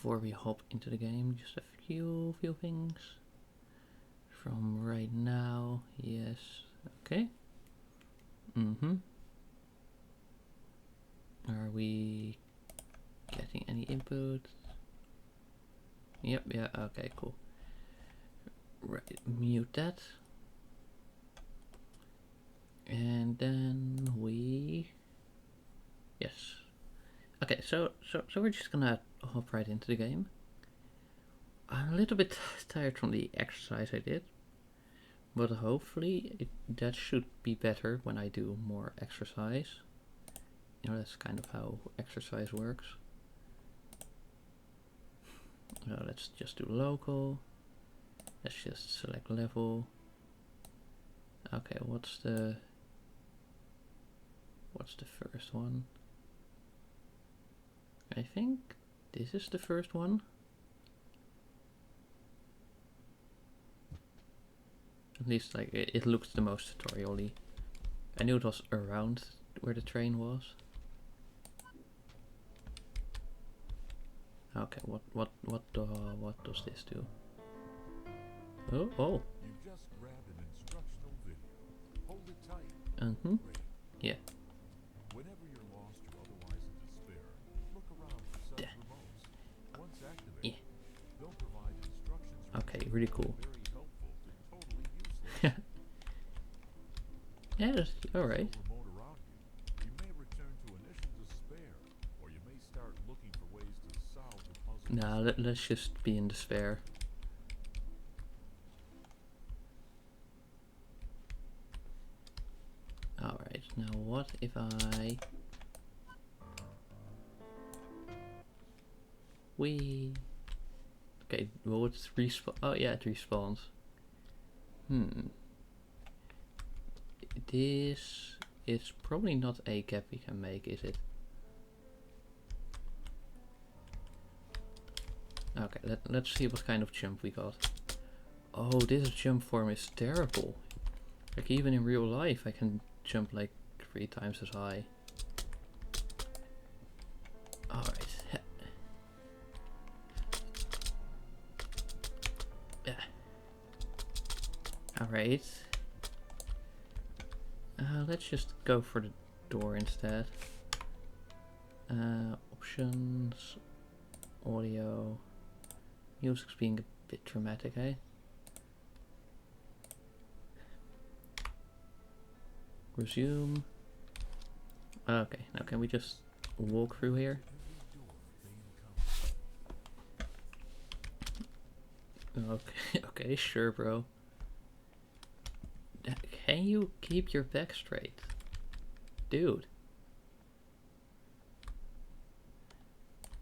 before we hop into the game, just a few things from right now. Yes, okay. Are we getting any input? Yep, yeah, okay, cool. Right, mute that. And then we... Yes. Okay, so we're just gonna hop right into the game. I'm a little bit tired from the exercise I did, but hopefully that should be better when I do more exercise. You know, that's kind of how exercise works. Let's just do local. Let's just select level. Okay, what's the first one? I think this is the first one. At least, like, it looks the most tutorial-y. I knew it was around where the train was. Okay, what does this do? Oh. You've just grabbed an instructional video. Hold it tight. Yeah. Whenever you're lost or otherwise in despair, look around for such remotes. Once activated, they'll provide instructions. Okay, really cool. Very helpful to totally useless. Yeah, that's alright. Remote around you, you may return to initial despair, or you may start looking for ways to solve the puzzle. Nah, let's just be in despair. Alright, now what if I... Okay, well it's respawn... Oh yeah, it respawns. This is probably not a gap we can make, is it? Okay, let's see what kind of jump we got. Oh, this jump form is terrible. Like, even in real life I can jump like 3 times as high. Alright. Yeah. Alright. Let's just go for the door instead. Options. Audio. Music's being a bit dramatic, eh? Resume. Okay, now can we just walk through here? Okay, okay, sure, bro. Can you keep your back straight? Dude.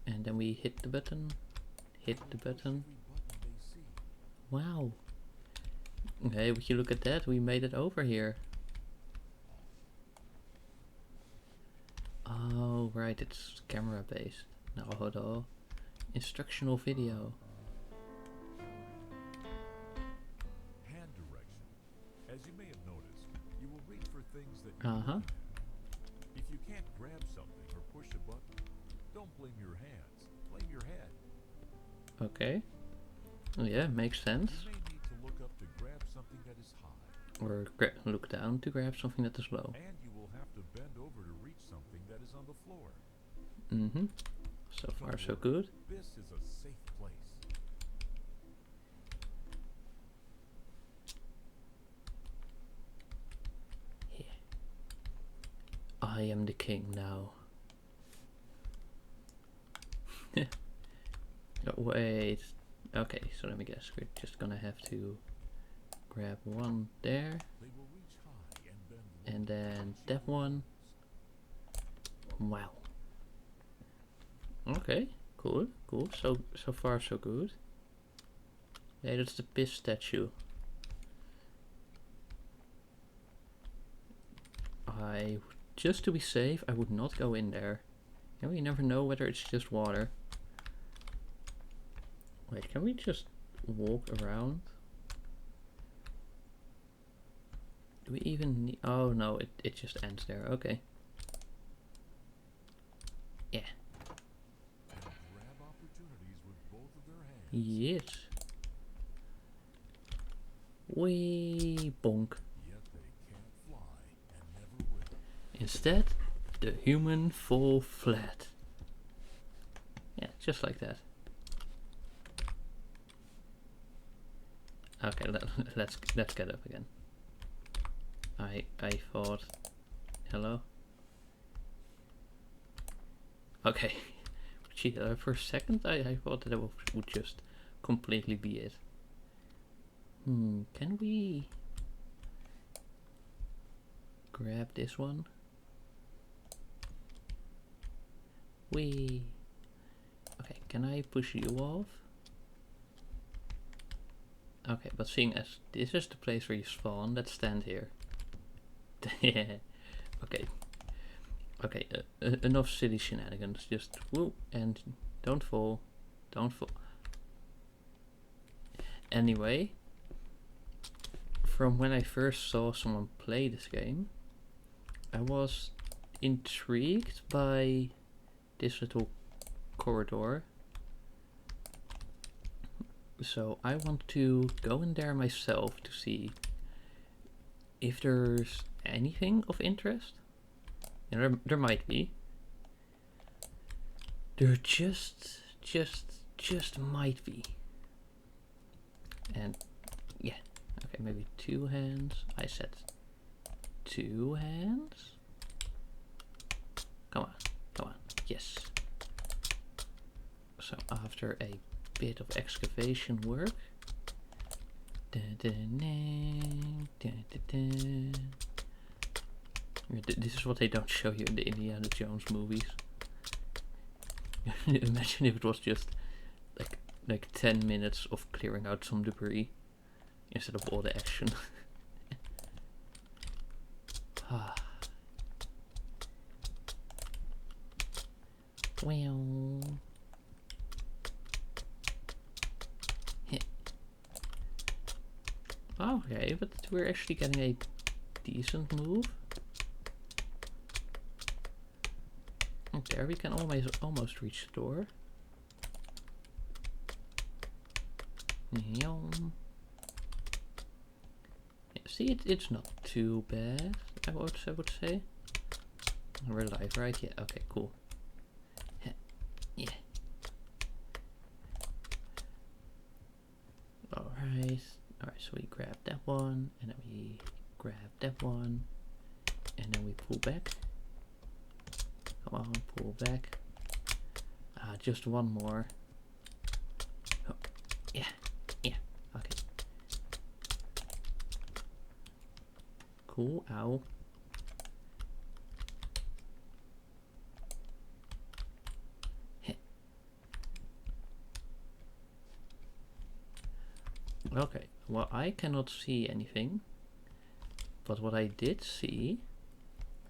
And then we hit the button. Hit the button. Wow. Okay, would you look at that? We made it over here. Oh, right, it's camera based. Now hold on. Instructional video. Hand direction. As you may have noticed, you will reach for things that you have. If you can't grab something or push a button, don't blame your hands. Blame your head. Okay. Oh yeah, makes sense. You may need to look up to grab something that is high. Or look down to grab something that is low. And you will have to bend over to reach something that is on the floor. So far so good. This is a safe place. Yeah. I am the king now. Oh, wait. Okay, so let me guess. We're just gonna have to grab one there. They will reach high and bend And then that one. Wow. Okay, cool, cool. So far so good. Yeah, that's the piss statue. Just to be safe, I would not go in there. You know, you never know whether it's just water. Wait, can we just walk around? Do we even need... Oh no, it just ends there. Okay. Yeah. And grab opportunities would Yes. Wee bonk. Yet they can't fly and never will. Instead, the human fall flat. Yeah, just like that. Okay, let's get up again. I thought, hello. Okay, gee, for a second I thought that would just completely be it. Can we grab this one? Okay, can I push you off? Okay, but seeing as this is the place where you spawn, let's stand here. Yeah. Okay. Okay, enough silly shenanigans. Just whoop and don't fall. Don't fall. Anyway, from when I first saw someone play this game, I was intrigued by this little corridor. So I want to go in there myself to see if there's anything of interest. And there might be. There just might be. And yeah, okay, maybe 2 hands. I said 2 hands. Come on, yes. So after a bit of excavation work, this is what they don't show you in the Indiana Jones movies. Imagine if it was just like 10 minutes of clearing out some debris instead of all the action. Well, okay, but we're actually getting a decent move. Oh, there we can almost reach the door. Yeah, see, it's not too bad. I would say. We're live, right? Yeah. Okay. Cool. Yeah. All right. So we grab that one, and then we grab that one, and then we pull back. Come on, pull back. Just one more. Oh, yeah, okay. Cool, ow. Okay, well, I cannot see anything, but what I did see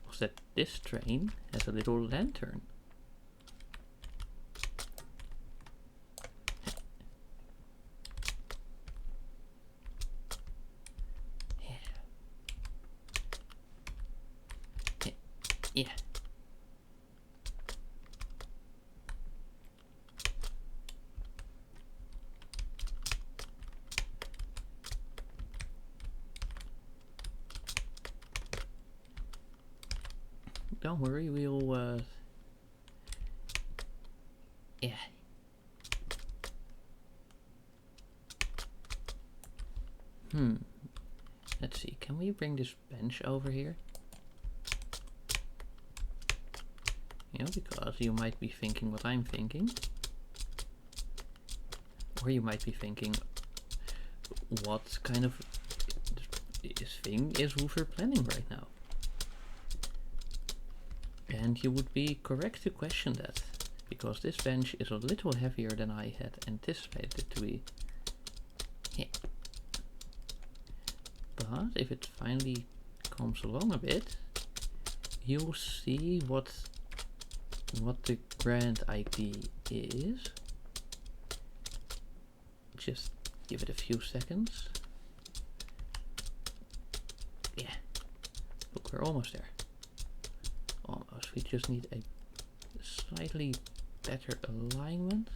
was that this train has a little lantern. Yeah. Don't worry, we'll yeah. Let's see, can we bring this bench over here? You know, because you might be thinking what I'm thinking. Or you might be thinking, what kind of thing is Hoover planning right now? And you would be correct to question that, because this bench is a little heavier than I had anticipated it to be. Yeah. But if it finally comes along a bit, you'll see what the grand idea is. Just give it a few seconds. Yeah. Look, we're almost there. Almost. We just need a slightly better alignment.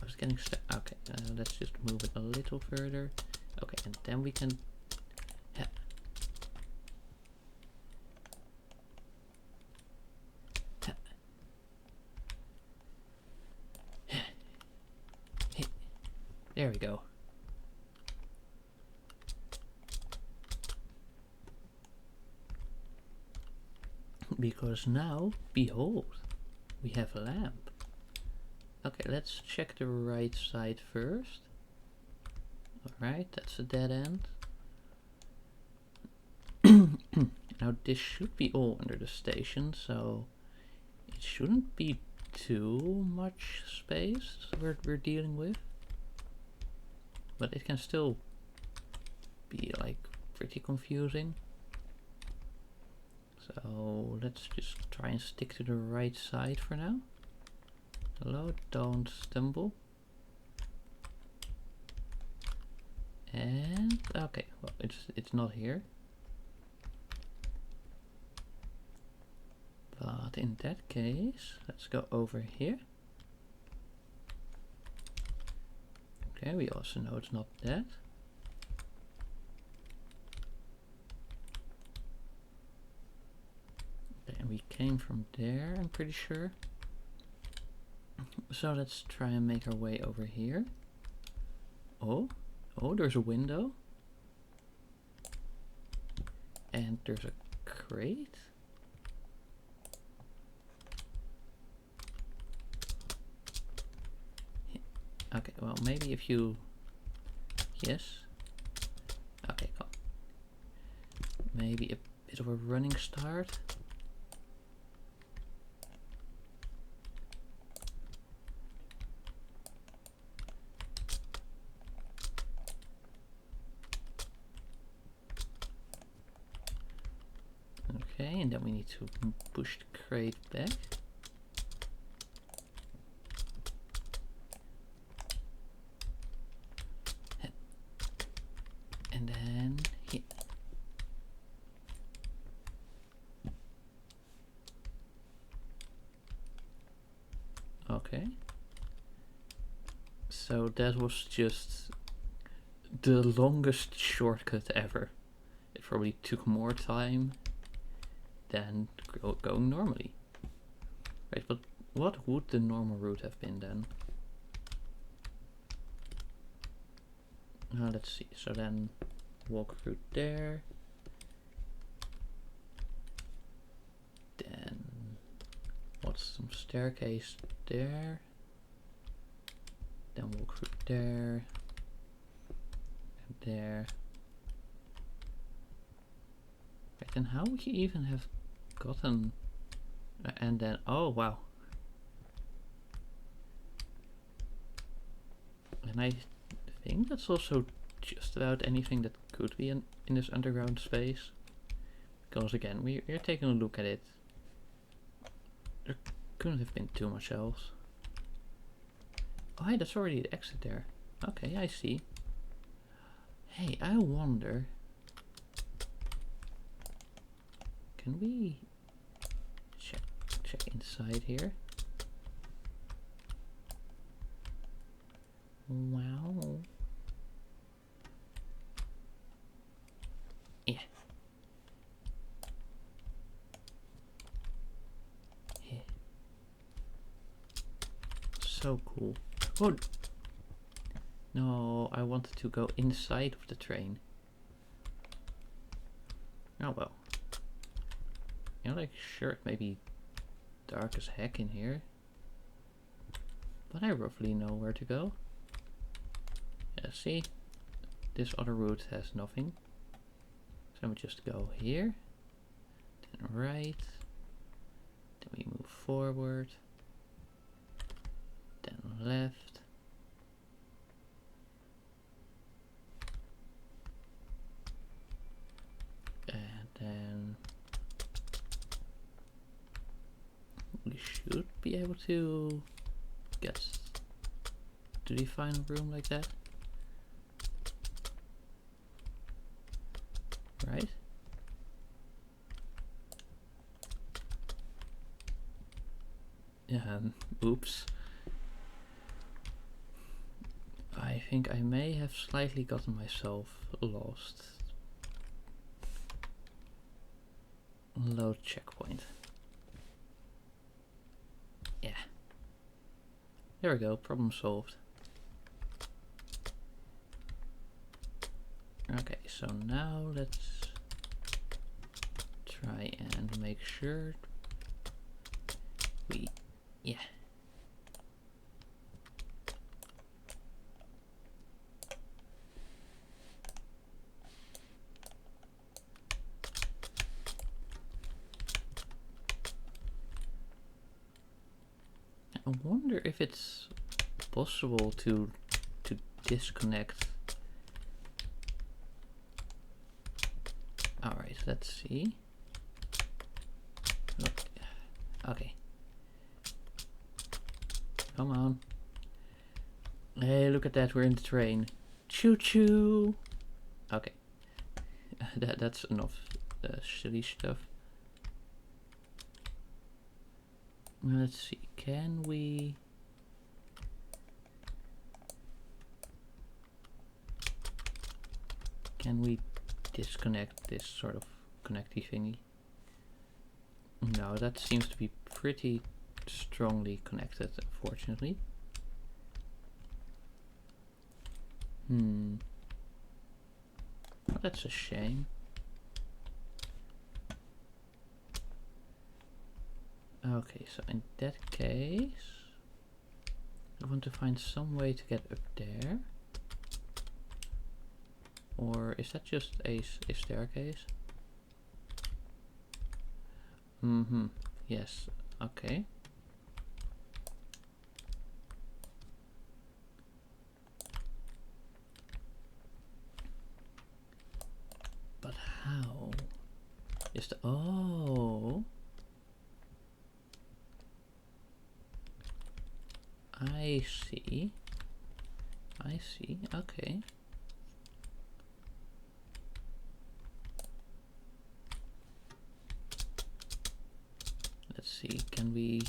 I was getting stuck. Okay, let's just move it a little further. Okay, and then we can... Yeah. There we go. Because now, behold, we have a lamp. Okay, let's check the right side first. Alright, that's a dead end. Now this should be all under the station, so it shouldn't be too much space we're dealing with. But it can still be like pretty confusing. So let's just try and stick to the right side for now. Hello, don't stumble. And okay, well it's not here. But in that case, let's go over here. Okay, we also know it's not that. Okay, and we came from there, I'm pretty sure. So let's try and make our way over here. Oh, there's a window. And there's a crate. Okay, well, maybe if you... Yes. Okay, cool. Maybe a bit of a running start. Okay, and then we need to push the crate back. And then here. Okay. So that was just the longest shortcut ever. It probably took more time than going normally. Right, but what would the normal route have been then? Let's see, so then walk through there. Then what's some staircase there? Then walk through there. And there. Right, then how would you even have gotten... and then, oh wow. And I think that's also just about anything that could be in this underground space. Because again, we're taking a look at it. There couldn't have been too much else. Oh hey, that's already the exit there. Okay, I see. Hey, I wonder... Can we check inside here? Wow. Yeah. Yeah. So cool. Oh! No, I wanted to go inside of the train. Oh well. You know, like, sure, it may be dark as heck in here. But I roughly know where to go. Yeah, see? This other route has nothing. So we just go here. Then right. Then we move forward. Then left. And then we should be able to get to the final room like that. Right? Oops. I think I may have slightly gotten myself lost. Load checkpoint. Yeah. There we go, problem solved. Okay, so now let's try and make sure we, yeah. I wonder if it's possible to disconnect. Alright, let's see. Look. Okay. Come on. Hey, look at that, we're in the train. Choo choo! Okay. That's enough silly stuff. Let's see, can we... disconnect this sort of connecty thingy? No, that seems to be pretty strongly connected, unfortunately. Well, that's a shame. Okay, so in that case, I want to find some way to get up there. Or is that just a staircase? Yes, okay. But how is the... Oh! I see. I see, okay. Let's see, can we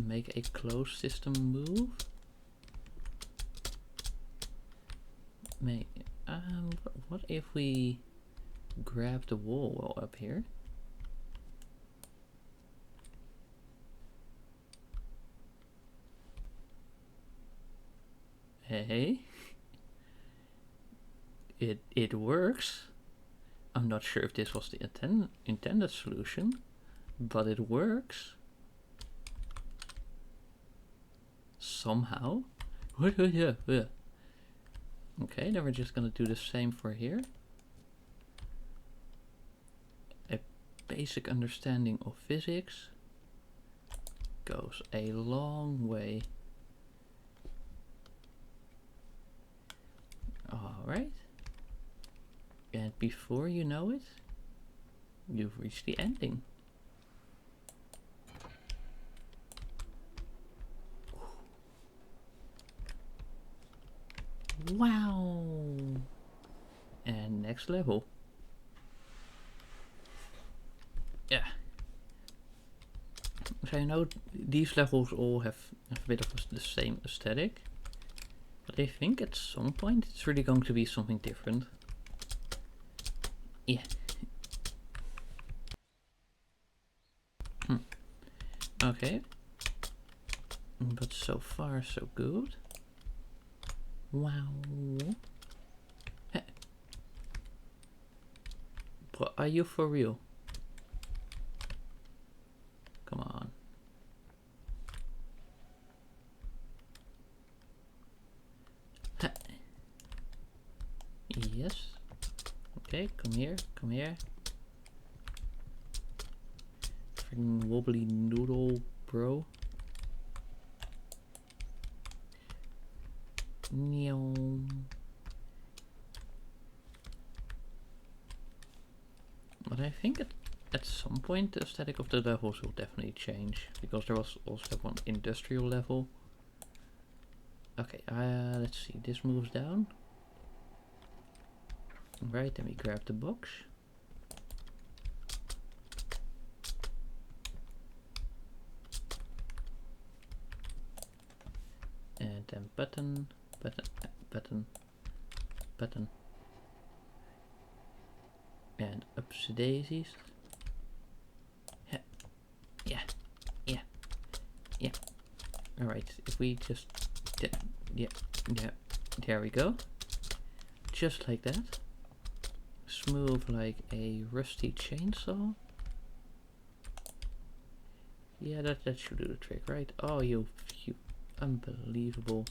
make a closed system move? What if we grab the wall up here? Hey, it works. I'm not sure if this was the intended solution, but it works. Somehow. Okay, then we're just gonna do the same for here. A basic understanding of physics goes a long way. Alright. And before you know it, you've reached the ending. Wow! And next level. Yeah. So you know, these levels all have a bit of the same aesthetic. But I think at some point it's really going to be something different. Yeah. Okay. But so far so good. Wow. Hey. Bro, are you for real? Come on. Hey. Yes. Okay, come here, come here. Freaking wobbly noodle, bro. But I think at some point the aesthetic of the levels will definitely change, because there was also one industrial level. Okay, let's see, this moves down. Right, then we grab the box. And then button, button, button, button. And ups daisies. Yeah, yeah, yeah, yeah. Alright, if we just, yeah, there we go. Just like that. Smooth like a rusty chainsaw. Yeah, that should do the trick, right? Oh, you unbelievable.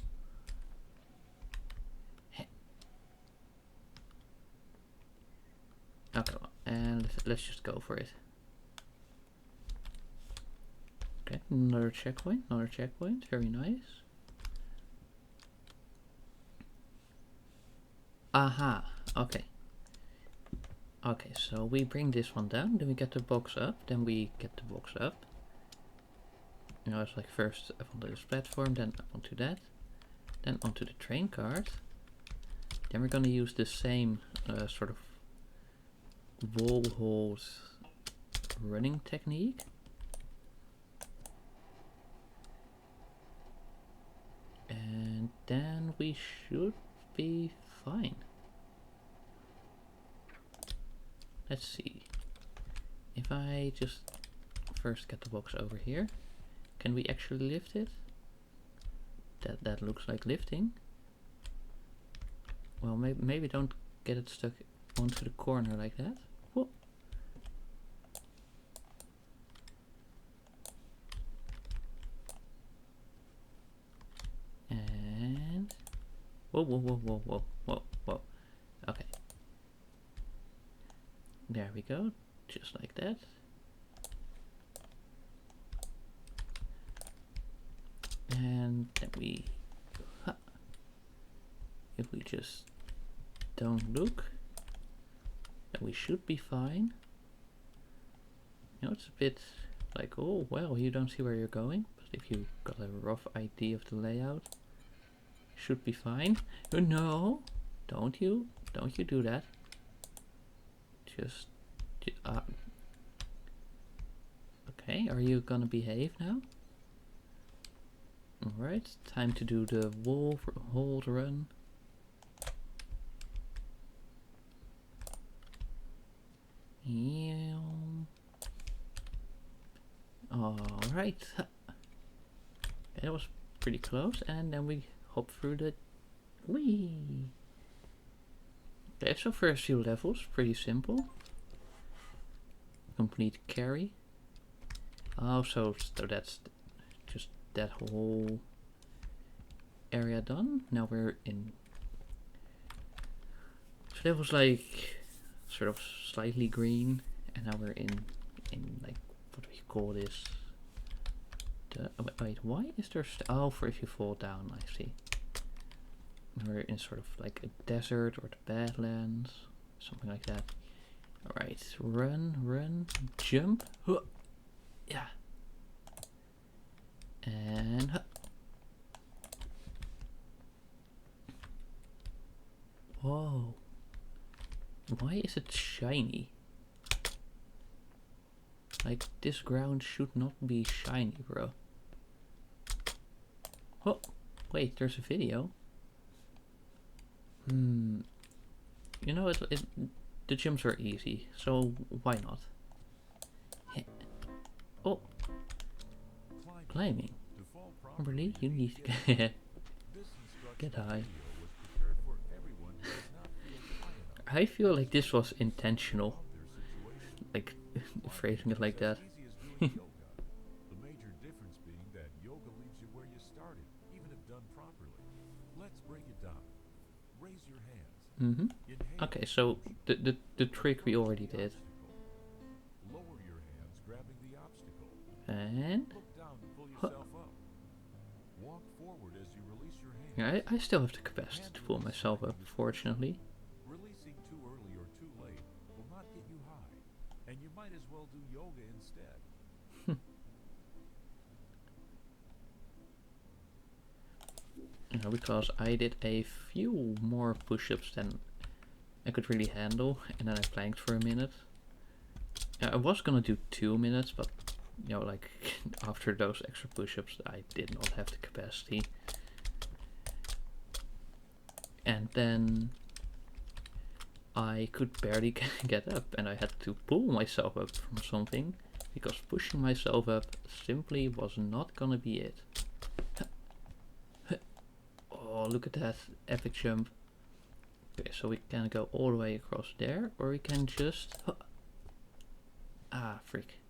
Okay, and let's just go for it. Okay, another checkpoint, very nice. Aha, okay. Okay, so we bring this one down, then we get the box up, then we get the box up. You know, it's like first up onto this platform, then up onto that, then onto the train cart. Then we're gonna use the same sort of wall hold running technique. And then we should be fine. Let's see. If I just first get the box over here, can we actually lift it? That looks like lifting. Well, maybe don't get it stuck onto the corner like that. Whoop. And whoa. Okay. There we go. Just like that. And then we, if we just don't look, then we should be fine. You know, it's a bit like, oh well, you don't see where you're going, but if you got a rough idea of the layout, should be fine. Oh, no, don't you do that. Just okay, are you gonna behave now? Alright, time to do the wall hold run. Yeah. Alright. That was pretty close, and then we hop through the whee. Okay, so first few levels, pretty simple. Complete carry. Oh, so that's just that whole area done. Now we're in. So that was like sort of slightly green, and now we're in like, what do we call this? Wait, why is there? Oh, for if you fall down. I see. We're in sort of like a desert or the Badlands, something like that. Alright, run, jump. Huh. Yeah. And huh. Whoa. Why is it shiny? Like, this ground should not be shiny, bro. Oh, wait, there's a video. You know, the jumps are easy, so why not? Oh, climbing. Really? You need to get high. I feel like this was intentional. Like, phrasing it like that. The major difference being that yoga leaves you where you started, even if done properly. Let's break it down. Raise your hands. Okay, so the trick we already did. Lower your hands, grabbing the obstacle. And Look down to pull yourself up. Walk forward as you release your hands. yeah, I still have the capacity to pull myself up, fortunately. Releasing too early or too late will not get you high, and you might as well do yoga instead. You know, because I did a few more push-ups than I could really handle, and then I planked for a minute. I was gonna do 2 minutes, but you know, like after those extra push-ups, I did not have the capacity. and then I could barely get up, and I had to pull myself up from something, because pushing myself up simply was not gonna be it. Oh, look at that epic jump. Okay, so we can go all the way across there, or we can just... Ah, freak.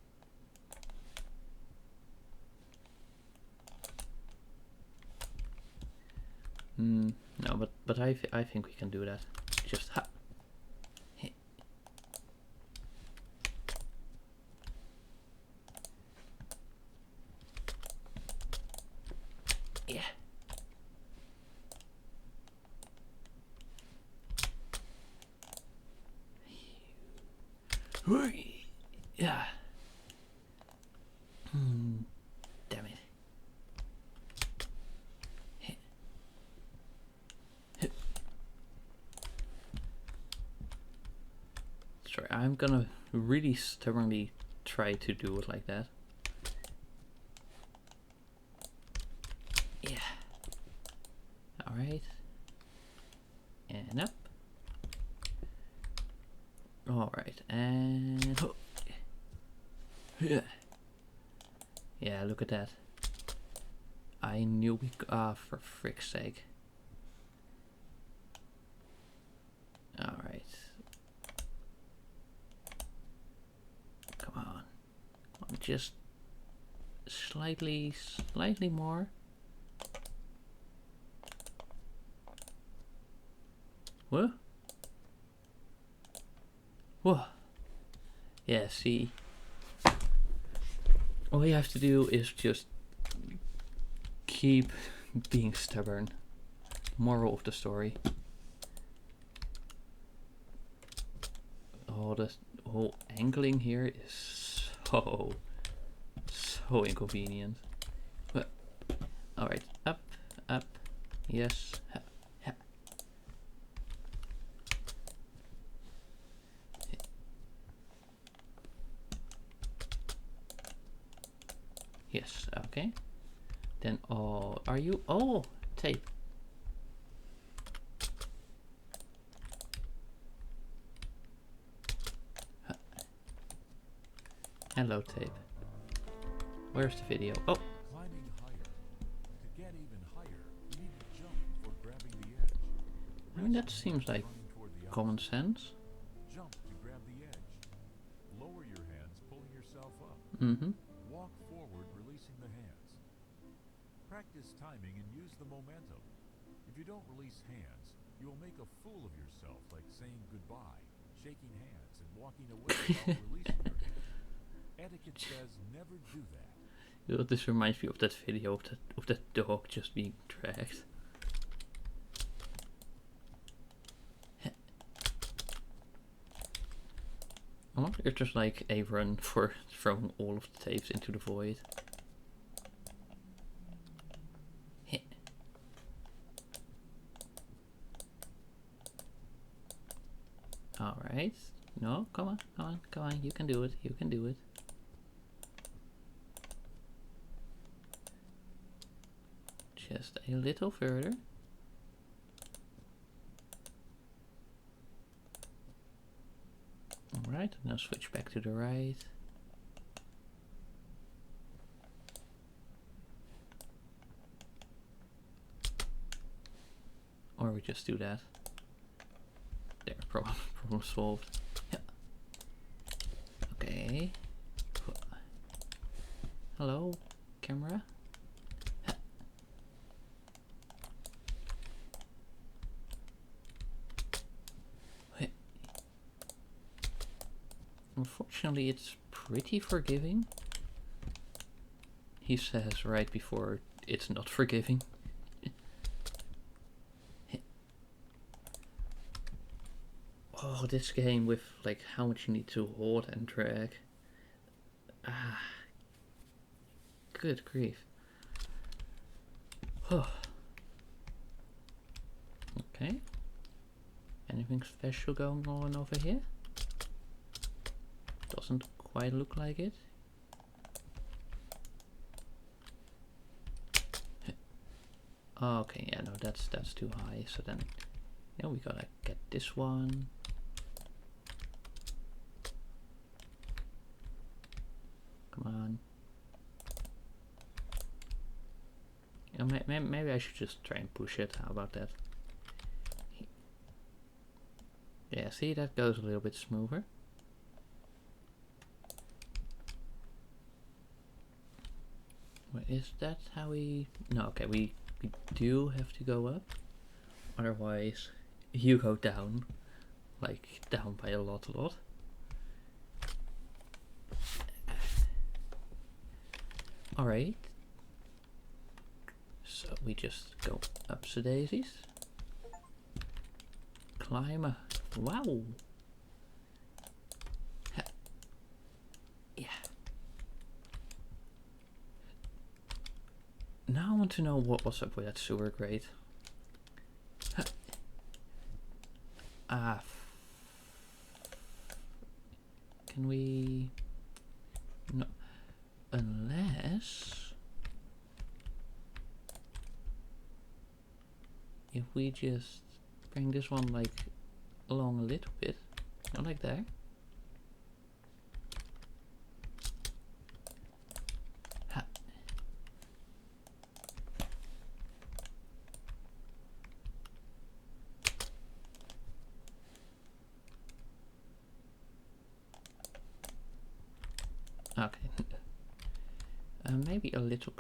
No, but I think we can do that. Just ha. Yeah. Yeah. Damn it. Sorry, I'm gonna really stubbornly try to do it like that. Yeah. Alright. And up. Alright, and... Oh. Yeah. Yeah, look at that. I knew we... Ah, for frick's sake. Alright. Come on. Just slightly more. What? Whoa. Yeah, see. All you have to do is just keep being stubborn. Moral of the story. Oh, the whole angling here is so inconvenient. But alright, up, yes. Ha, ha. Yes, okay. Then, oh, are you? Oh, tape. Hello, tape. Where's the video? Oh. Climbing higher. To get even higher, you need to jump before grabbing the edge. I mean, that seems like common sense. Jump to grab the edge. Lower your hands, pulling yourself up. Walk forward, releasing the hands. Practice timing and use the momentum. If you don't release hands, you will make a fool of yourself, like saying goodbye, shaking hands, and walking away without releasing your hands. Etiquette says never do that. You know, this reminds me of that video of that dog just being dragged. I wonder if there's like a run for throwing all of the tapes into the void. Alright. No, come on, you can do it, Just a little further. Alright, now switch back to the right. Or we just do that. There, problem solved. Yeah. Okay. Hello, camera. Unfortunately, it's pretty forgiving. He says right before it's not forgiving. Oh, this game with like how much you need to hold and drag. Ah, good grief. Oh. Okay. Anything special going on over here? Doesn't quite look like it. Okay, yeah, no, that's too high. So then Yeah, we gotta get this one. Come on. Yeah, maybe I should just try and push it. How about that? Yeah, see, that goes a little bit smoother. Wait, is that how we... No, okay, we do have to go up. Otherwise, you go down. Like, down by a lot. Alright. So we just go up the daisies. Climb. Wow. Ha. Yeah. Now I want to know what was up with that sewer grate. Ha. Ah. Can we... No. Unless... If we just bring this one like along a little bit, not like that. Ha. Okay. Maybe a little.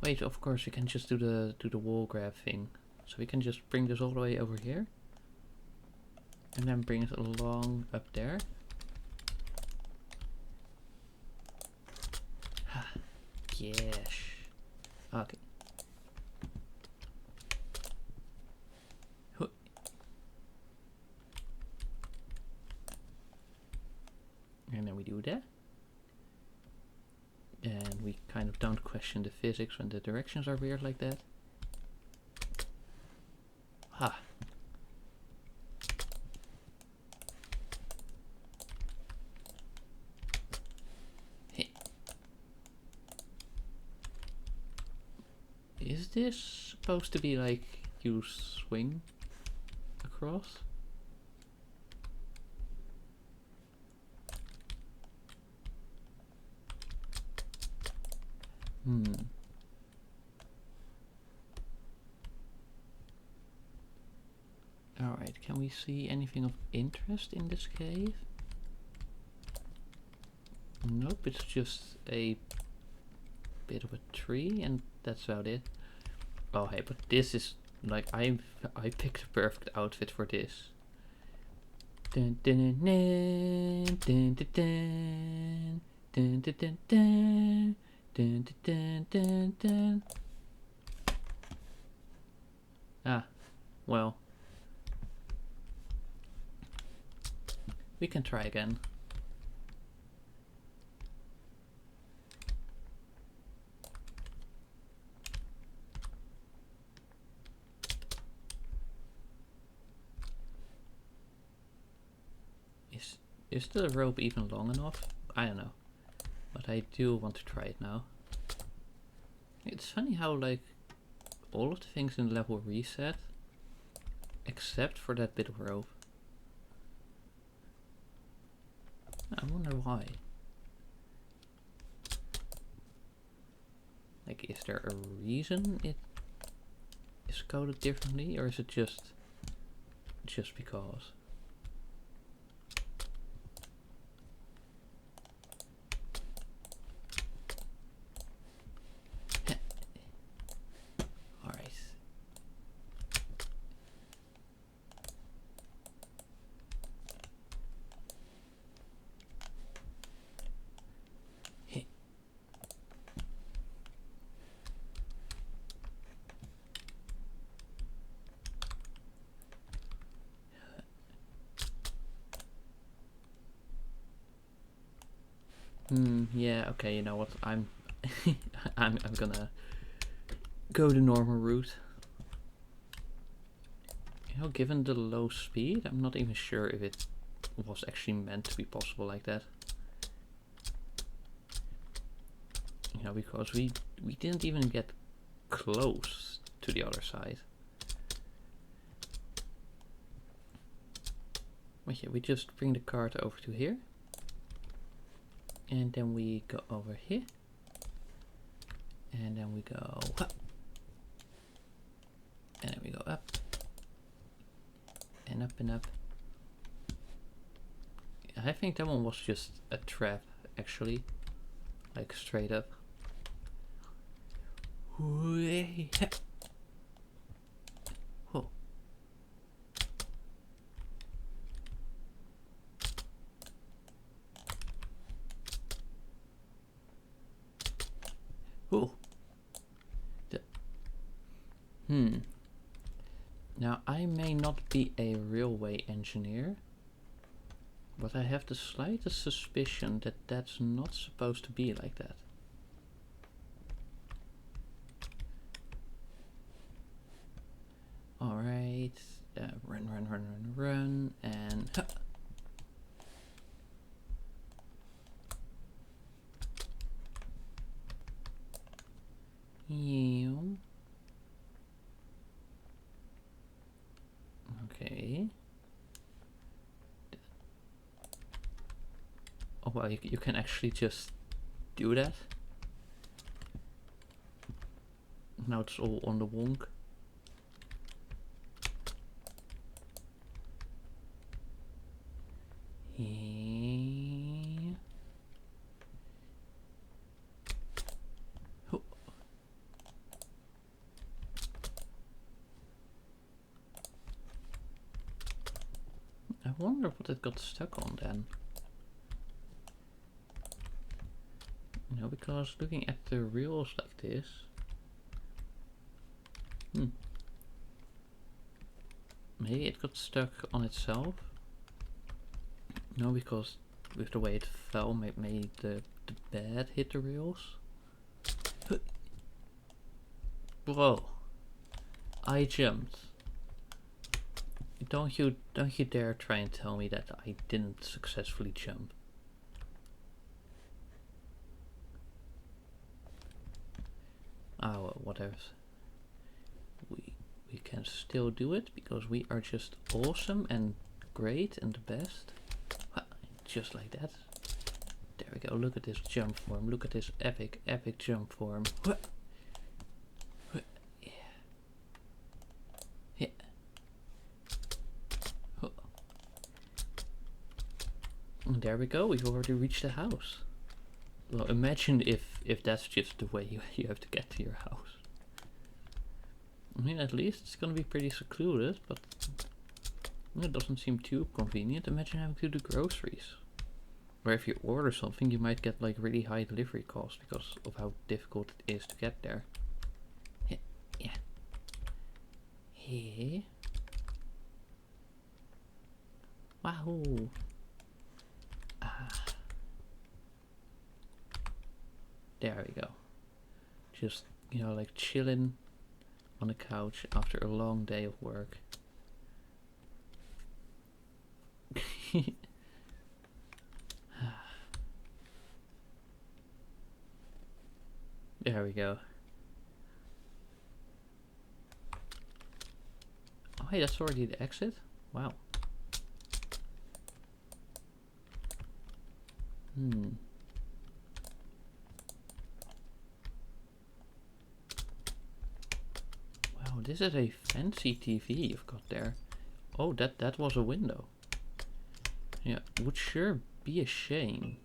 Wait, of course we can just do the wall grab thing. So we can just bring this all the way over here. And then bring it along up there. Yes. Okay. And then we do that. And we kind of don't question the physics when the directions are weird like that. Ha. Hey. Is this supposed to be like you swing across? Alright, can we see anything of interest in this cave? Nope, it's just a bit of a tree and that's about it. Oh hey, but this is like I picked the perfect outfit for this. Dun, dun, dun, dun, dun, dun, dun, dun, dun, dun, dun, dun, dun, dun. Ah, well. We can try again. Is the rope even long enough? I don't know. But I do want to try it now. It's funny how like all of the things in the level reset except for that bit of rope. I wonder why. Like, is there a reason it is coded differently, or is it just because? Alright. Yeah, okay, you know what, I'm I'm gonna go the normal route. You know, given the low speed, I'm not even sure if it was actually meant to be possible like that. You know, because we didn't even get close to the other side. Well, yeah, we just bring the cart over to here. And then we go over here. And then we go up. And then we go up. And up and up. I think that one was just a trap, actually. Like straight up. Whoa. Ooh. Now, I may not be a railway engineer, but I have the slightest suspicion that that's not supposed to be like that. Alright, run, and... Ha! Okay. Oh well, you can actually just do that. Now it's all on the wonk. I wonder what it got stuck on then. You know, because looking at the reels like this. Maybe it got stuck on itself. No, because with the way it fell, maybe the bed hit the reels. Bro, I jumped. Don't you dare try and tell me that I didn't successfully jump. Oh, well, whatever. We can still do it because we are just awesome and great and the best. Just like that. There we go. Look at this jump form. Look at this epic jump form. Yeah. Yeah. And there we go. We've already reached the house. Well, imagine if that's just the way you have to get to your house. I mean, at least it's gonna be pretty secluded, but it doesn't seem too convenient. Imagine having to do groceries. Or if you order something, you might get like really high delivery costs because of how difficult it is to get there. Yeah. Yeah. Wow. There we go. Just, you know, like chilling on the couch after a long day of work. There we go. Oh, hey, that's already the exit? Wow. Wow, this is a fancy TV you've got there. Oh, that was a window. Yeah, would sure be a shame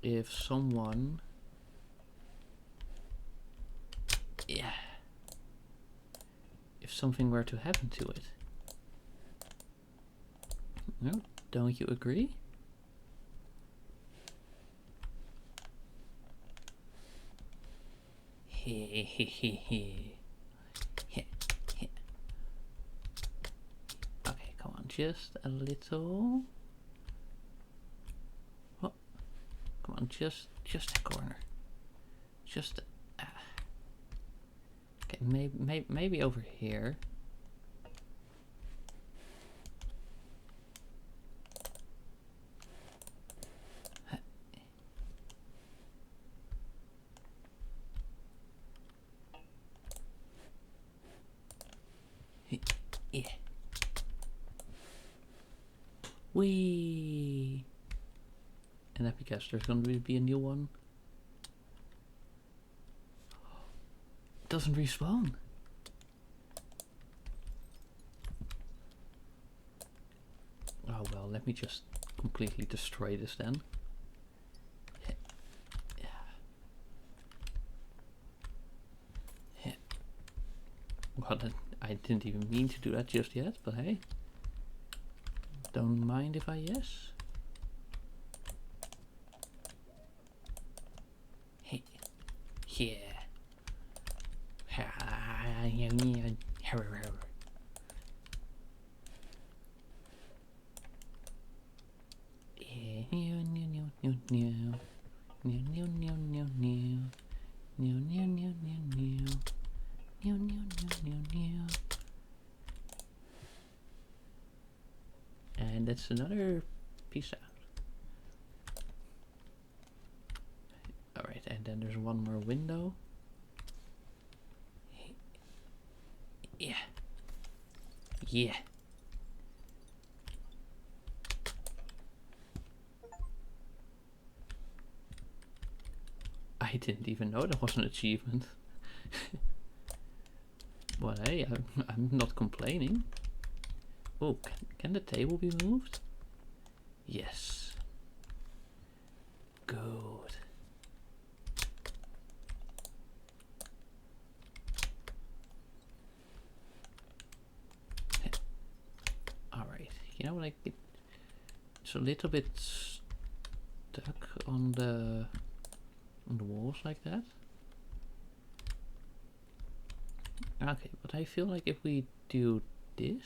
if someone... Yeah. If something were to happen to it. No, don't you agree? Okay, come on, just a little. Oh, come on, just a corner. Just. Okay, maybe over here. Yeah. Whee! And I guess there's going to be a new one. It doesn't respawn. Oh well, let me just completely destroy this then. Well, I didn't even mean to do that just yet, but hey. Don't mind if I yes. Hey. Yeah. And that's another piece out. Alright, and then there's one more window. Yeah. Yeah. I didn't even know that was an achievement. But hey, I'm not complaining. Oh, can the table be moved? Yes. Good. Alright, you know, like it's a little bit stuck on the walls like that. Okay, but I feel like if we do this,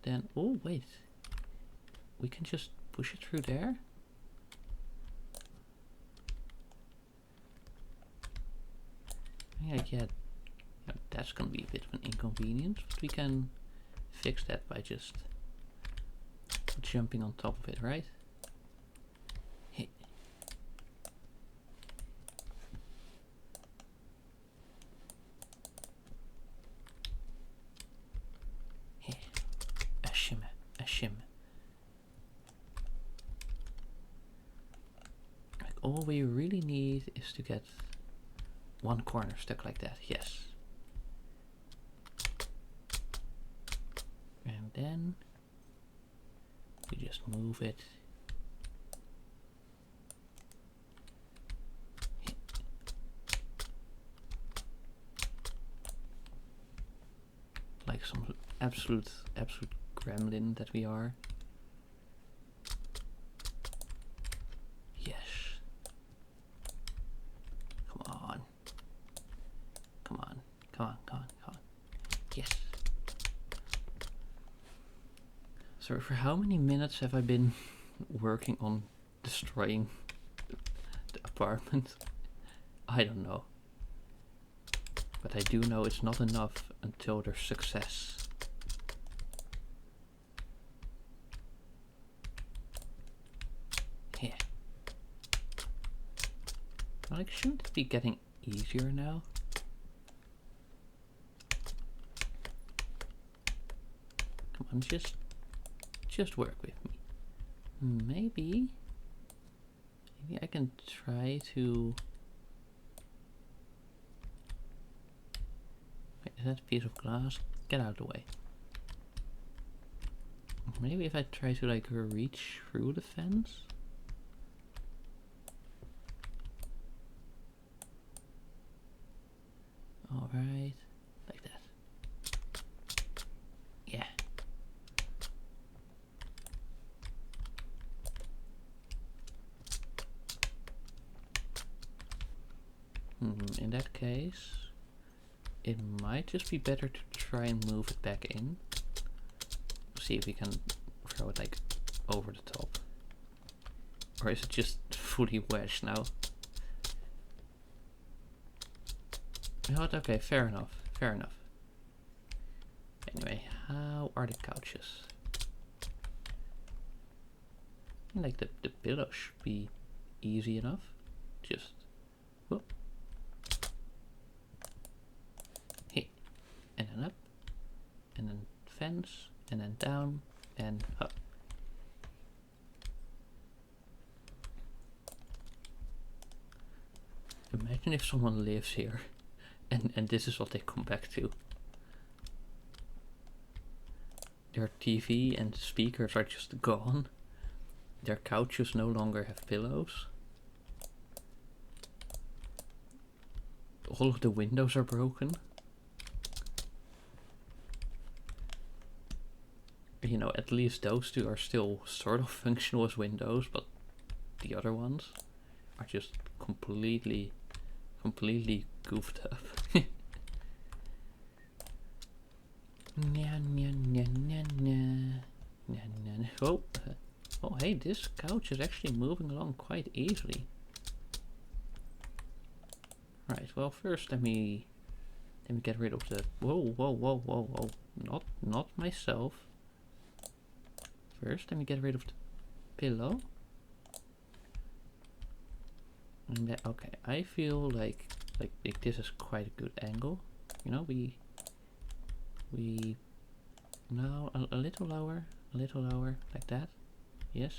then oh wait, we can just push it through there. Yeah, that's gonna be a bit of an inconvenience, but we can fix that by just jumping on top of it, right? Hey. Hey. A shimmer, a shimmer. Like all we really need is to get one corner stuck like that, yes. And then we just move it. Like some absolute gremlin that we are. Yes. Come on. Come on. Come on, come on, come on. Yes. So for how many minutes have I been working on destroying the apartment? I don't know. But I do know it's not enough until there's success. Yeah. Like, shouldn't it be getting easier now? Come on, just work with me. Maybe I can try to. Wait, is that a piece of glass? Get out of the way. Maybe if I try to like reach through the fence. Alright, like that. Yeah. In that case, it might just be better to try and move it back in. See if we can throw it like over the top. Or is it just fully wedged now? You know what? Okay, fair enough. Fair enough. Anyway, how are the couches? I think like the pillow should be easy enough. Just whoop. Hey. And then up. And then fence. And then down. And up. imagine if someone lives here and this is what they come back to. Their TV and speakers are just gone. Their couches no longer have pillows. All of the windows are broken. You know, at least those two are still sort of functional as windows, but the other ones are just completely goofed up. Oh, oh, hey, this couch is actually moving along quite easily. Right, well, first let me get rid of the... Whoa. Not myself. First, let me get rid of the pillow. And that, okay, I feel like this is quite a good angle. You know, we now a little lower, like that. Yes.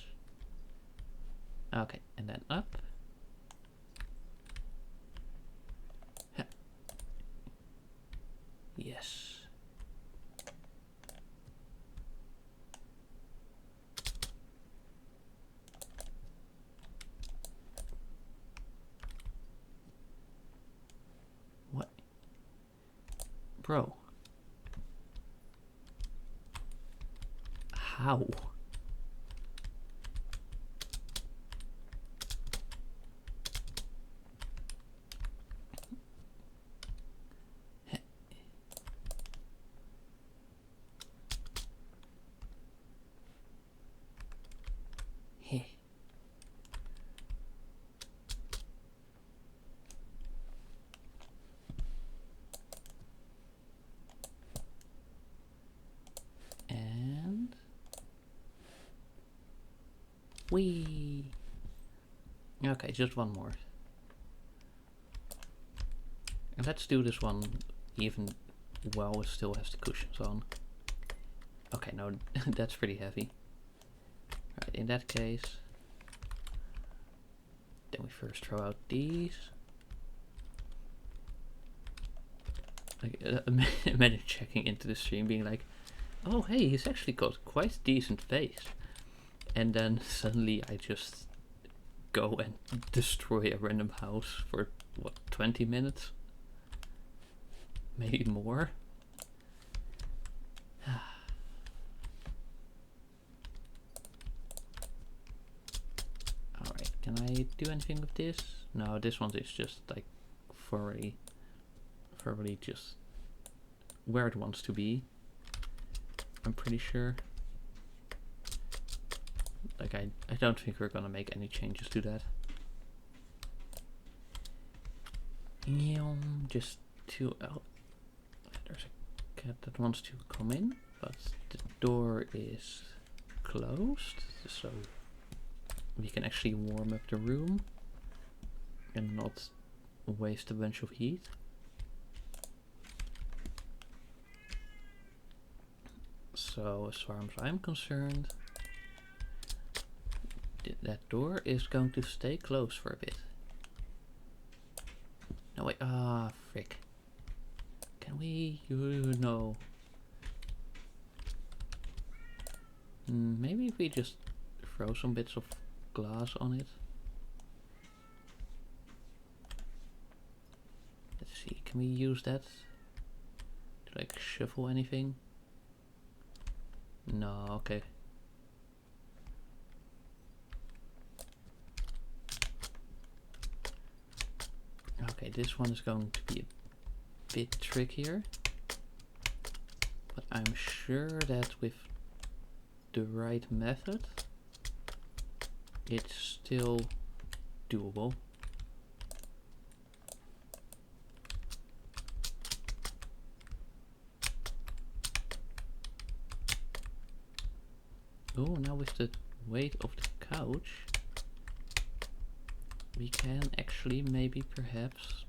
Okay, and then up. Ha. Yes. What? Bro. How? And whee. Okay, just one more. And let's do this one even while it still has the cushions on. Okay, no, that's pretty heavy. Right, in that case, then we first throw out these. Like, imagine checking into the stream being like, oh hey, he's actually got quite a decent face. And then suddenly I just go and destroy a random house for, what, 20 minutes? Maybe more? Alright, can I do anything with this? No, this one is just like thoroughly just where it wants to be. I'm pretty sure. Like I don't think we're gonna make any changes to that. Just to there's a cat that wants to come in, but the door is closed, so we can actually warm up the room and not waste a bunch of heat. So as far as I'm concerned, that door is going to stay closed for a bit. No wait, frick. Can we, no. Maybe if we just throw some bits of glass on it. Let's see, can we use that to like shuffle anything? No, okay. Okay, this one is going to be a bit trickier, but I'm sure that with the right method it's still doable. Oh, now with the weight of the couch we can actually maybe perhaps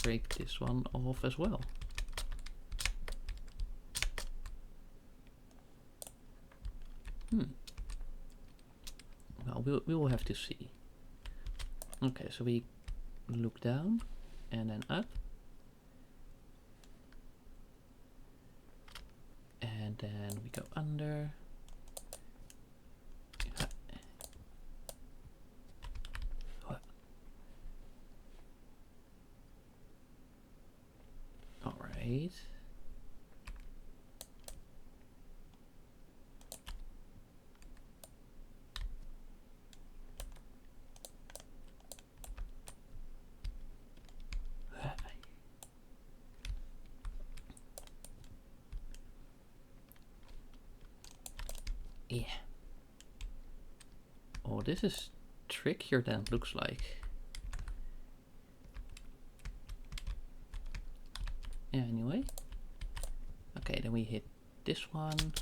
break this one off as well. Well, we will have to see. Okay, so we look down and then up. And then we go under. Alright. Yeah. Oh, this is trickier than it looks like. Yeah, anyway. Okay, then we hit this one.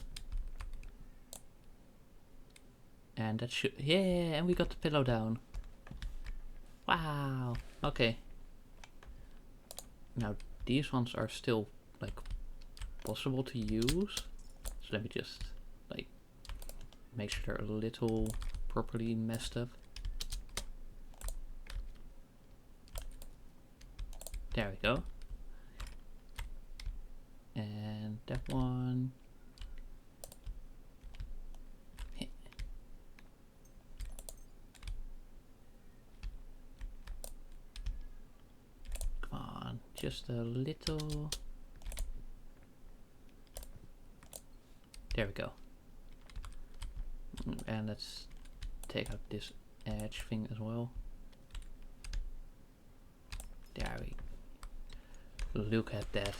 And that should... Yeah, and we got the pillow down. Wow. Okay. Now, these ones are still, like, possible to use. So let me just, like, make sure they're a little properly messed up. There we go. And that one. Come on, just a little. There we go. And let's take out this edge thing as well. There we go. Look at that.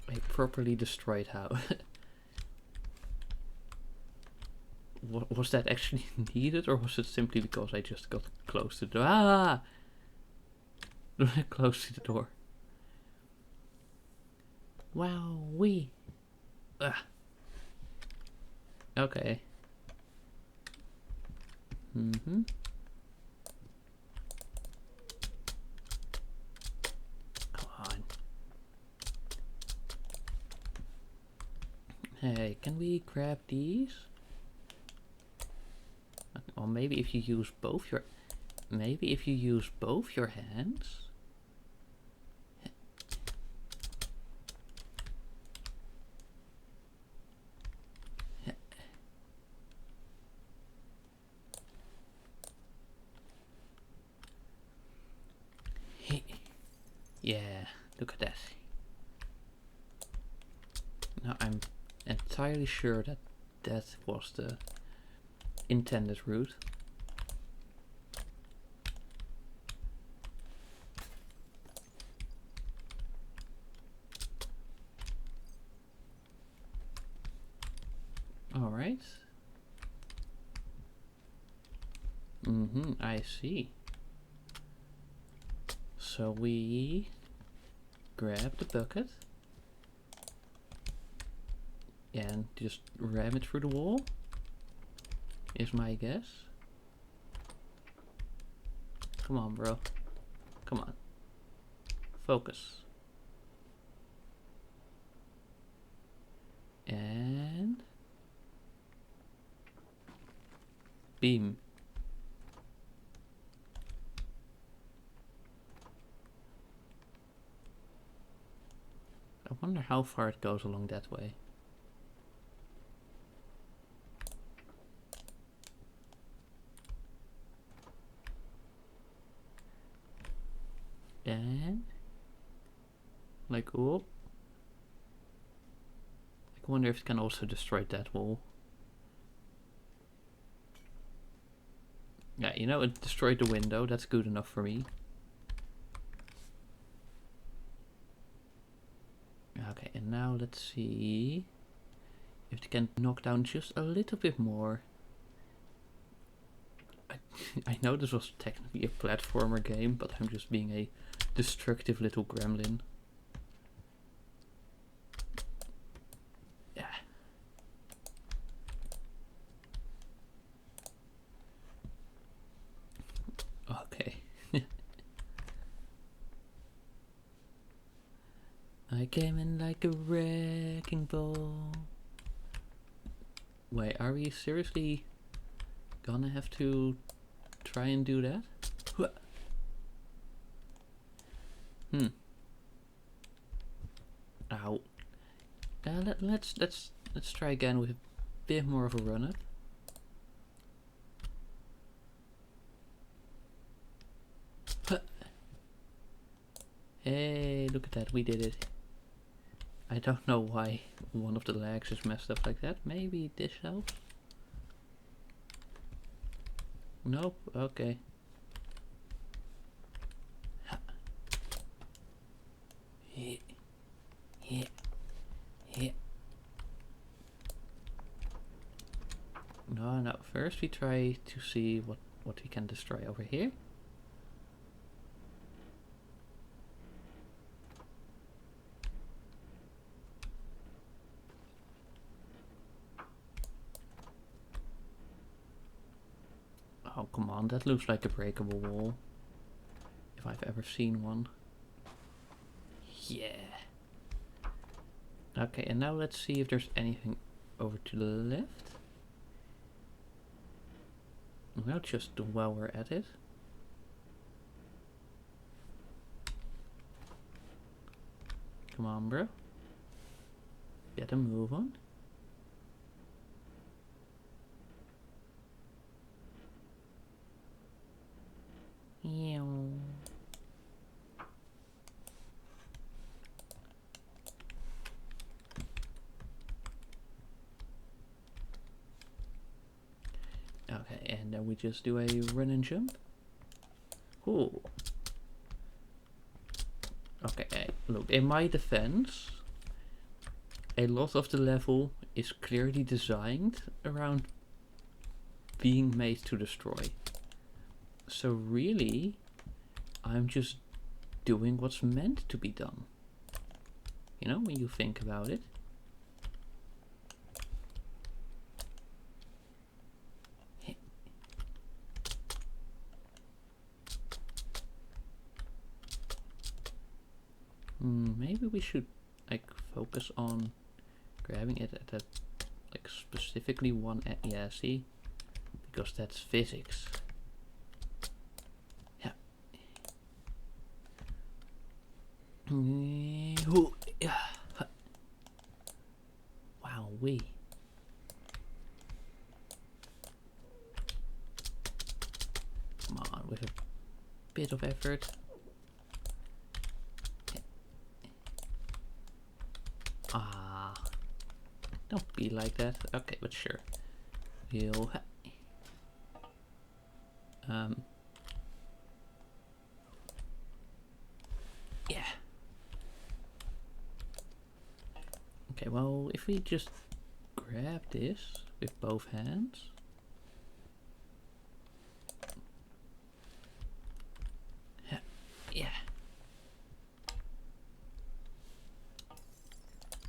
A properly destroyed house. Was that actually needed, or was it simply because I just got close to the door? Ah! Close to the door. Wow, wee. Okay. Mm-hmm. Come on. Hey, can we grab these? Or maybe if you use both your... Maybe if you use both your hands... Yeah, look at that. Now I'm entirely sure that that was the intended route. Alright. I see. So we grab the bucket and just ram it through the wall, is my guess. Come on, bro. Come on. Focus. And... beam. I wonder how far it goes along that way. And... like, oh. I wonder if it can also destroy that wall. Yeah, you know, it destroyed the window. That's good enough for me. Okay, and now let's see if it can knock down just a little bit more. I know this was technically a platformer game, but I'm just being a destructive little gremlin. Yeah. Okay. I came in like a wrecking ball. Wait, are we seriously gonna have to try and do that? Ow. Let's try again with a bit more of a run up. Huh. Hey, look at that, we did it. I don't know why one of the legs is messed up like that. Maybe this helps? Nope, okay. No, first we try to see what we can destroy over here. Oh, come on, that looks like a breakable wall. If I've ever seen one. Yeah. Okay, and now let's see if there's anything over to the left. Well, just while we're at it. Come on, bro. Get a move on. Okay, and then we just do a run and jump. Cool. Okay, hey, look, in my defense, a lot of the level is clearly designed around being made to destroy. So really, I'm just doing what's meant to be done. You know, when you think about it. Maybe we should like focus on grabbing it at that like specifically one. Yeah, see, because that's physics. Yeah. Wow, we. Come on, with a bit of effort. Don't be like that. Okay, but sure. We'll yeah. Okay, well, if we just grab this with both hands. Yeah.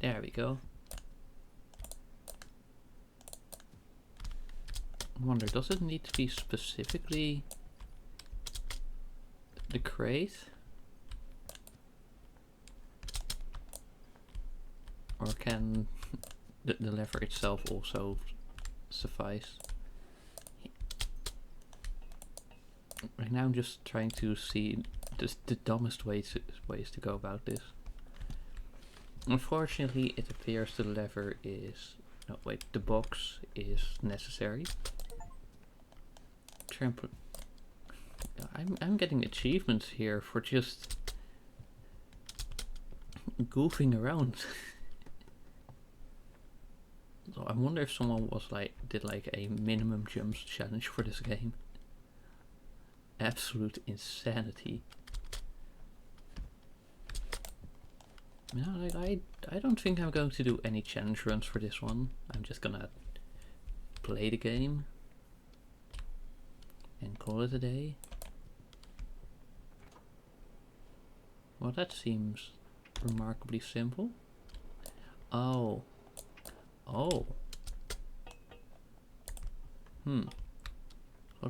There we go. I wonder, does it need to be specifically the crate? Or can the lever itself also suffice? Right now I'm just trying to see the dumbest ways to go about this. Unfortunately, it appears the lever is... No, wait, the box is necessary. I'm getting achievements here for just goofing around. So I wonder if someone was did like a minimum jumps challenge for this game. Absolute insanity. No, I don't think I'm going to do any challenge runs for this one. I'm just gonna play the game and call it a day. Well, that seems remarkably simple. Oh. Well,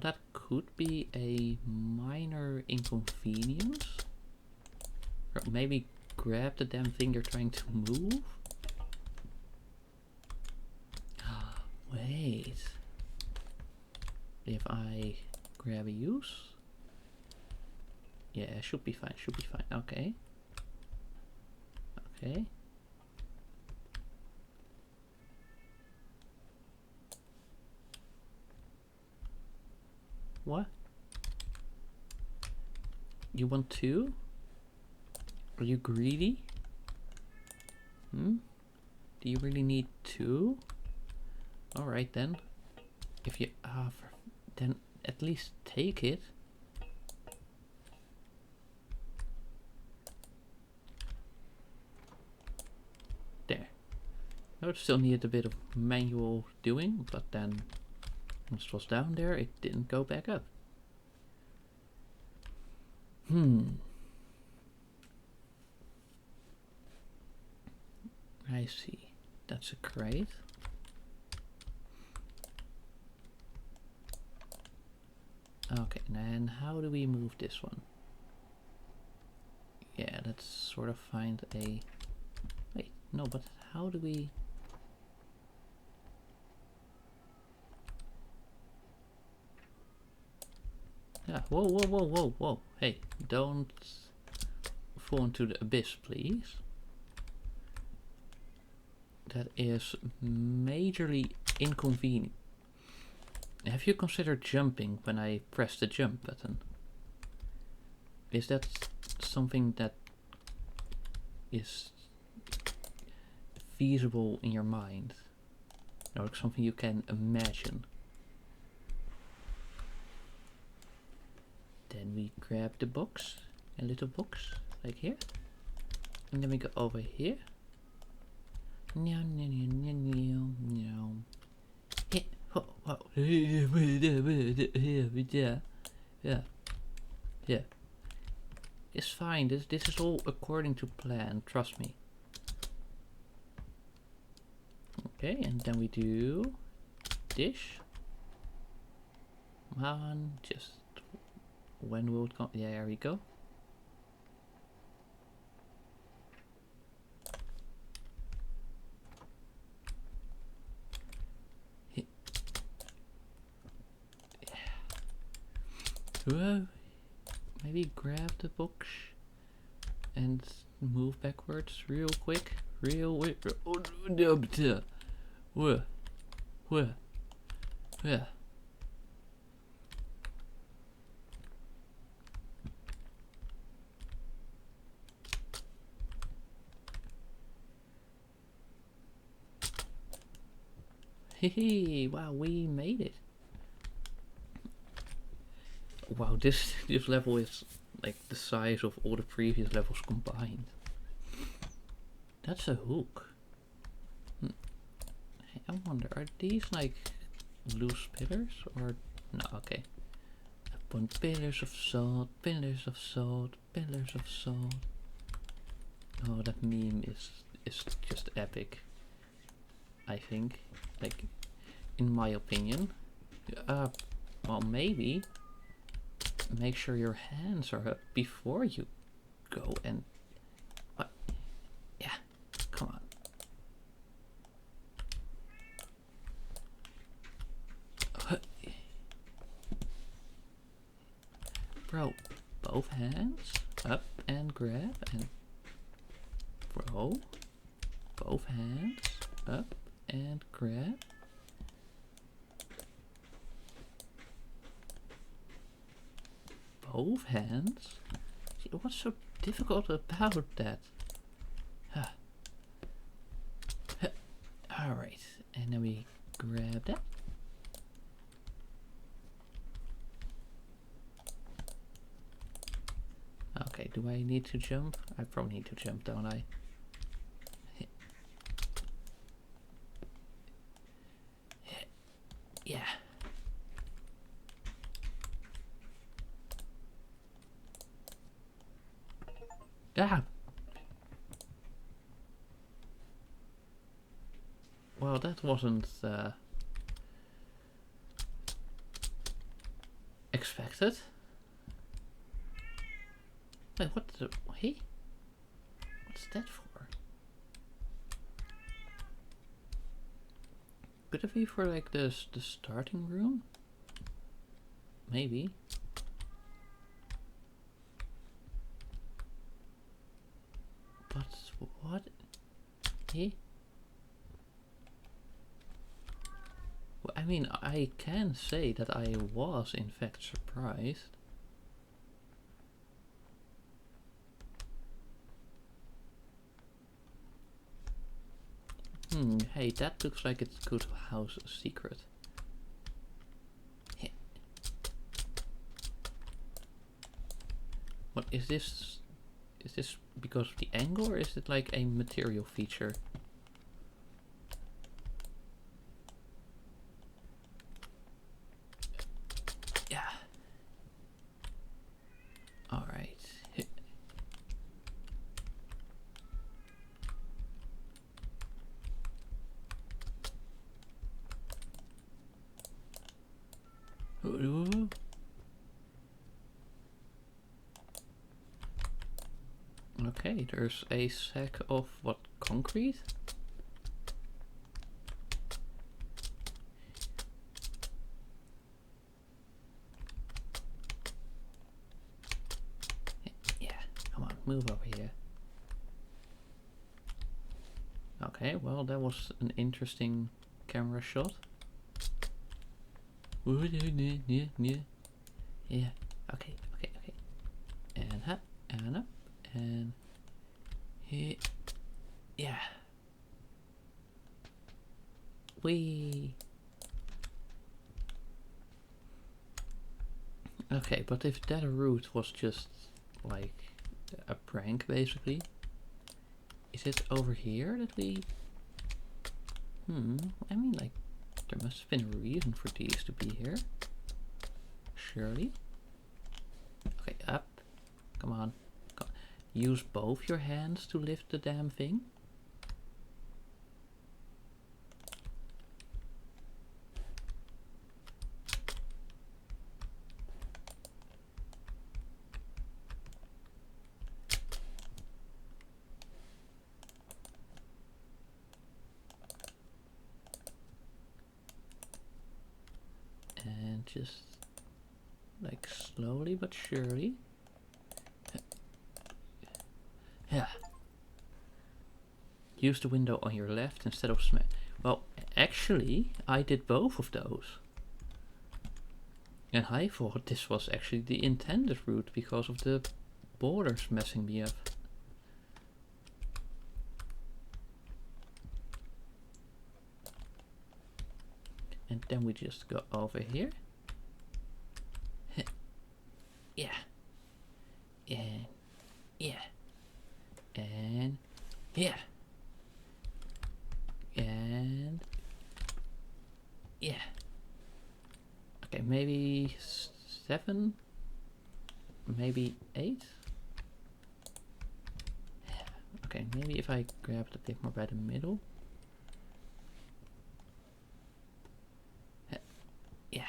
that could be a minor inconvenience. Or maybe grab the damn thing you're trying to move. Wait. If I grab a use? Yeah, should be fine, should be fine. Okay. Okay. What? You want two? Are you greedy? Hmm? Do you really need two? Alright then. If you then at least take it. There. I would still need a bit of manual doing, but then once it was down there, it didn't go back up. I see. That's a crate. Okay, and how do we move this one? Yeah, let's sort of find a... Wait, no, but how do we... Yeah, whoa, whoa, whoa, whoa, whoa. Hey, don't fall into the abyss, please. That is majorly inconvenient. Have you considered jumping when I press the jump button? Is that something that is feasible in your mind? Or something you can imagine? Then we grab the box, a little box, like here. And then we go over here. No, no, no, no, no, no. Yeah, oh, oh. Yeah, yeah, yeah. It's fine. This is all according to plan. Trust me. Okay, and then we do dish. Come on, just when will it come? Yeah, there we go. Maybe grab the box and move backwards real quick. Real quick. Yeah. Hey, wow, we made it. Wow, this level is like the size of all the previous levels combined. That's a hook. Hey, I wonder, are these like loose pillars or no? Okay. Upon pillars of salt, pillars of salt, pillars of salt. Oh, that meme is just epic. I think, like, in my opinion. Well, maybe make sure your hands are up before you go and... What? Yeah, come on. Bro, both hands up and grab and... Bro, both hands up and grab. Both hands? See, what's so difficult about that? Huh. Huh. Alright, and then we grab that. Okay, do I need to jump? I probably need to jump, don't I? Yeah. Ah! Well, that wasn't expected. Wait, what the... Hey? What's that for? Could it be for like the starting room? Maybe. But what? Eh? Well, I mean, I can say that I was in fact surprised. Hey, that looks like it could house a secret. What is this? Is this because of the angle, or is it like a material feature? Yeah. Alright. Okay, there's a sack of what, concrete? Yeah, come on, move over here. Okay, well, that was an interesting camera shot. Yeah, okay. And up, and up, and here. Yeah. Whee! Okay, but if that route was just like a prank, basically, is it over here that we... I mean, like, there must have been a reason for these to be here. Surely. Okay, up. Come on. Use both your hands to lift the damn thing. And just like slowly but surely. Yeah. Use the window on your left instead of smash. Well, actually, I did both of those. And I thought this was actually the intended route because of the borders messing me up. And then we just go over here. Yeah. And yeah. And yeah. And yeah. Okay, maybe 7, maybe 8. Okay, maybe if I grab a bit more by the middle. Yeah.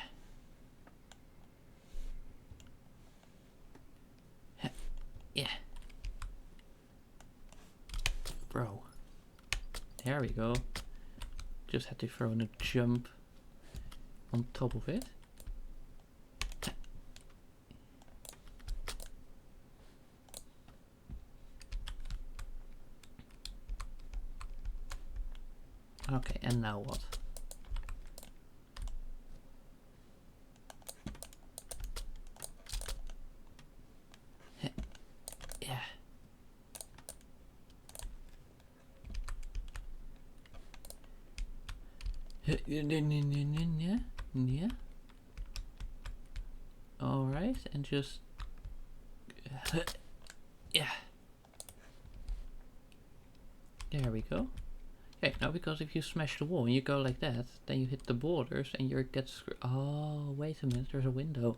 Yeah. Bro. There we go. Just had to throw in a jump on top of it. Okay, and now what? Yeah. Yeah. Alright, and just... Yeah. There we go. Okay, now because if you smash the wall and you go like that, then you hit the borders and you get screwed. Oh, wait a minute, there's a window.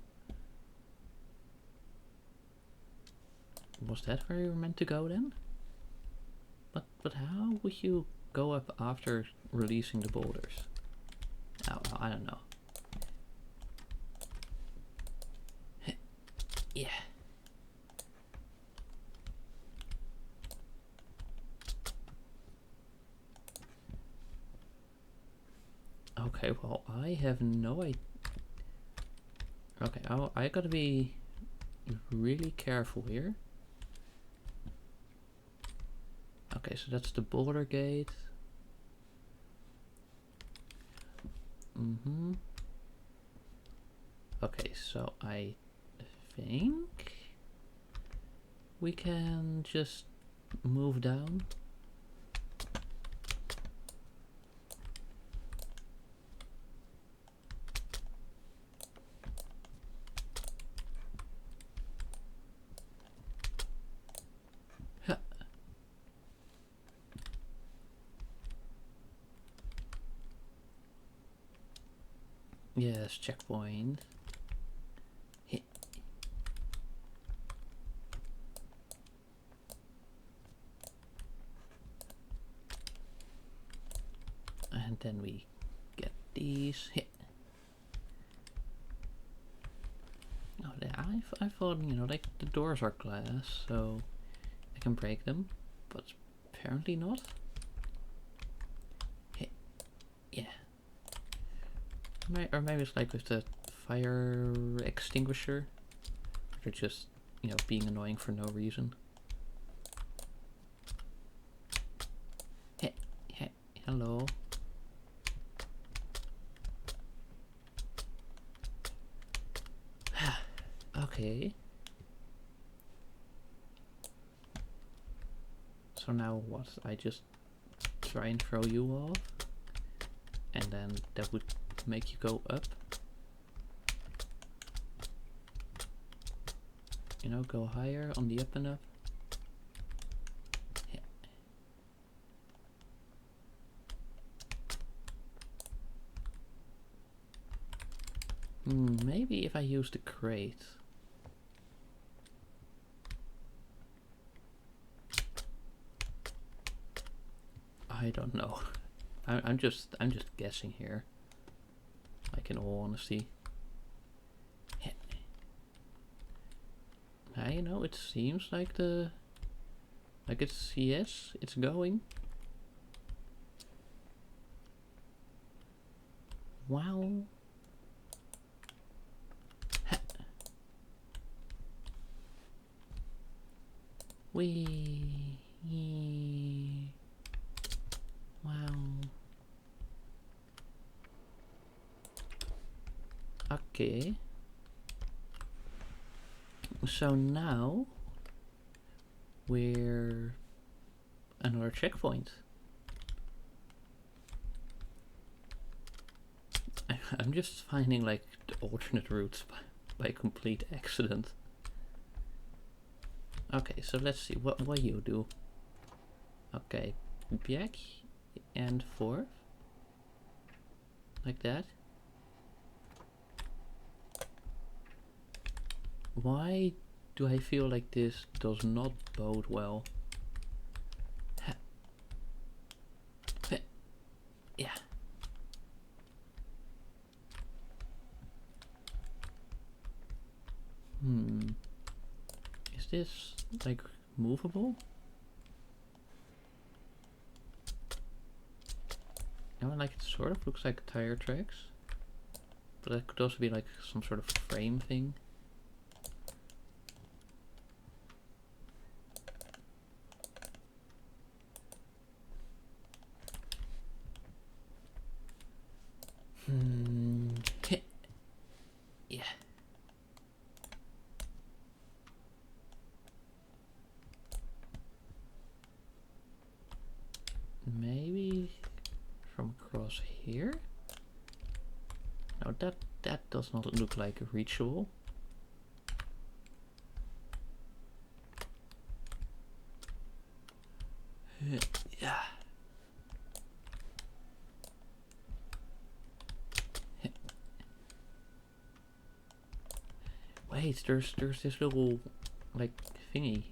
Was that where you were meant to go then? But how would you go up after releasing the borders? Oh, I don't know. Yeah. Okay, well, I have no idea. Okay, I gotta be really careful here. Okay, so that's the border gate. Okay, so I think we can just move down. Yes, checkpoint. And then we get these. Oh, I thought, you know, like the doors are glass, so I can break them, but apparently not. Yeah. Or maybe it's like with the fire extinguisher. They're just, you know, being annoying for no reason. Hey, hello. Okay. So now what? I just try and throw you off? And then that would make you go up? You know, go higher on the up and up? Yeah. Maybe if I use the crate. I don't know. I'm just guessing here. Like in all honesty. You know, it seems like it's yes, it's going. Wow. Wee. Wow. Okay. So now we're another checkpoint. I'm just finding like the alternate routes by complete accident. Okay, so let's see what you do. Okay, back and forth, like that. Why do I feel like this does not bode well? Yeah. Is this like movable? No, like it sort of looks like tire tracks, but that could also be like some sort of frame thing. Yeah. Maybe from across here? No, that does not look like reachable. Yeah. Wait, there's this little like thingy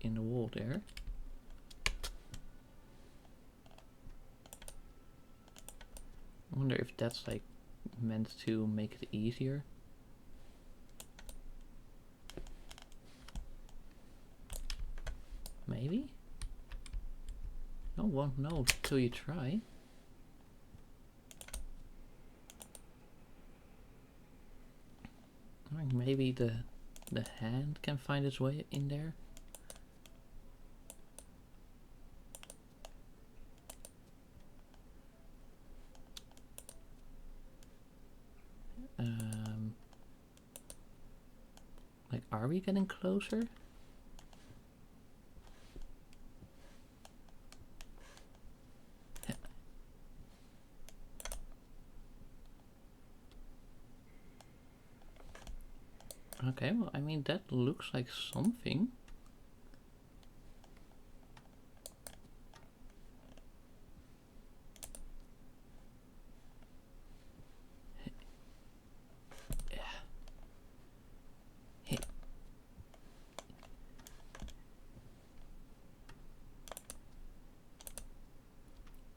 in the wall there. I wonder if that's like meant to make it easier. Maybe? No, won't know till you try. Maybe the hand can find its way in there. we getting closer? Okay, well, I mean, that looks like something.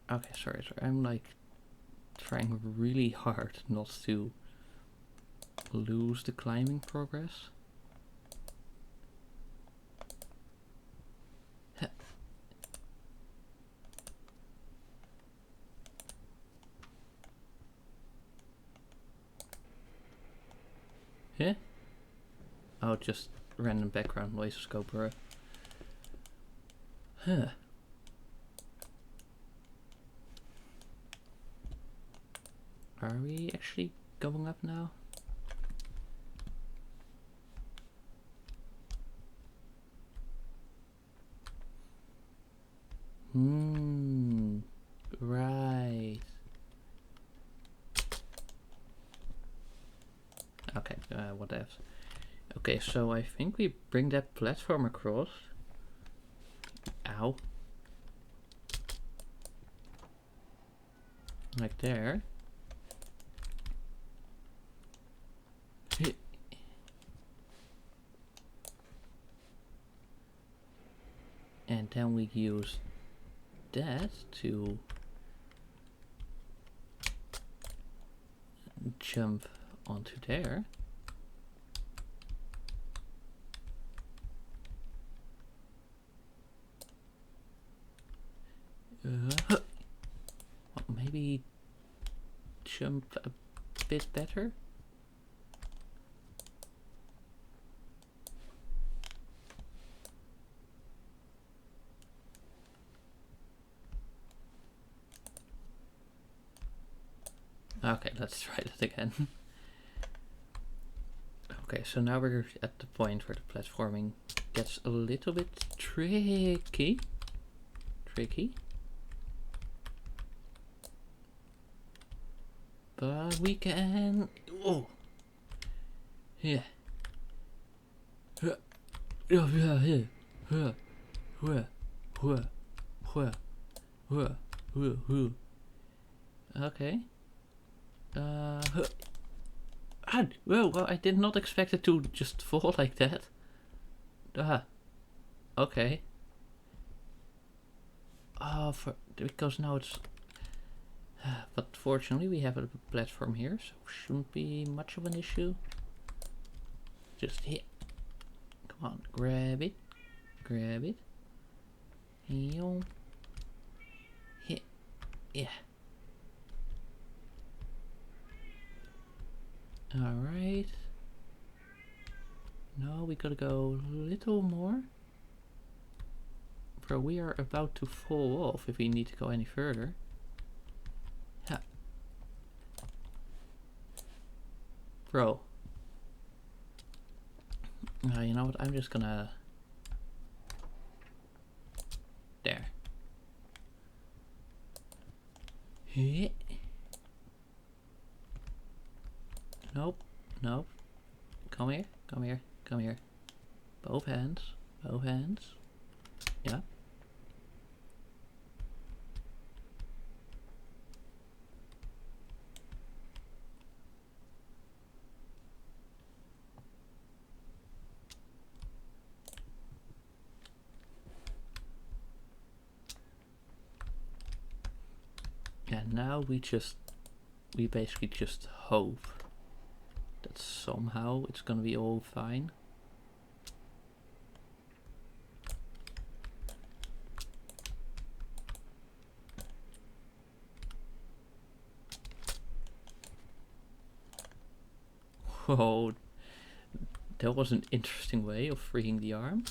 Okay, sorry. I'm like trying really hard not to lose the climbing progress. Yeah? Oh, just random background noise scope, bro. Huh. Are we actually going up now? Right. Okay, what else? Okay, so I think we bring that platform across. Ow. Like there. And then we use that to jump onto there. Well, maybe jump a bit better. Okay, let's try that again. Okay, so now we're at the point where the platforming gets a little bit tricky. But we can... Oh! Yeah. Okay. Well, I did not expect it to just fall like that. Okay. Oh, because now it's... But fortunately we have a platform here, so shouldn't be much of an issue. Just hit. Come on, grab it. Grab it. Heel. Hit. Yeah. Alright. No, we gotta go a little more. Bro, we are about to fall off if we need to go any further. Ha. Bro. You know what? I'm just gonna... There. Hit. Nope. Nope. Come here. Come here. Come here. Both hands. Both hands. Yeah. And now we basically just hope that somehow it's gonna be all fine. Whoa, that was an interesting way of freeing the arm.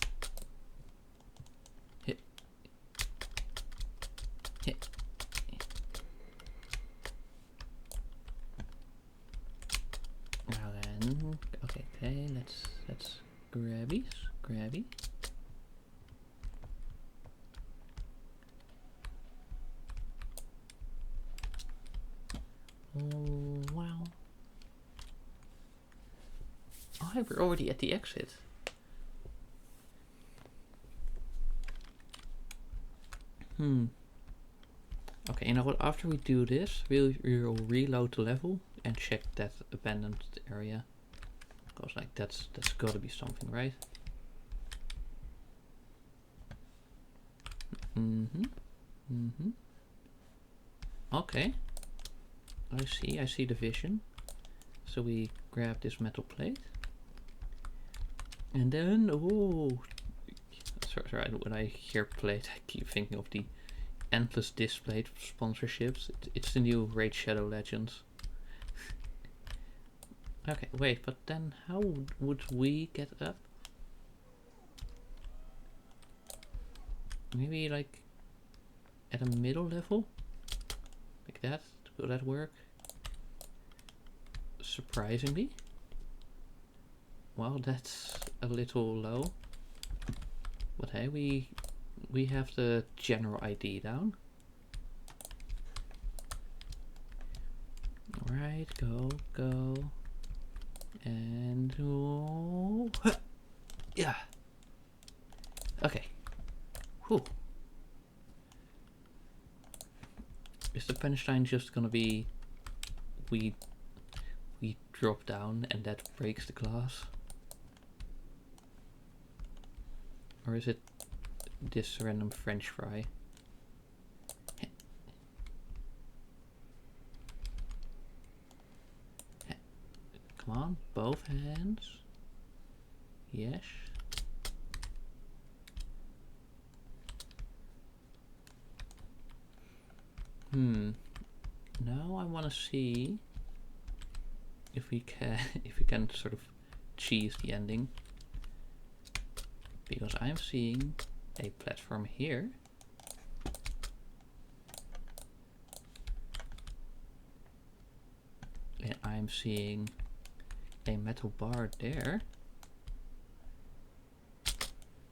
Hit. Hit. Now then, okay, let's grab Hi, we're already at the exit. Okay, you know what? After we do this, we'll reload the level and check that abandoned area. Because like that's gotta be something, right? Okay. I see the vision. So we grab this metal plate. And then, oh, sorry, when I hear plate, I keep thinking of the endless display sponsorships. It's the new Raid Shadow Legends. Okay, wait, but then how would we get up? Maybe like at a middle level? Like that? Will that work? Surprisingly. Well, that's a little low. But hey, we have the general ID down. Alright, go. And oh, yeah. Okay. Whew. Is the punchline just gonna be we drop down and that breaks the glass? Or is it this random French fry? Come on, both hands. Yes. Now I want to see if we can sort of cheese the ending, because I'm seeing a platform here. And I'm seeing a metal bar there,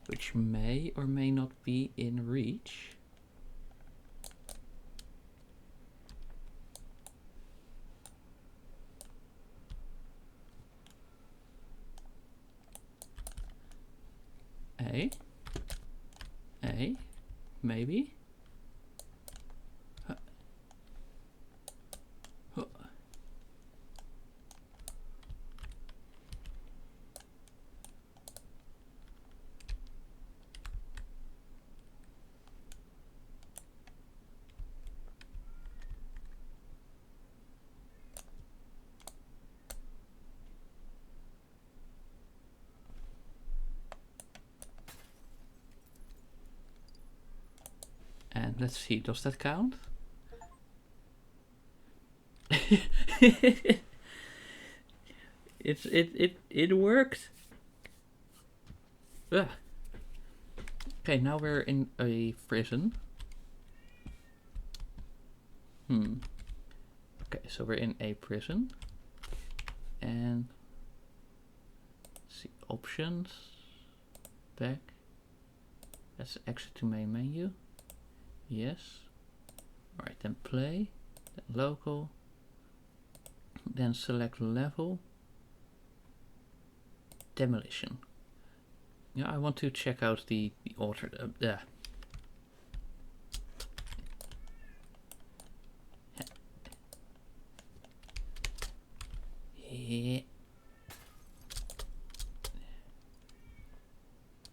which may or may not be in reach. Maybe. And let's see, does that count? It worked. Ugh. Okay, now we're in a prison. Okay, so we're in a prison. And let's see, options, back. That's exit to main menu. Yes. Alright, then play, then local, then select level, demolition. Yeah, I want to check out the altar. Yeah.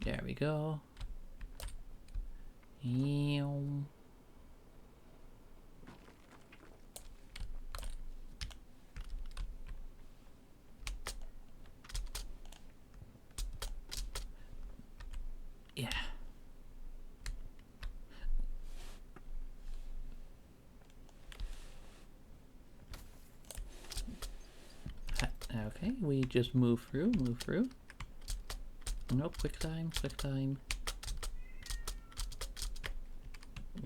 There we go. Yeah. Okay, we just move through. No, quick time.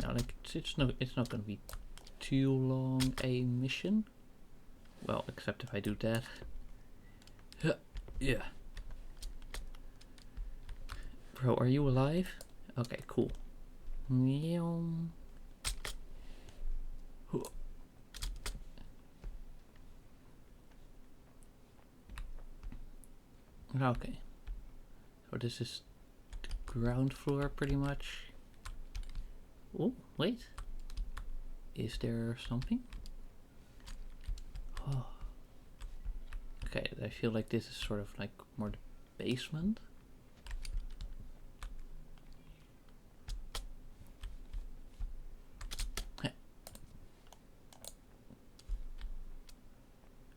No, like it's not gonna be too long a mission. Well, except if I do that. Yeah. Bro, are you alive? Okay, cool. Okay. So this is the ground floor pretty much. Oh, wait. Is there something? Oh. Okay, I feel like this is sort of like more the basement.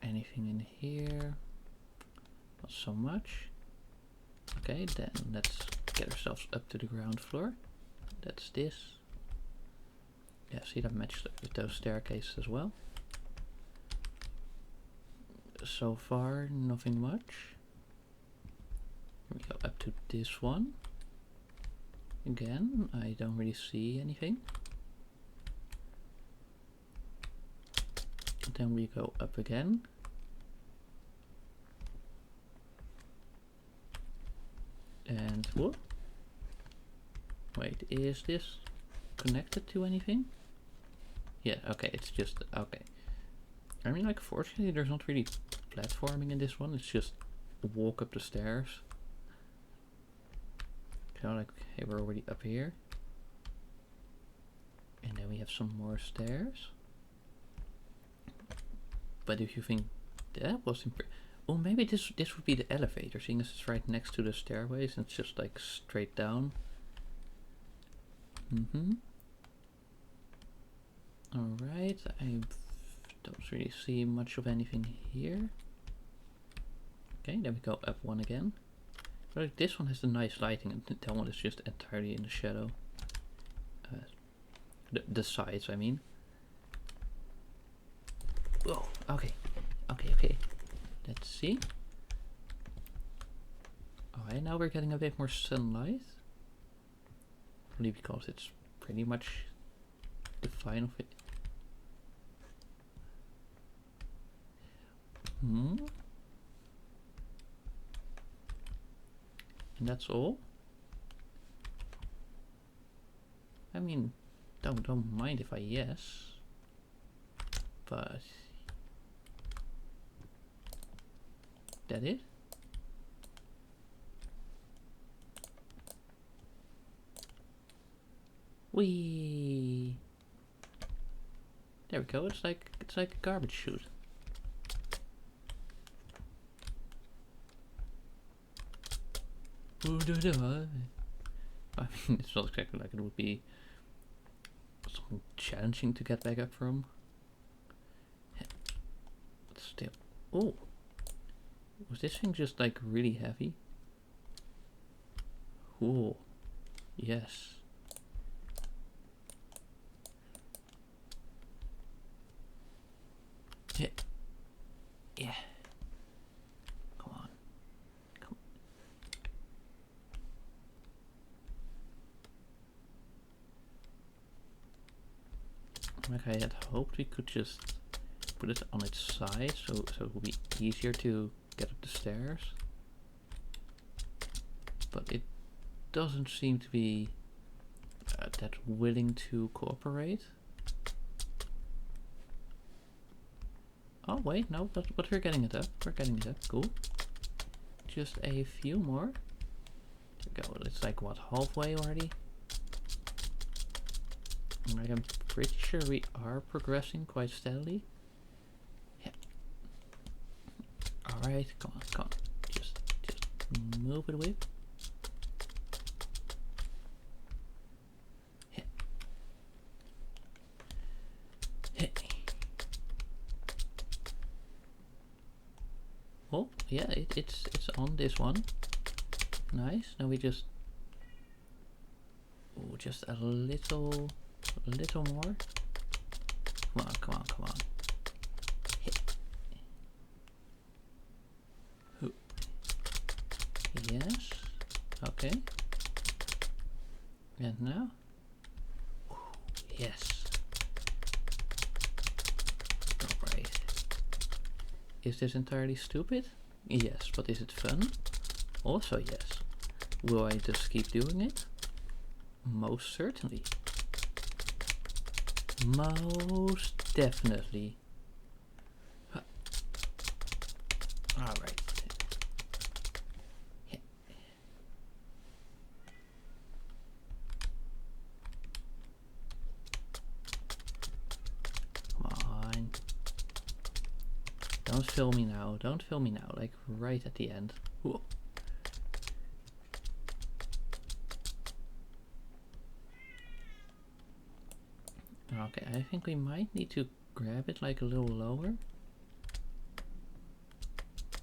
Anything in here? Not so much. Okay, then let's get ourselves up to the ground floor. That's this. Yeah, see, that matched up with those staircases as well. So far, nothing much. We go up to this one. Again, I don't really see anything. Then we go up again. And whoop. Wait, is this connected to anything? Yeah, okay, it's just, okay. I mean, like, fortunately, there's not really platforming in this one. It's just walk up the stairs. So, like, hey, we're already up here. And then we have some more stairs. But if you think that was oh, maybe this would be the elevator, seeing as it's right next to the stairways and it's just like straight down. Alright, I don't really see much of anything here. Okay, then we go up one again. But like, this one has the nice lighting and that one is just entirely in the shadow. The sides, I mean. Oh, okay. Okay. Let's see. Alright, now we're getting a bit more sunlight. Probably because it's pretty much the final fit. And that's all. I mean, don't mind if I yes. But that it? Whee! There we go. It's like a garbage chute. I mean, it's not exactly like it would be something challenging to get back up from. But still. Oh! Was this thing just like really heavy? Oh, yes. Yeah. Come on. Like I had hoped we could just put it on its side so it will be easier to get up the stairs. But it doesn't seem to be that willing to cooperate. Oh wait, no, but we're getting it up. We're getting it up. Cool. Just a few more. There we go. It's like what, halfway already? Like, I'm pretty sure we are progressing quite steadily. Yeah. All right, come on. Just move it with. Oh, yeah, it's on this one. Nice. Now we just a little more. Come on. Yes. Okay. And now? Yes. Alright. Is this entirely stupid? Yes, but is it fun? Also yes. Will I just keep doing it? Most certainly. Most definitely. Alright. don't film me now. Don't film me now. Like right at the end. Whoa. Okay, I think we might need to grab it like a little lower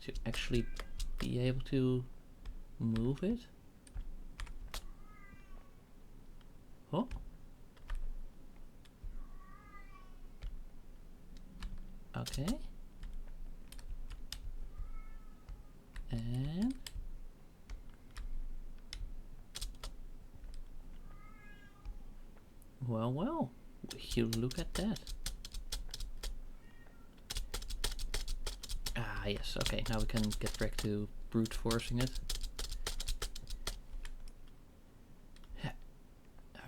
to actually be able to move it. Oh. Okay. And well, you look at that. Ah, yes, okay, now we can get back to brute forcing it.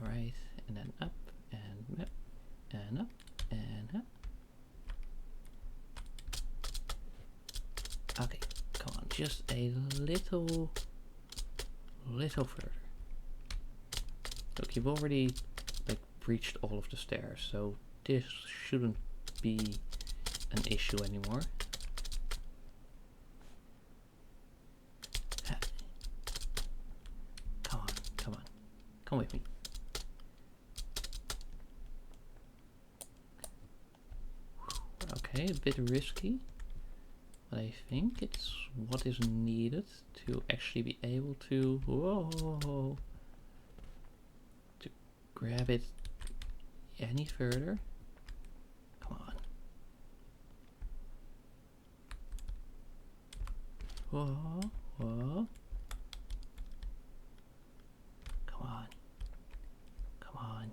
Alright, and then up, and up, and up, and up. Okay, come on, just a little further. Look, you've already like reached all of the stairs, so this shouldn't be an issue anymore. Come with me. Okay, a bit risky, but I think it's what is needed to actually be able to, whoa, to grab it any further. Come on. Whoa, whoa. Come on. Come on.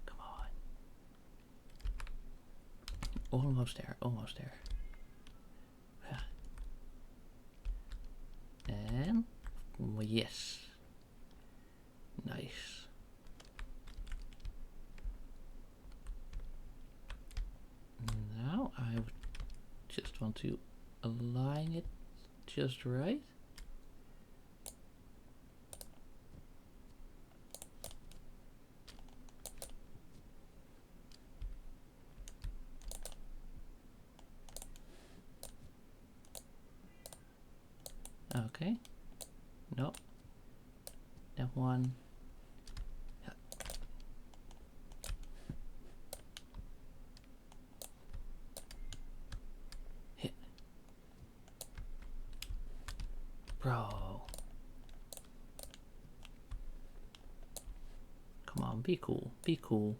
Come on. Almost there, almost there. And yes. Nice. Now I would just want to align it just right. Okay. No. That one. Yeah. Hit. Bro. Come on, be cool. Be cool.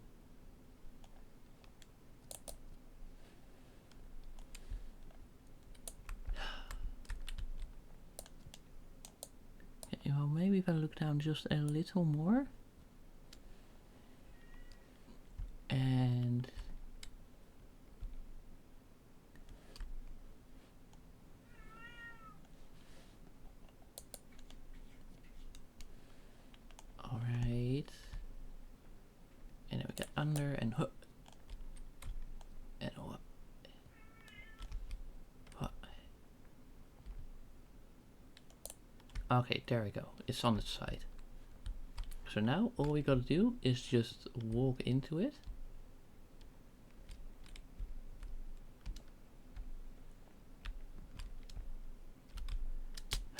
Well, maybe if I look down just a little more. And all right. And then we get under and hook. And up. Okay, there we go. It's on its side. So now all we gotta do is just walk into it.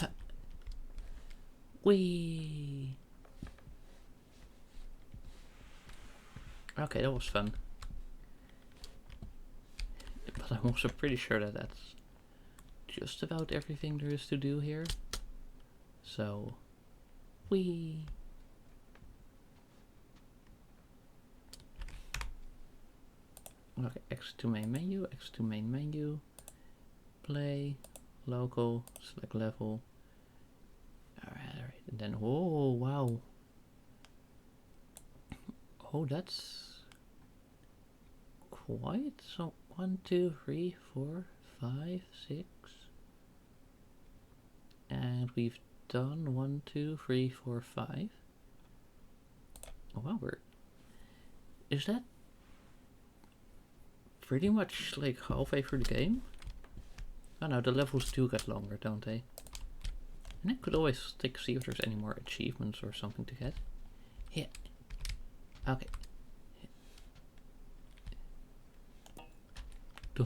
Ha. Whee! Okay, that was fun. But I'm also pretty sure that that's just about everything there is to do here. So, whee! Okay, X to main menu, X to main menu, play, local, select level. Alright, and then, oh, wow. Oh, that's quite so. 1, 2, 3, 4, 5, 6. And we've done 1, 2, 3, 4, 5. Oh wow, is that pretty much like halfway through the game? Oh no, the levels do get longer, don't they? And I could always see if there's any more achievements or something to get. Yeah. Okay.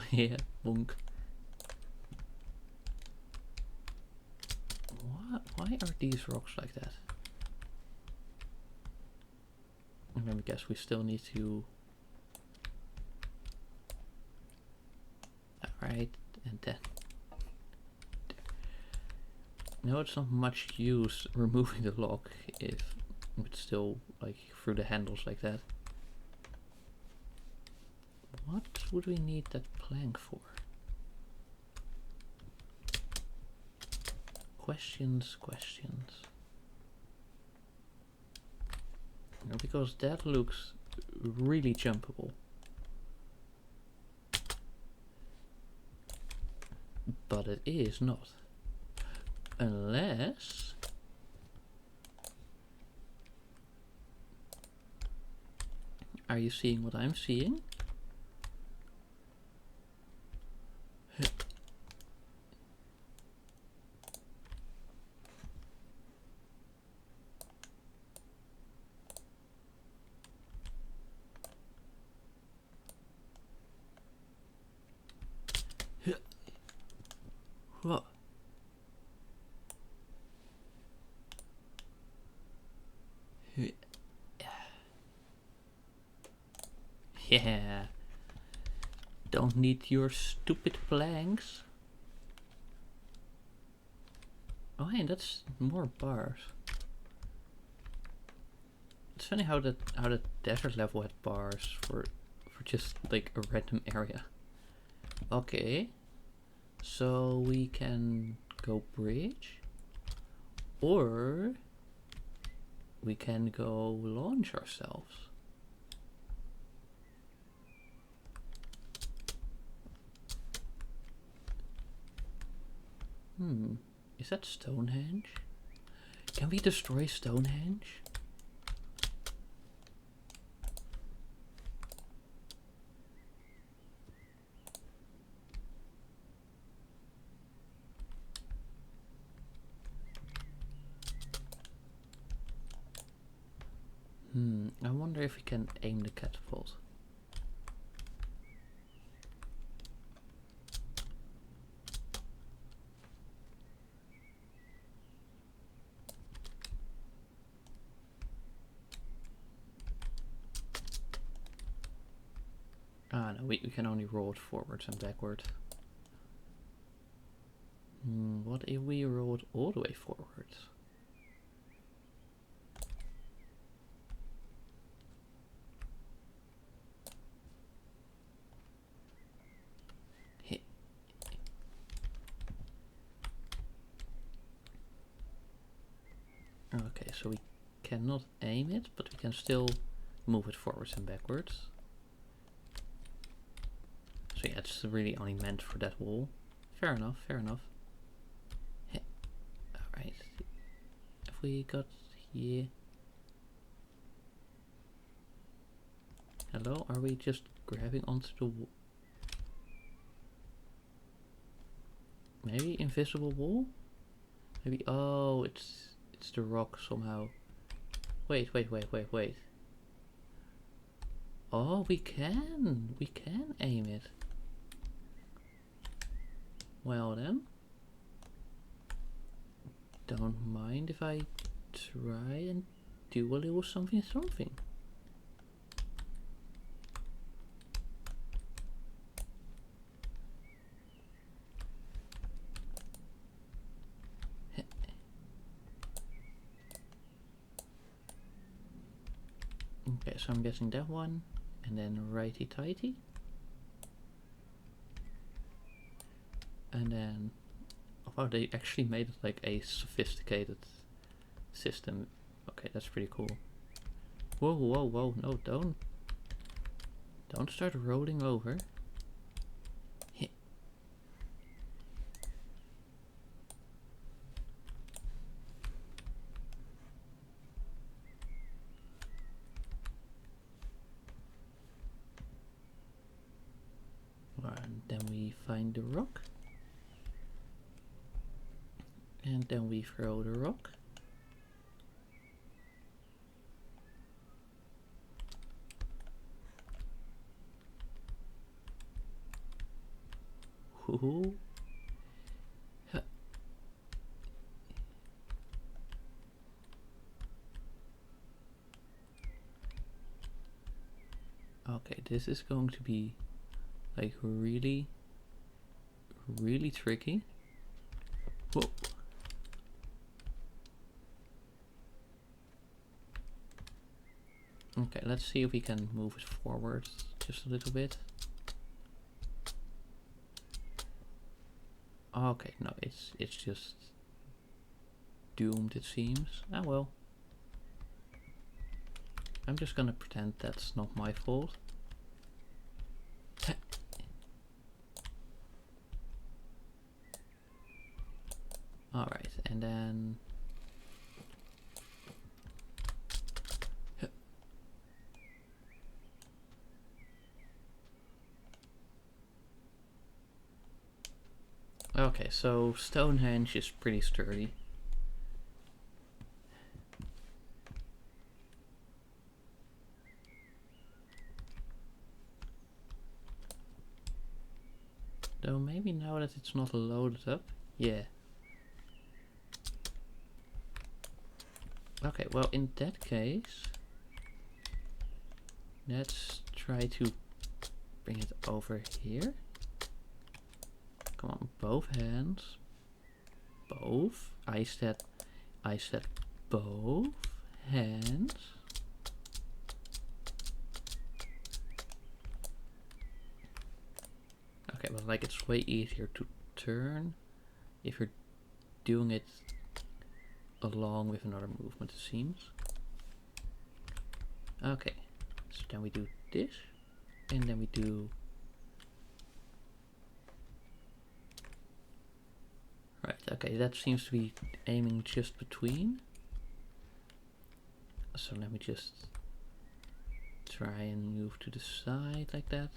Yeah, bonk. are these rocks like that? And then I guess we still need to... Alright, and then... No, it's not much use removing the lock if it's still like through the handles like that. What would we need that plank for? Questions. No, because that looks really jumpable. But it is not. Unless... Are you seeing what I'm seeing? What? Yeah. Don't need your stupid planks. Oh hey, that's more bars. It's funny how the desert level had bars for just like a random area. Okay. So we can go bridge, or we can go launch ourselves. Is that Stonehenge? Can we destroy Stonehenge? I wonder if we can aim the catapult. Ah no, we can only roll it forwards and backwards. What if we rolled all the way forwards? Okay, so we cannot aim it, but we can still move it forwards and backwards. So yeah, it's really only meant for that wall. Fair enough, fair enough. Alright. Have we got here? Hello, are we just grabbing onto the wall? Maybe invisible wall? Maybe, oh, it's the rock somehow. Wait. Oh, we can aim it. Well then, don't mind if I try and do a little something. Okay, so I'm guessing that one, and then righty-tighty. And then, oh wow, they actually made it like a sophisticated system. Okay, that's pretty cool. Whoa, no, don't start rolling over. And then we find the rock. And then we throw the rock. Ooh. Okay, this is going to be like really, really tricky. Whoa. Okay, let's see if we can move it forward just a little bit. Okay, no, it's just doomed, it seems. Ah well. I'm just gonna pretend that's not my fault. Alright, and then... Okay, so Stonehenge is pretty sturdy. Though maybe now that it's not loaded up. Yeah. Okay, well in that case, let's try to bring it over here. Come on, both hands. Both. I said both hands. Okay, but like it's way easier to turn if you're doing it along with another movement, it seems. Okay, so then we do this, and then we do... Right, okay, that seems to be aiming just between. So let me just try and move to the side like that.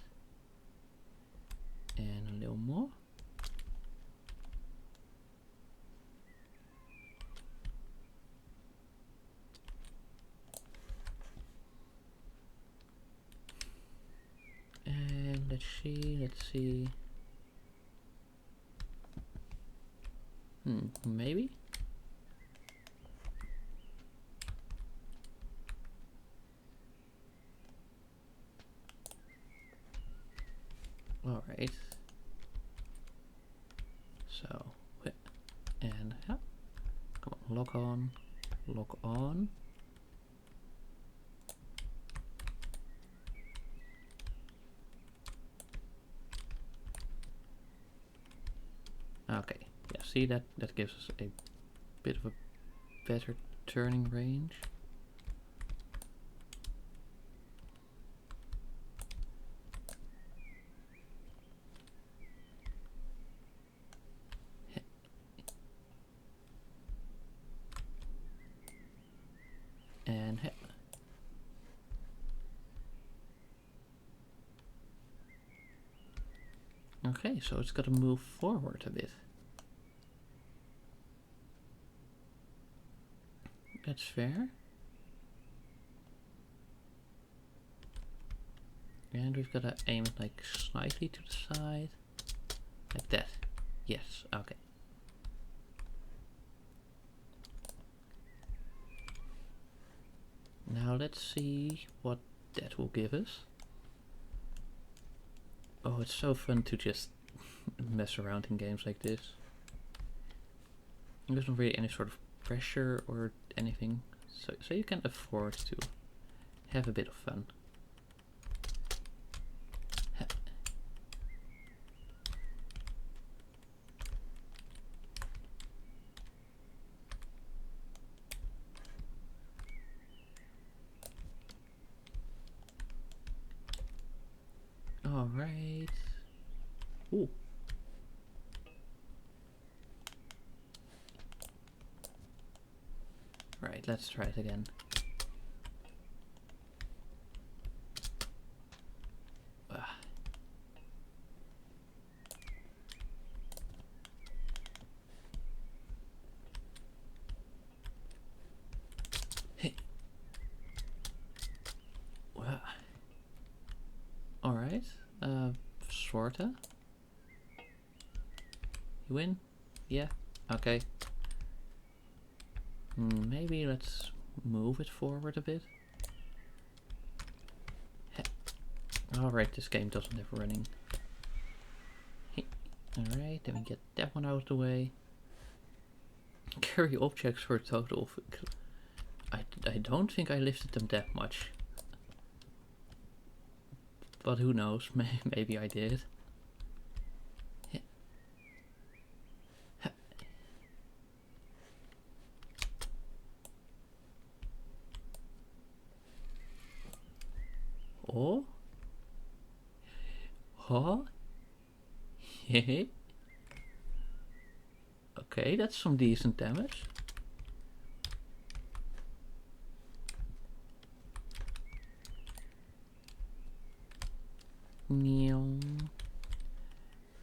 And a little more. And let's see. Maybe? Alright. So, and come on, lock on, lock on. Okay, yeah, see that gives us a bit of a better turning range. And okay, so it's got to move forward a bit. That's fair. And we've got to aim it like slightly to the side. Like that. Yes, okay. Now let's see what that will give us. Oh, it's so fun to just mess around in games like this. There's not really any sort of pressure or anything, so you can afford to have a bit of fun. Alright. Ooh. Right, let's try it again. Hey. Alright. Sorta. You win? Yeah. Okay. Maybe let's move it forward a bit. Alright, this game doesn't have running. Alright, then we get that one out of the way. Carry objects for a total of... I don't think I lifted them that much. But who knows, maybe I did. Oh? Huh? Hehe. Okay, that's some decent damage.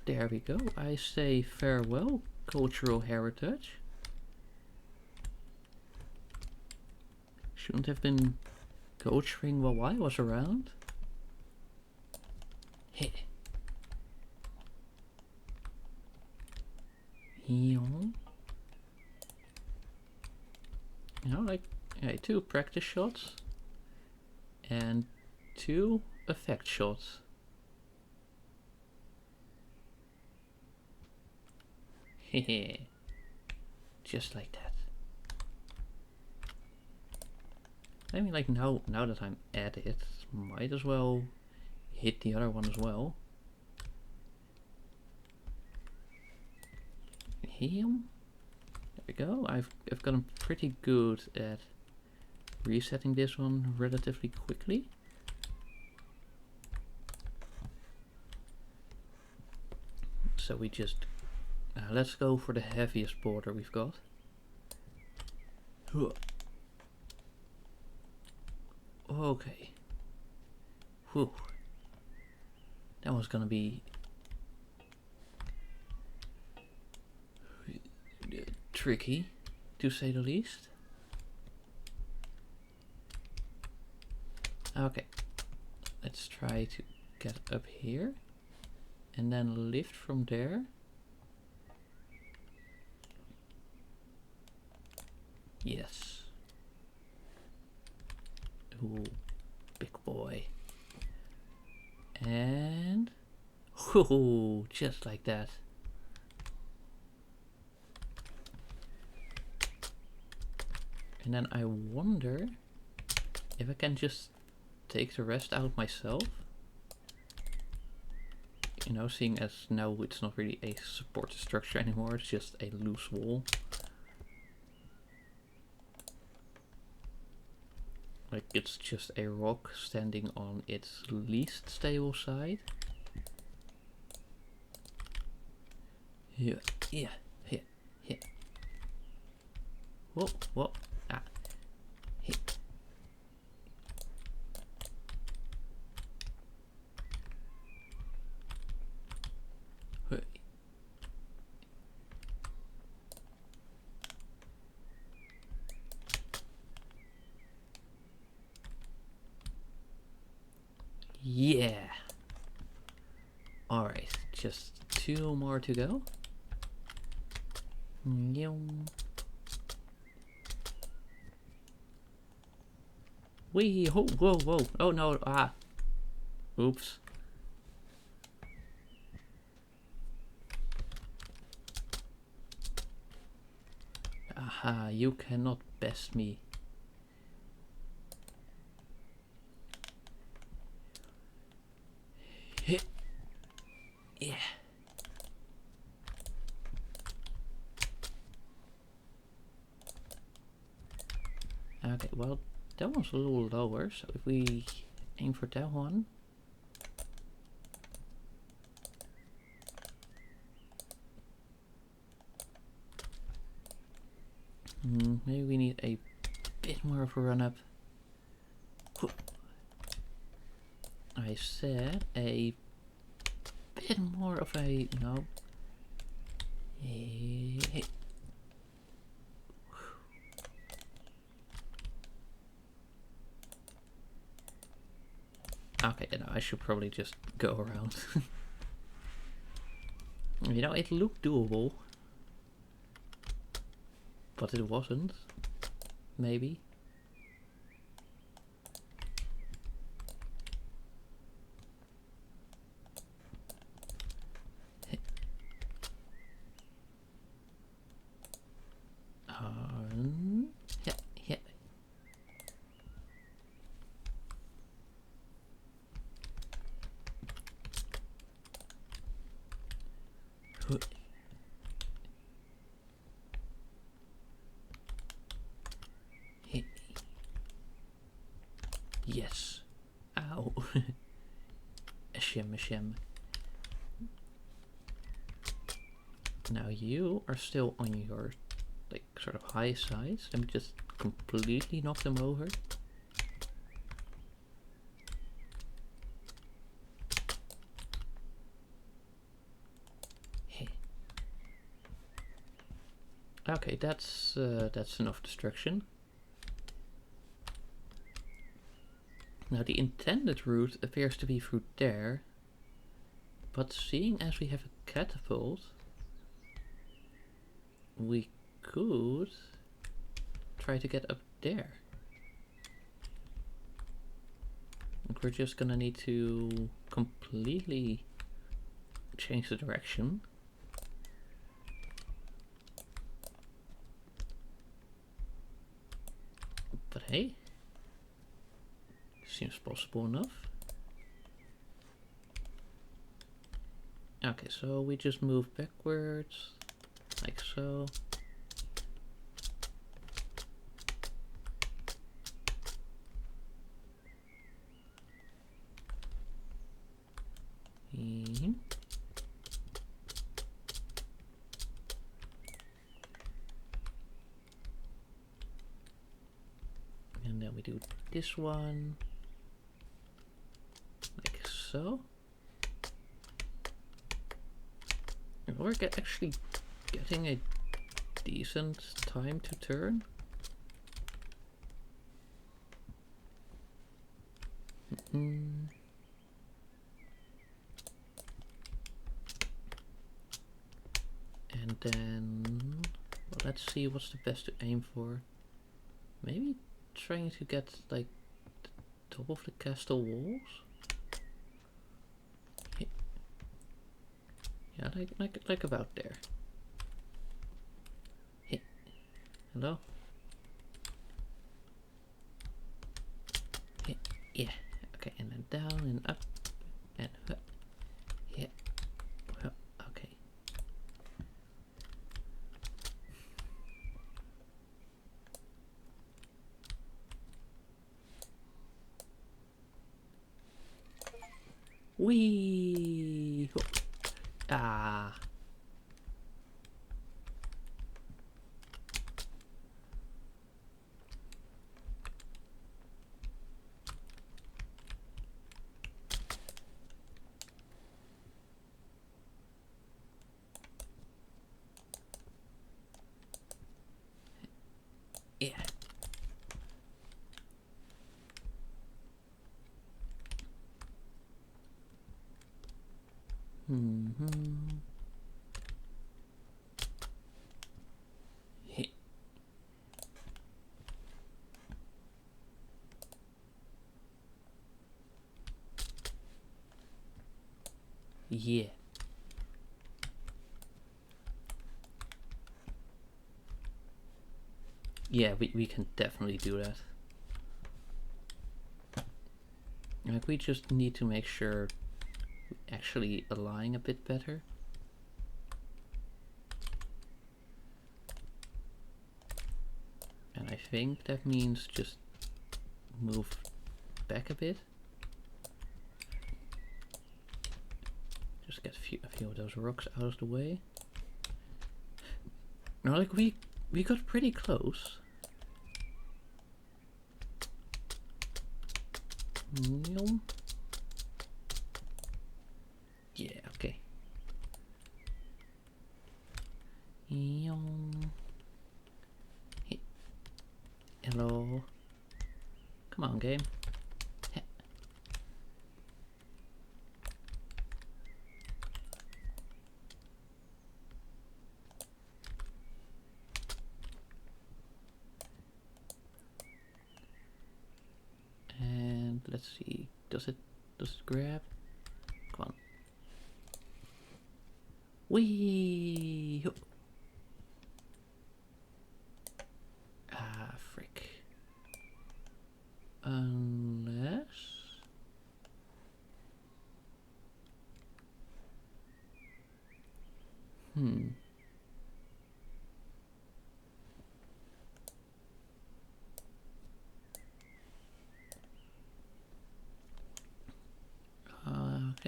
There we go. I say farewell, cultural heritage. Shouldn't have been culturing while I was around. Heh. You know, like 2 practice shots and 2 effect shots. Hehe. Just like that. I mean, like now that I'm at it, might as well hit the other one as well. Him. There we go. I've gotten pretty good at resetting this one relatively quickly. So we just let's go for the heaviest border we've got. Okay. Whew. That was gonna be tricky, to say the least. Okay. Let's try to get up here. And then lift from there. Yes. Ooh, big boy. And... Ooh, just like that. And then I wonder if I can just take the rest out myself. You know, seeing as now it's not really a supported structure anymore, it's just a loose wall. Like it's just a rock standing on its least stable side. Yeah, yeah, yeah, yeah. Whoa, whoa, ah, hit. Yeah. Alright, just 2 more to go. Wee, whoa, whoa, whoa. Oh no, ah. Oops. Aha, you cannot best me. Hit. Yeah. Okay, well, that one's a little lower, so if we aim for that one. Maybe we need a bit more of a run up. I said a bit more of a, no. Hey. Okay, no, I should probably just go around. You know, it looked doable. But it wasn't. Maybe. Ow. Shem. Now you are still on your like sort of high sides. Let me just completely knock them over. Hey. Okay, that's enough destruction. Now the intended route appears to be through there, but seeing as we have a catapult, we could try to get up there. And we're just gonna need to completely change the direction. But hey, seems possible enough. Okay, so we just move backwards, like so. And then we do this one, like so. And we're actually getting a decent time to turn. And then, well, let's see what's the best to aim for. Maybe trying to get like the top of the castle walls. Yeah, like about there. Hey, hello. Hey, yeah. Okay, and then down and up and up. Yeah. Okay. Wee. Ah. Yeah. Yeah. Yeah, we can definitely do that. Like, we just need to make sure we actually align a bit better. And I think that means just move back a bit. Just get a few of those rocks out of the way. Now, like, we got pretty close. Yeah, okay. Hello. Come on, game. And let's see. Does it grab? Come on. Wee. Ah, frick. Unless.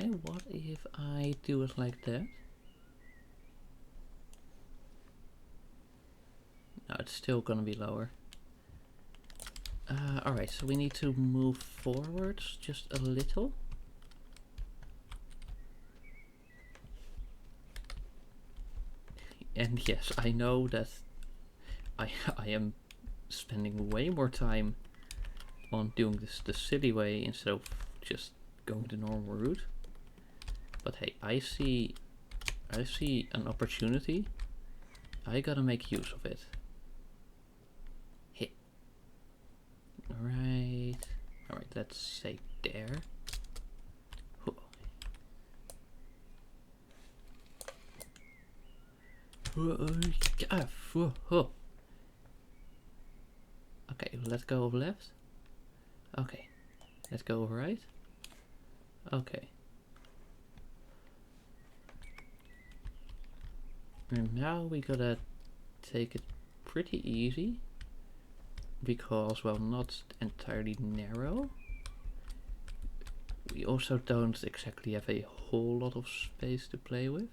Okay, what if I do it like that? No, it's still gonna be lower. Alright, so we need to move forwards just a little. And yes, I know that I am spending way more time on doing this the silly way instead of just going the normal route. But hey, I see an opportunity. I gotta make use of it. Hit. Alright. Alright, let's say there. Okay, let's go left. Okay, let's go right. Okay. And now we gotta take it pretty easy. Because, well, not entirely narrow. We also don't exactly have a whole lot of space to play with.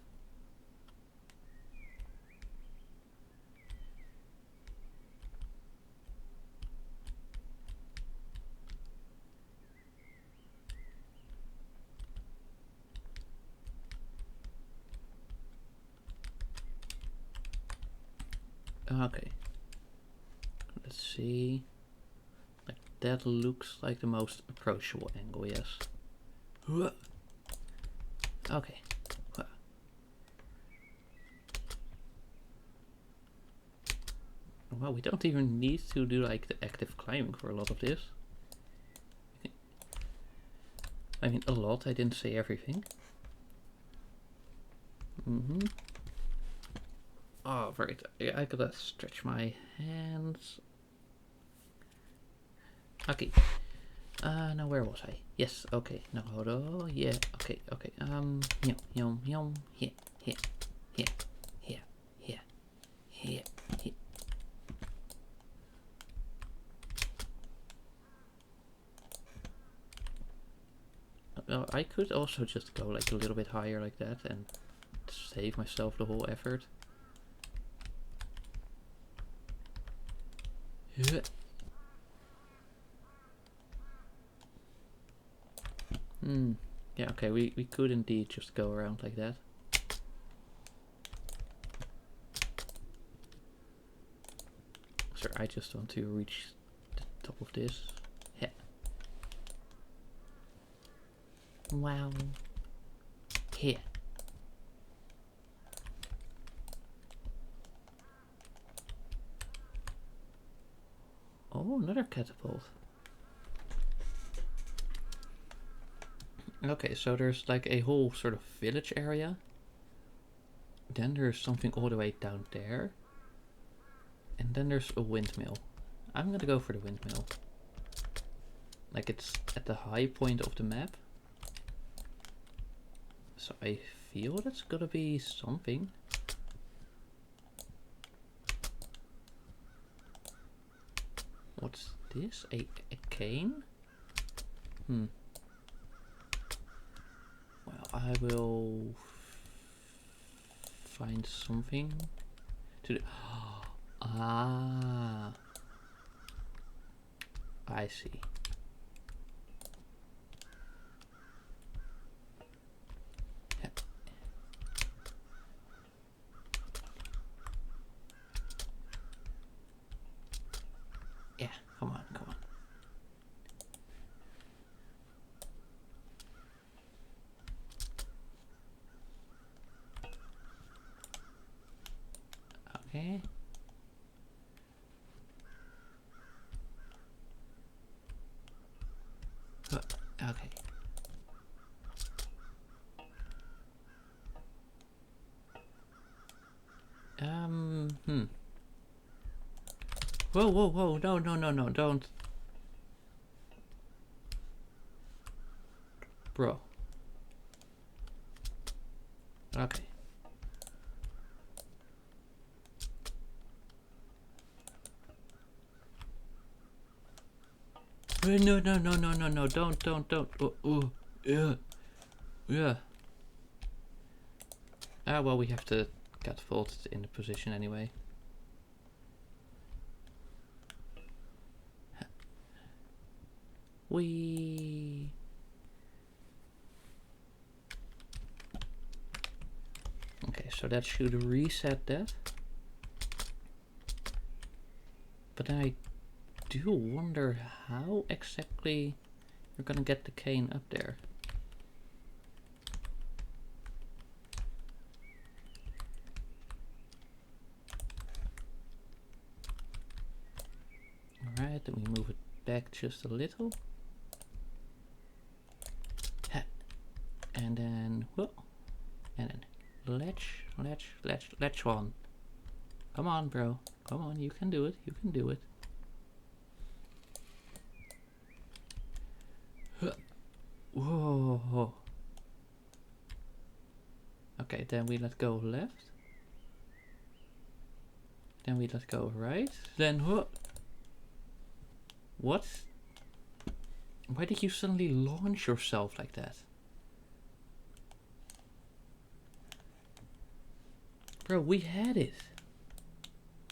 Okay. Let's see. Like that looks like the most approachable angle, yes. Okay. Well, we don't even need to do like the active climbing for a lot of this. I mean, a lot, I didn't say everything. Oh, right. I gotta stretch my hands. Okay. Now where was I? Yes, okay. Now hold on. Yeah, okay. Yum, here, here, here, here, here, here, here. Well, I could also just go like a little bit higher like that and save myself the whole effort. Yeah. Yeah, okay, we could indeed just go around like that. Sorry, I just want to reach the top of this. Yeah. Wow. Here. Oh, another catapult. Okay, so there's like a whole sort of village area. Then there's something all the way down there. And then there's a windmill. I'm gonna go for the windmill. Like it's at the high point of the map. So I feel that's gonna be something. What's this? A cane? Well, I will find something to do. Ah, I see. Yeah, come on. Okay. Okay. Whoa, no, don't. Bro. Okay. No, don't. Yeah. Yeah. Ah, well, we have to catapult it in the position anyway. We. Okay, so that should reset that. But then I do wonder how exactly you're gonna get the cane up there. Alright, then we move it back just a little. And then, whoa, and then latch one. Come on, bro. Come on, you can do it. You can do it. Whoa. Okay, then we let go left. Then we let go right. Then whoa. What? Why did you suddenly launch yourself like that? Bro, we had it.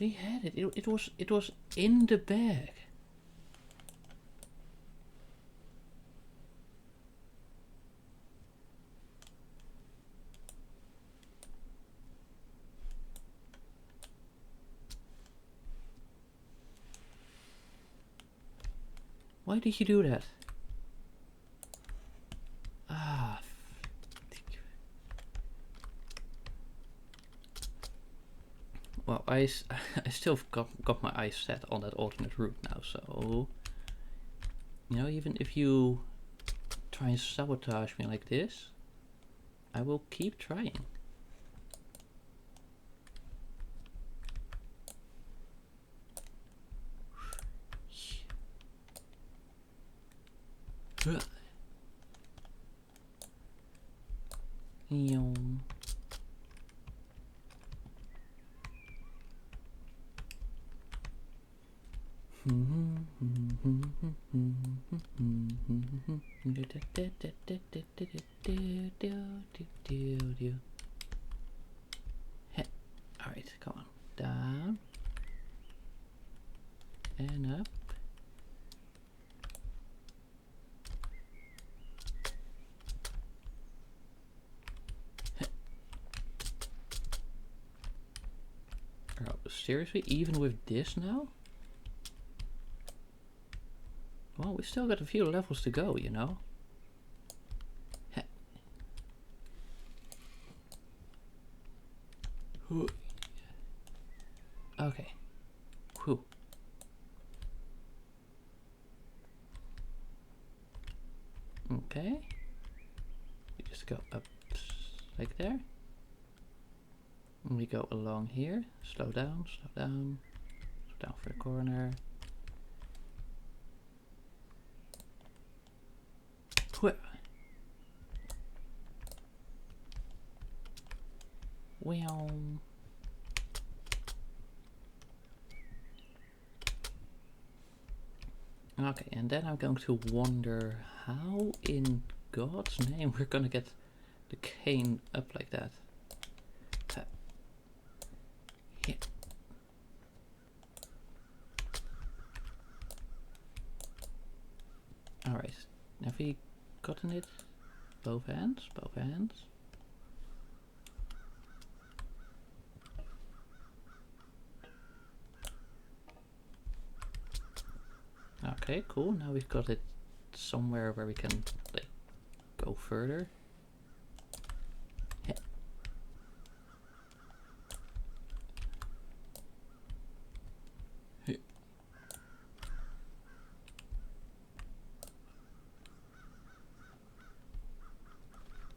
We had it. It was in the bag. Why did you do that? Ah. Well, I still got my eyes set on that alternate route now, so... You know, even if you try and sabotage me like this, I will keep trying. Alright, come on. Down. And up. Oh, seriously? Even with this now? Well, we still got a few levels to go, you know? Okay. Whew. Okay. We just go up like there. And we go along here. Slow down, slow down. Slow down for the corner. Well. Okay, and then I'm going to wonder how in God's name we're gonna get the cane up like that. Yeah. Alright, have we gotten it? Both hands, both hands. Okay, cool. Now we've got it somewhere where we can like go further. Yeah. Yeah.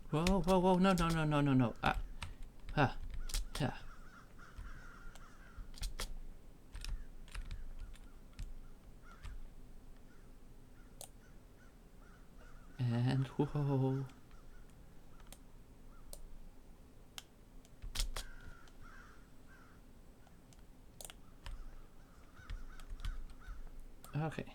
Whoa, whoa, whoa! No, no, no, no, no, no! Ah, ah, yeah. And whoa. Okay.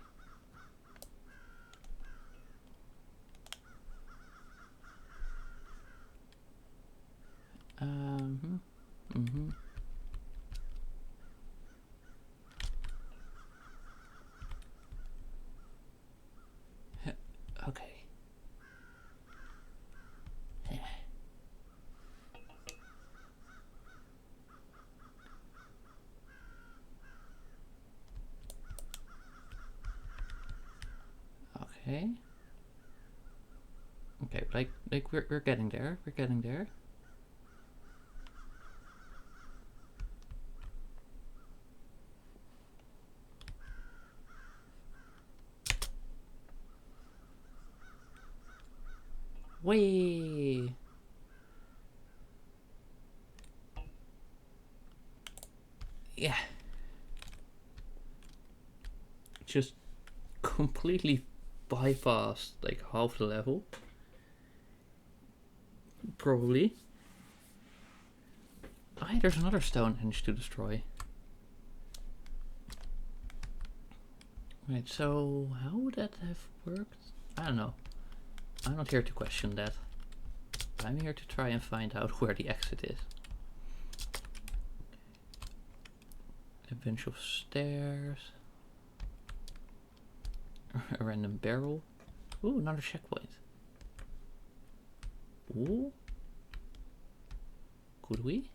Okay. Okay, like we're getting there. We're getting there. Whee! Yeah. Just completely bypassed like half the level. Probably. Oh, hey, there's another Stonehenge to destroy. Right, so how would that have worked? I don't know. I'm not here to question that. I'm here to try and find out where the exit is. A bunch of stairs. A random barrel. Ooh, another checkpoint. Ooh. Could we?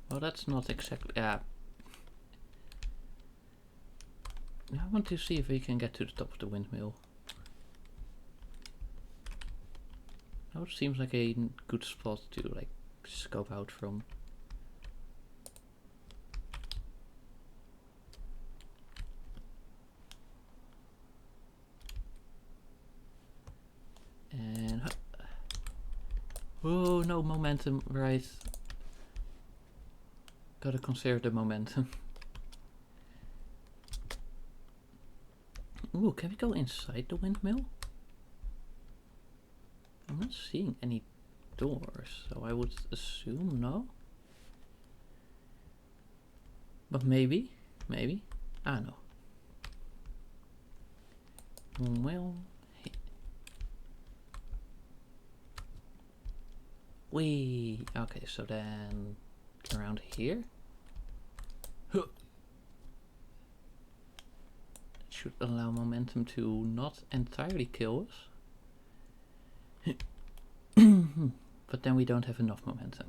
Well, that's not exactly... I want to see if we can get to the top of the windmill. That seems like a good spot to like scope out from. And... oh, no momentum, right. Gotta conserve the momentum. Ooh, can we go inside the windmill? I'm not seeing any doors, so I would assume no. But maybe, I don't know. Well, okay, so then around here. Should allow momentum to not entirely kill us. But then we don't have enough momentum.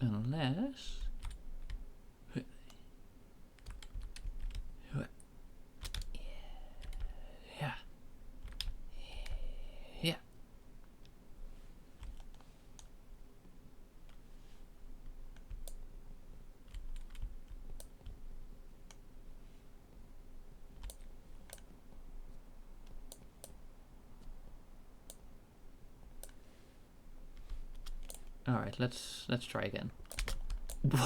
Unless... yeah. Yeah. All right, let's try again. Bro,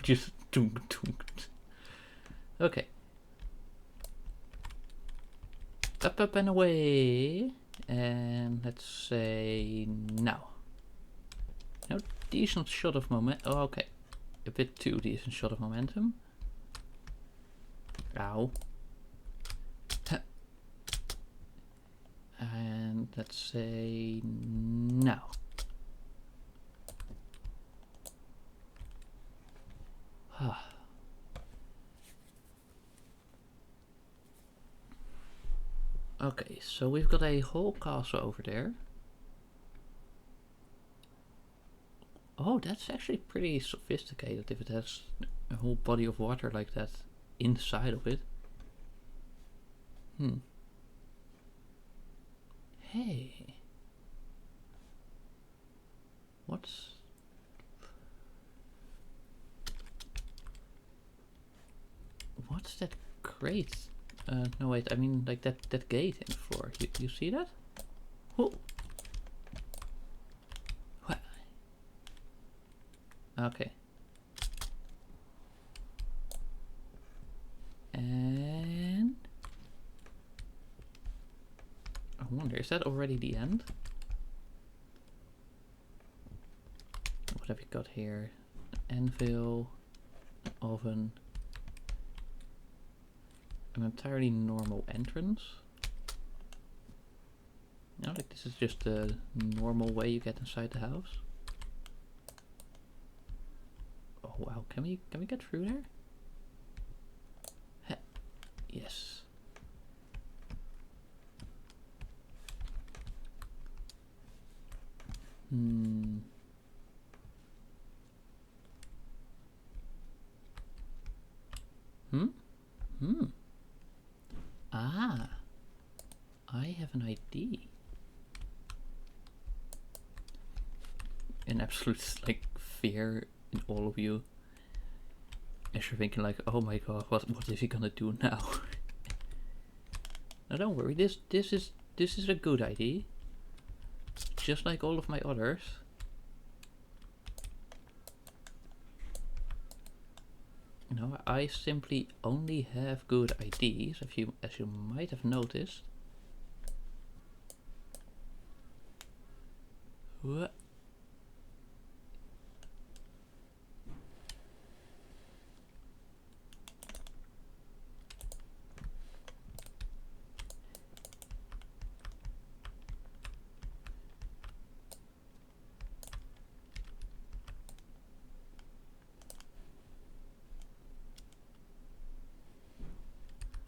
just okay. Up and away, and let's say now. No, decent shot of moment. Oh, okay, a bit too decent shot of momentum. Ow. And let's say now. Okay, so we've got a whole castle over there. Oh, that's actually pretty sophisticated if it has a whole body of water like that inside of it. Hey. What's that crate? No wait, I mean like that gate in the floor. You see that? Oh. What? Okay. And I wonder, is that already the end? what have we got here? Anvil, oven, an entirely normal entrance. You know, like this is just the normal way you get inside the house. Oh wow, can we get through there? Heh. Yes. Hmm. Ah, I have an idea. An absolute like fear in all of you as you're thinking like, oh my god, what is he gonna do now? Now don't worry, this is a good idea. Just like all of my others. You know, I simply only have good ideas, as you might have noticed. What?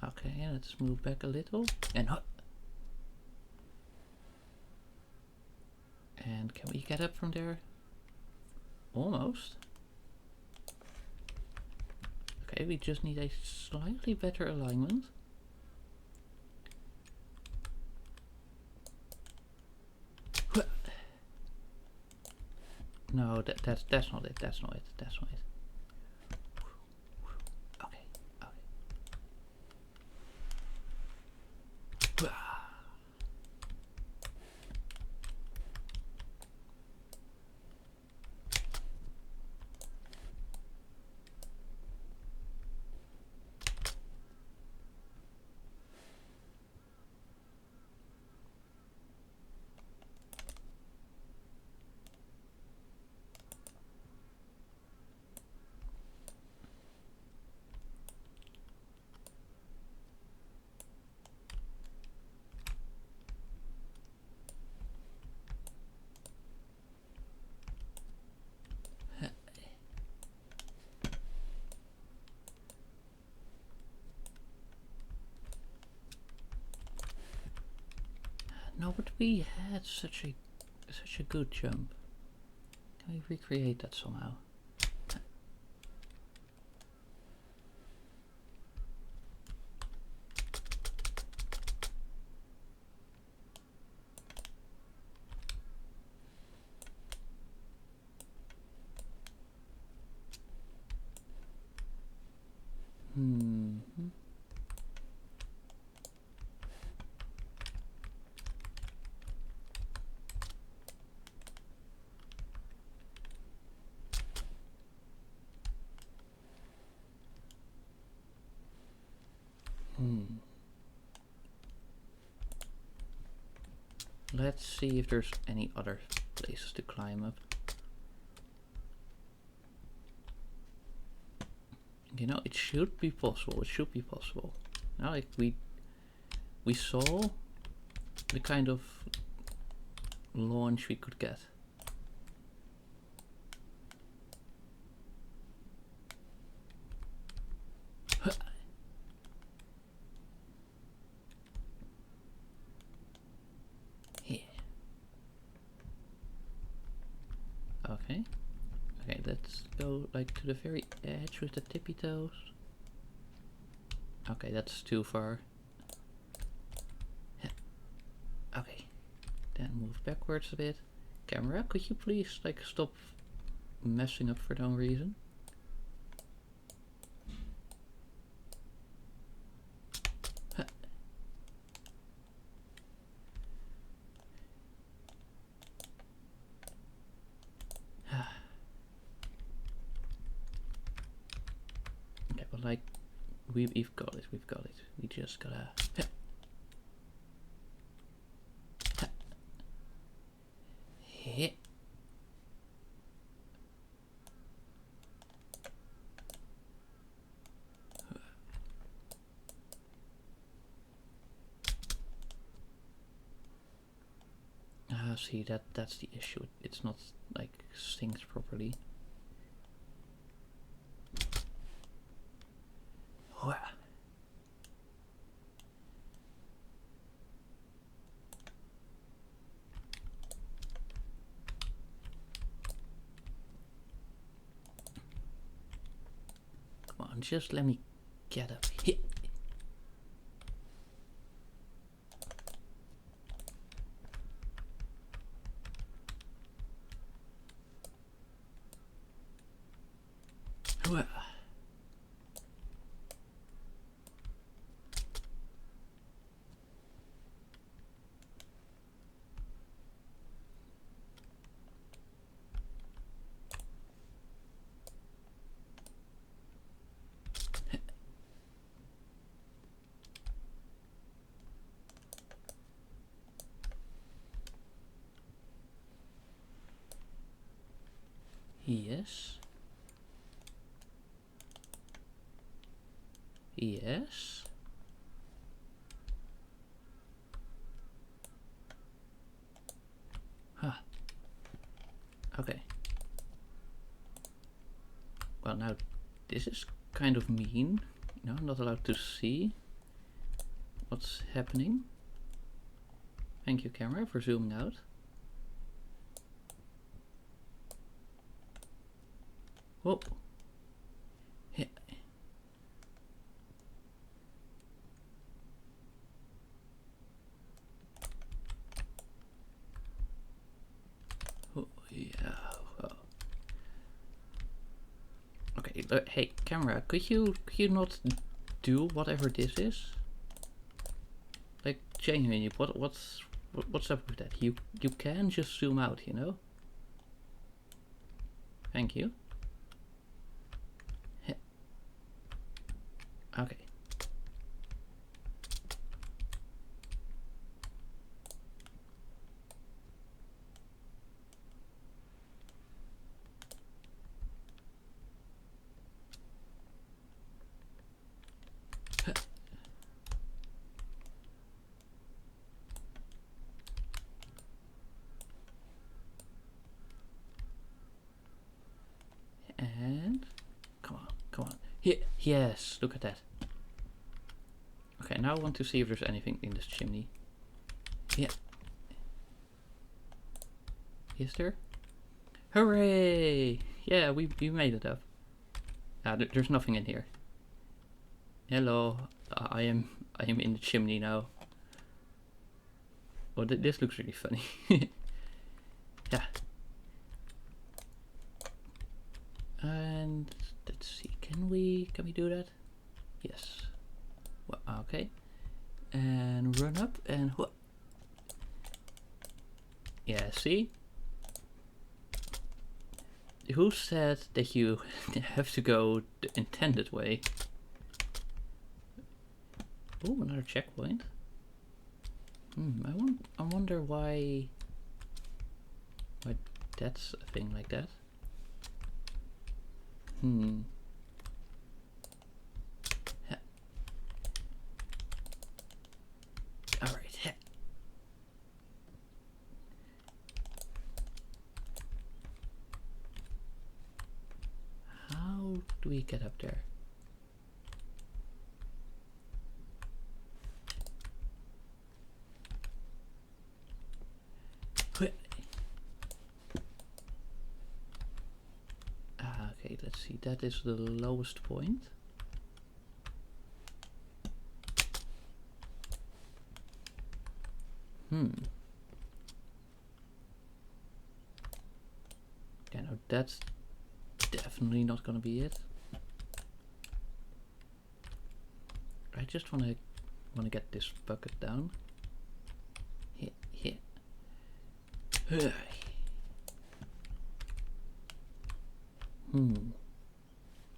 Okay, let's move back a little and and can we get up from there? Almost. Okay, we just need a slightly better alignment. No, that's not it. That's not it. That's not it. Okay. Okay. No, but we had such a good jump. Can we recreate that somehow? Let's see if there's any other places to climb up. You know, it should be possible. It should be possible. Now, like we saw the kind of launch we could get. Okay. Okay, let's go like to the very edge with the tippy toes. Okay, that's too far. Okay. Then move backwards a bit. Camera, could you please like stop messing up for no reason? Okay, but like we've got it, we've got it. We just gotta hit. see, that's the issue. It's not like synced properly. Wow. Come on, just let me get up here. Wow. Yes. Yes. Huh. Okay. Well, now this is kind of mean. No, I'm not allowed to see what's happening. Thank you, camera, for zooming out. Whoa. Yeah. Oh, yeah. Oh. Okay. Hey, camera, could you not do whatever this is? Like, genuinely, what's up with that? You can just zoom out, you know? Thank you. Okay. And come on. Here, yes, look at that. Okay, now I want to see if there's anything in this chimney. Yeah. Is there? Hooray! Yeah, we made it up. There's nothing in here. Hello, I am in the chimney now. Oh, this looks really funny. Yeah. And let's see, can we do that? Yes. Well, okay. And run up and what? Yeah, see? Who said that you have to go the intended way? Oh, another checkpoint. I wonder why that's a thing like that. All right. How do we get up there? Okay, let's see. That is the lowest point. Yeah, no, that's definitely not gonna be it. I just wanna get this bucket down. Here.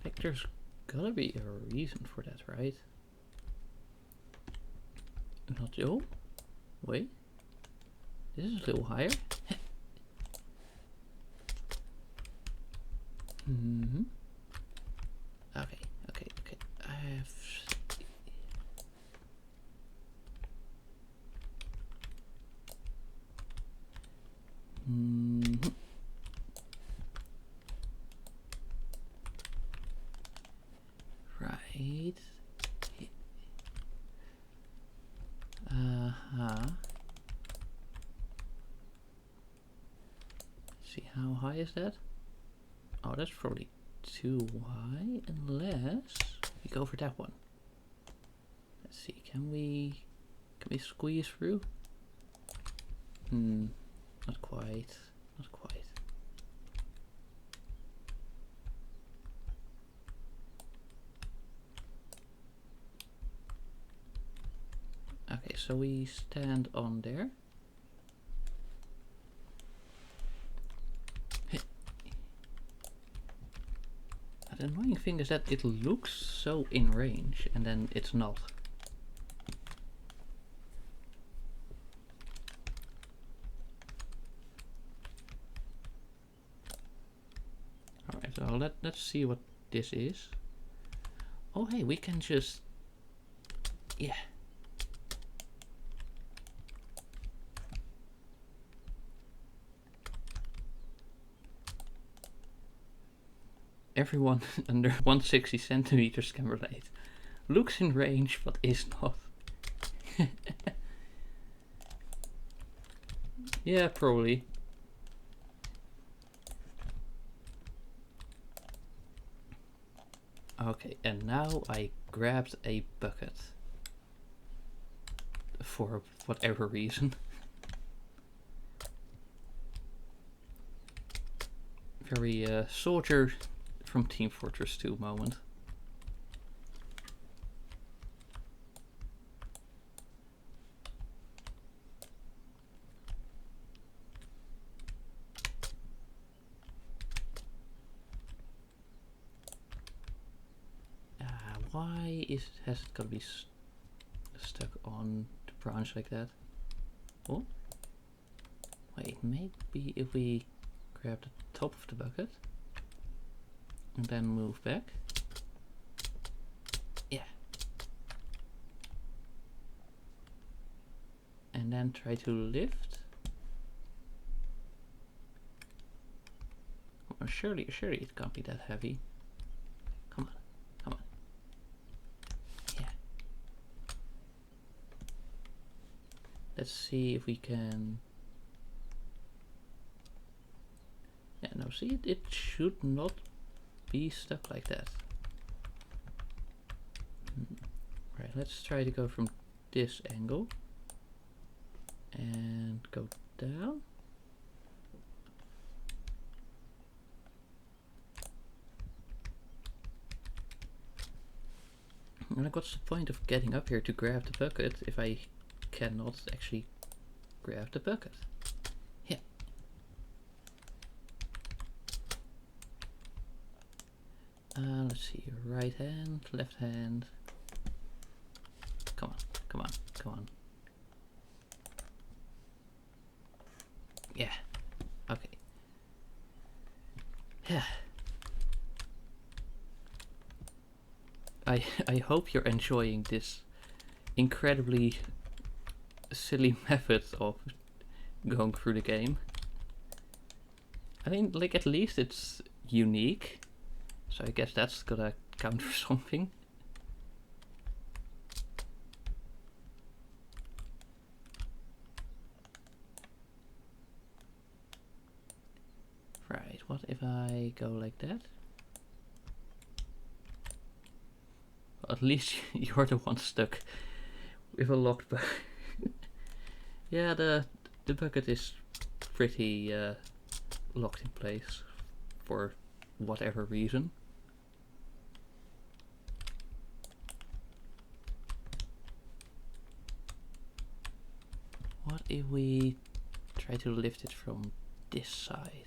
Like there's gotta be a reason for that, right? Not oh, wait. This is a little higher. Okay. I have. How high is that? Oh, that's probably too high, unless we go for that one. Let's see, can we squeeze through? Not quite. Not quite. Okay, so we stand on there. The annoying thing is that it looks so in range and then it's not. Alright, so let's see what this is. Oh hey, we can just... yeah. Everyone under 160 centimeters can relate. Looks in range, but is not. Yeah, probably. Okay, and now I grabbed a bucket. For whatever reason. Very soldier from Team Fortress 2 moment. Why has it got to be stuck on the branch like that? Oh, wait, maybe if we grab the top of the bucket and then move back. Yeah. And then try to lift. Oh, surely it can't be that heavy. Come on, come on. Yeah. Let's see if we can... yeah, no, see, it should not be stuck like that. Right, let's try to go from this angle and go down. And like, what's the point of getting up here to grab the bucket if I cannot actually grab the bucket? Yeah. Let's see, right hand, left hand. Come on, come on, come on. Yeah. Okay. Yeah. I hope you're enjoying this incredibly silly method of going through the game. I mean, like, at least it's unique, so I guess that's gonna count for something. Right, what if I go like that? At least you're the one stuck with a locked bucket. Yeah, the bucket is pretty locked in place for whatever reason. What if we try to lift it from this side?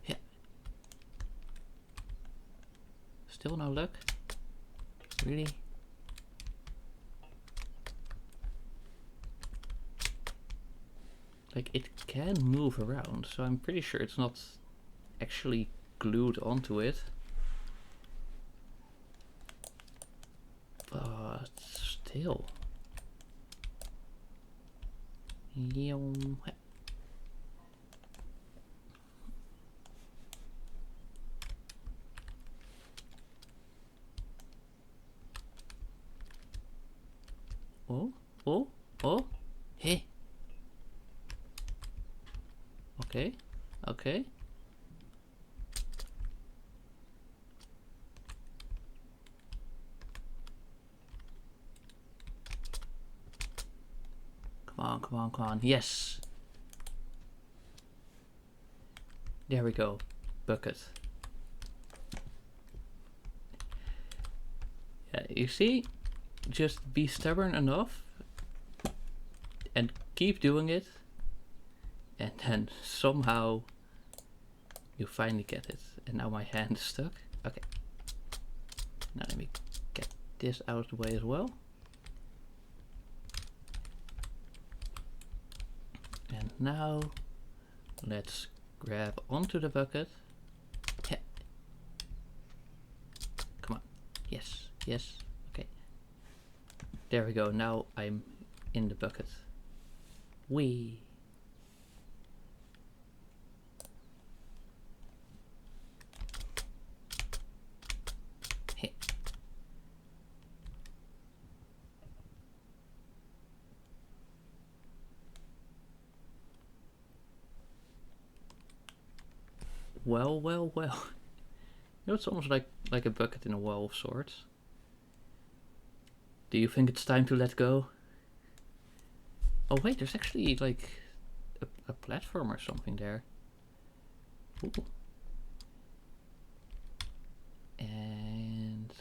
Yeah. Still no luck? Really? Like, it can move around, so I'm pretty sure it's not actually glued onto it. But still. Oh, oh, oh, hey. Okay, okay. on, come on, come on. Yes. There we go. Bucket. Yeah, you see? Just be stubborn enough and keep doing it, and then somehow you finally get it. And now my hand is stuck. Okay. Now let me get this out of the way as well. And now let's grab onto the bucket. Yeah. Come on. Yes, yes. Okay. There we go. Now I'm in the bucket. Whee! Hey. Well, well, well. You know, it's almost like a bucket in a well of sorts. Do you think it's time to let go? Oh wait, there's actually like a platform or something there. Ooh. And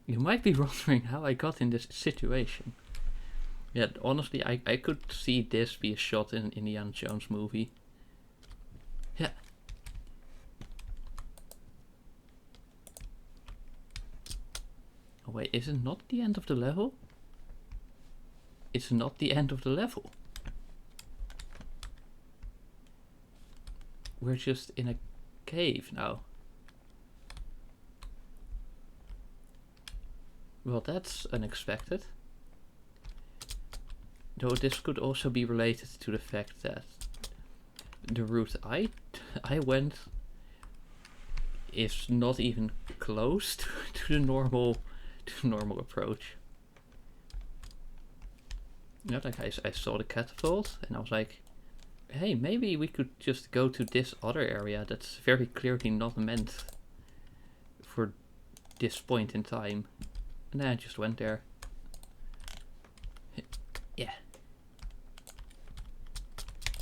you might be wondering how I got in this situation. Yeah, honestly, I could see this be a shot in Indiana Jones movie. Yeah. Oh wait, is it not the end of the level? It's not the end of the level. We're just in a cave now. Well, that's unexpected. Though this could also be related to the fact that the route I went is not even close to the normal approach. You know, like I saw the catapult and I was like, hey, maybe we could just go to this other area that's very clearly not meant for this point in time. And then I just went there. Yeah.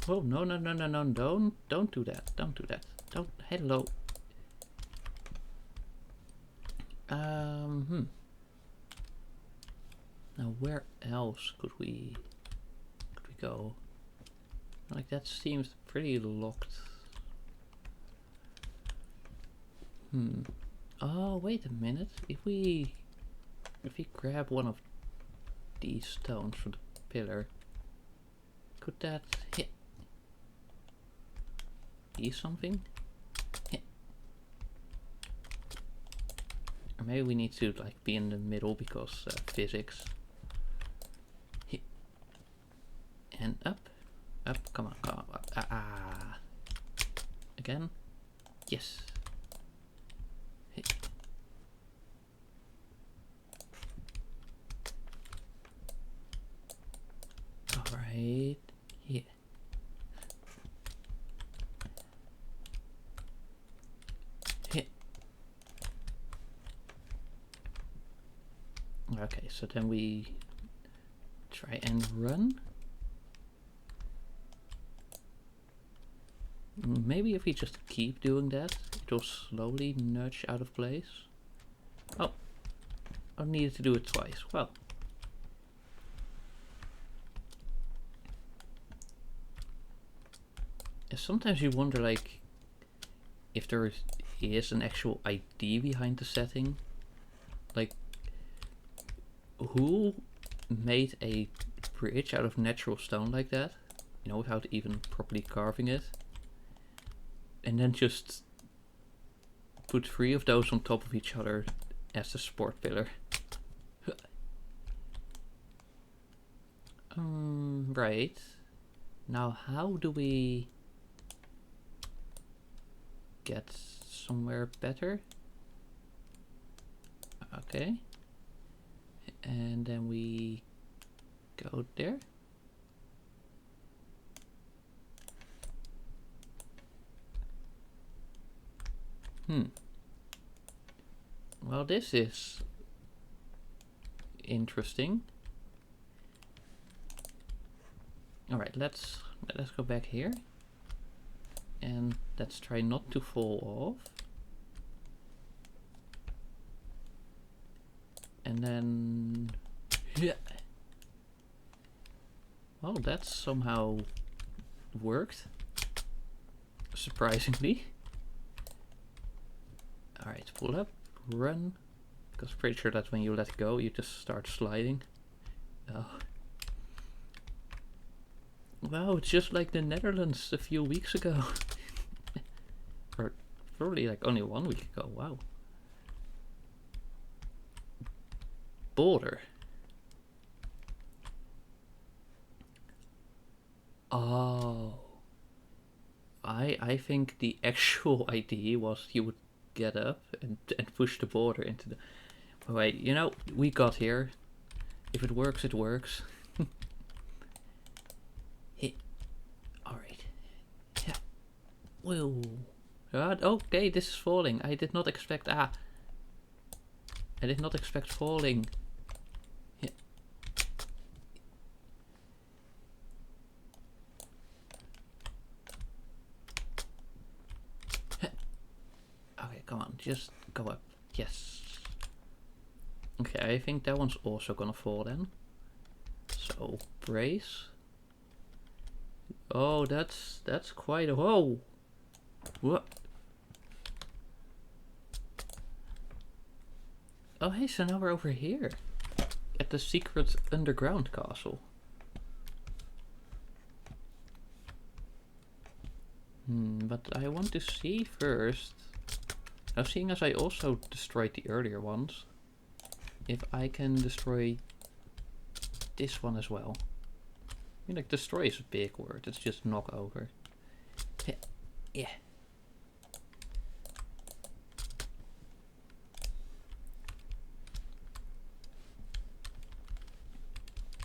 Oh, no, no, no, no, no, don't do that. Don't do that. Don't, hello. Now where else could we go? Like that seems pretty locked. Oh, wait a minute. If we grab one of these stones from the pillar, could that hit? Be something? Hit. Or maybe we need to like be in the middle because physics. Hit. And up. Up, come on, come on, up. Again? Yes. Hit. Alright, yeah. Hit. Okay, so then we try and run. Maybe if we just keep doing that, it will slowly nudge out of place. Oh, I needed to do it twice. Well. Yeah, sometimes you wonder, like, if there is an actual idea behind the setting. Like, who made a bridge out of natural stone like that? You know, without even properly carving it. And then just put 3 of those on top of each other as the support pillar. Right. Now how do we get somewhere better? Okay. And then we go there. Well, this is interesting. Alright, let's go back here. And let's try not to fall off. And then... Yeah. Well, that somehow worked. Surprisingly. Alright, pull up, run. Because I'm pretty sure that when you let go, you just start sliding. Oh. Wow, it's just like the Netherlands a few weeks ago. Or probably like only 1 week ago, wow. Border. Oh. I think the actual idea was you would get up and push the border into the... Wait, you know, we got here. If it works, it works. Alright. Yeah. Whoa. Okay, this is falling. I did not expect... I did not expect falling. Yeah. Okay, come on. Just go up. Yes. Okay, I think that one's also gonna fall then. So, brace. Oh, that's quite a... Whoa! What? Oh, hey, so now we're over here. At the secret underground castle. But I want to see first... Now, seeing as I also destroyed the earlier ones, if I can destroy this one as well. I mean, like, destroy is a big word. It's just knock over. Yeah.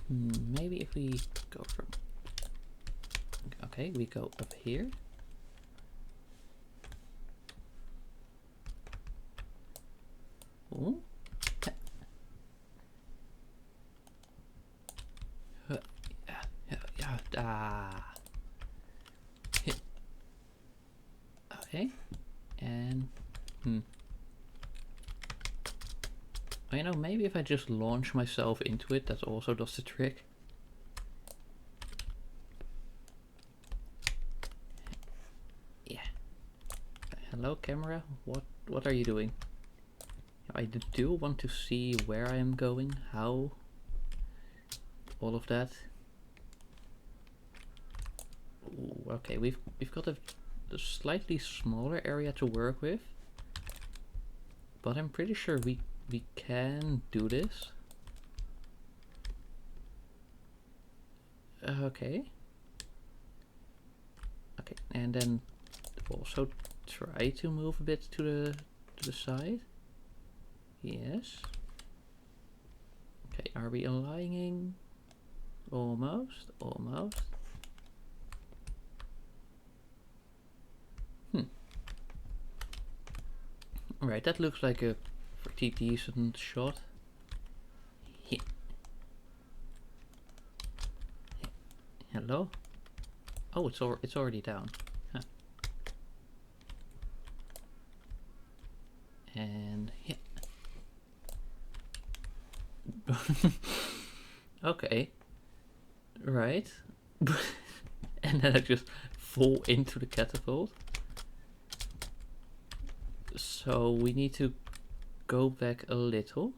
Maybe if we go from... Okay, we go up here. Ooh. Okay, and you know, maybe if I just launch myself into it, that also does the trick. Yeah. Hello, camera. What are you doing? I do want to see where I am going, how, all of that. Ooh, okay, we've got a slightly smaller area to work with, but I'm pretty sure we can do this. Okay, and then also try to move a bit to the side. Yes. Okay, are we aligning? Almost. Right, that looks like a pretty decent shot. Hello? Oh, it's already down. Huh. And yeah. Okay. Right. And then I just fall into the catapult. So we need to go back a little.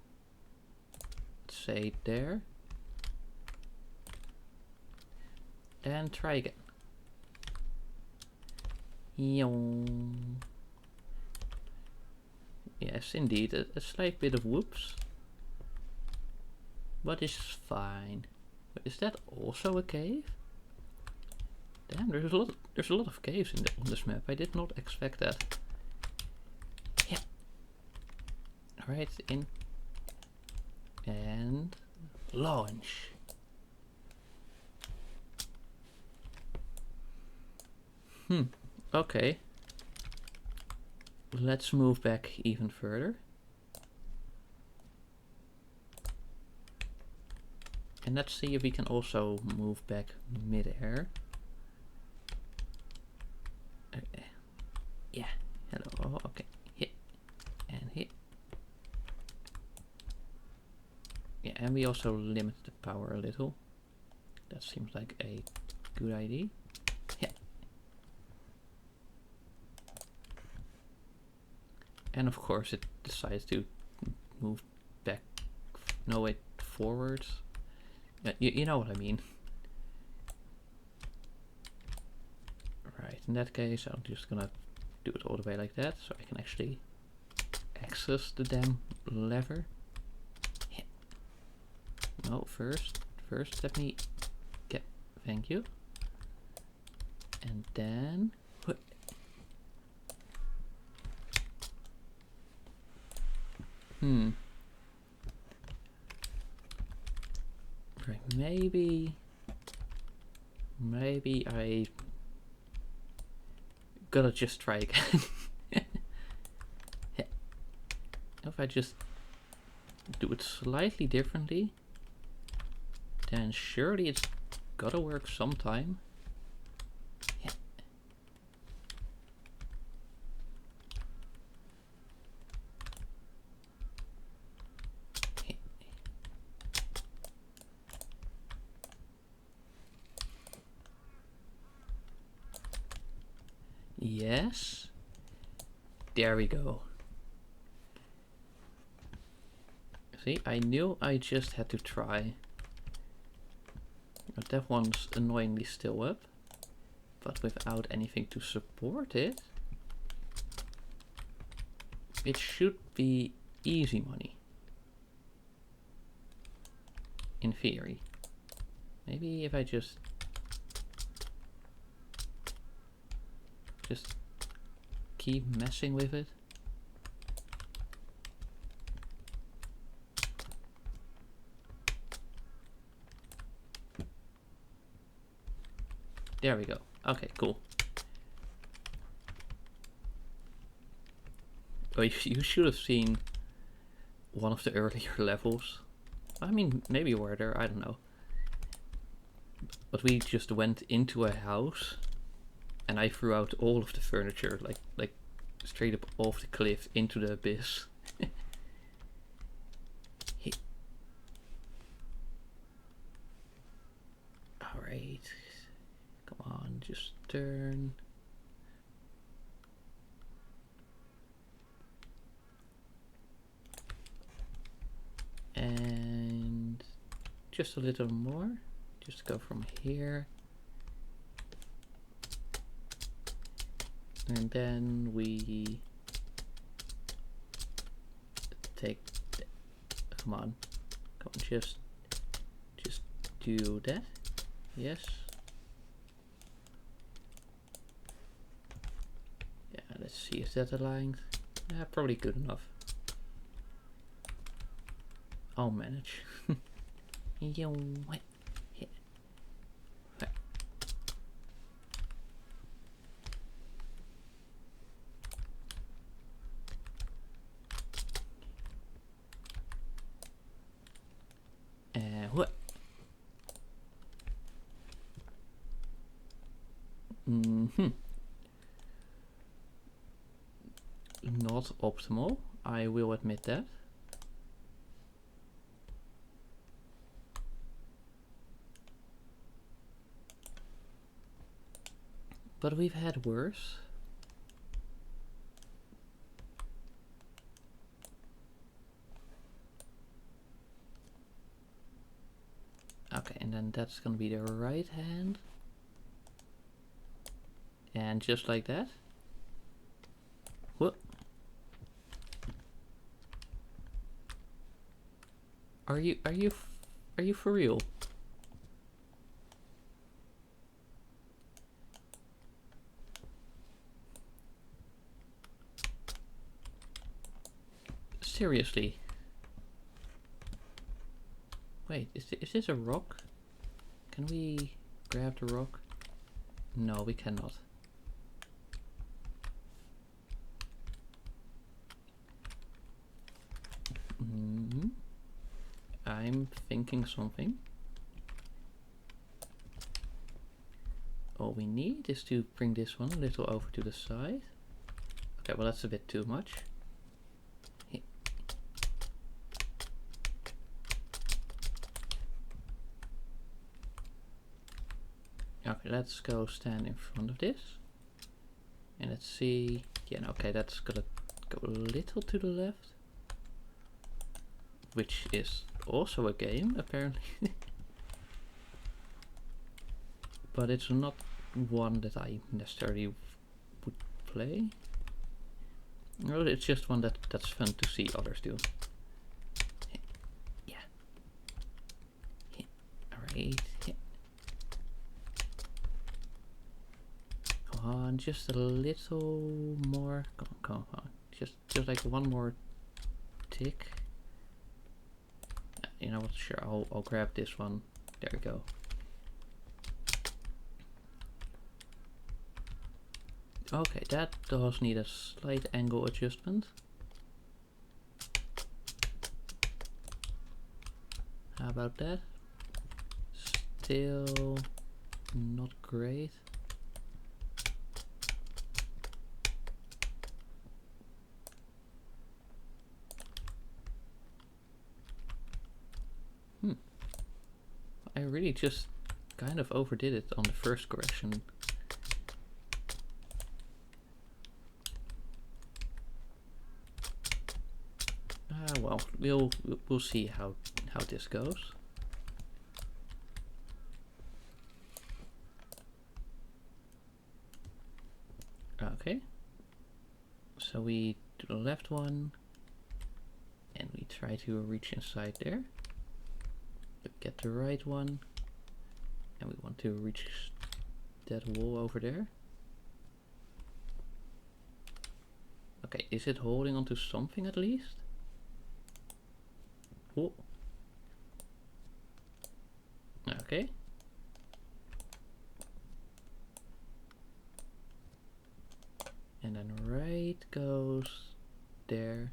Say there. And try again. Yes, indeed, a slight bit of whoops. But it's fine. Is that also a cave? Damn, there's a lot of caves on this map. I did not expect that. Yeah. Alright, in. And launch. Okay. Let's move back even further. And let's see if we can also move back mid-air. Okay. Yeah, hello, okay, hit, and hit. Yeah, and we also limit the power a little. That seems like a good idea. Yeah. And of course it decides to move back, no wait, forwards. You know what I mean. Right, in that case I'm just gonna do it all the way like that, so I can actually access the damn lever. Yeah. No, first let me get, thank you. And then, right, maybe I gotta just try again. Yeah. If I just do it slightly differently, then surely it's gotta work sometime. Yeah. Yes. There we go. See, I knew I just had to try. But that one's annoyingly still up, but without anything to support it, it should be easy money. In theory. Maybe if I just keep messing with it. There we go. Okay, cool. Oh, you should have seen one of the earlier levels. I mean, maybe you were there, I don't know. But we just went into a house and I threw out all of the furniture, like straight up off the cliff into the abyss. Alright. Come on, just turn. And just a little more. Just go from here. And then we take, come on, just do that. Yes. Yeah, let's see, is that aligned? Yeah, probably good enough. I'll manage. What? Not optimal, I will admit that. But we've had worse. Okay, and then that's gonna be the right hand. And just like that. What? Are you for real? Seriously? Wait, is this a rock? Can we grab the rock? No, we cannot. I'm thinking something. all we need is to bring this one a little over to the side. Okay, well that's a bit too much. Okay, let's go stand in front of this. And let's see. Yeah, okay, that's gonna go a little to the left. Which is also a game, apparently. But it's not one that I necessarily would play. No, it's just one that's fun to see others do. Yeah. Alright. Come on, just a little more. Come on. Just like one more tick. You know what? Sure, I'll grab this one. There we go. Okay, that does need a slight angle adjustment. How about that? Still not great. I really just kind of overdid it on the first correction. Well, we'll see how this goes. Okay. So we do the left one, and we try to reach inside there. Get the right one, and we want to reach that wall over there. Okay, is it holding onto something at least? Oh. Okay. And then right goes there.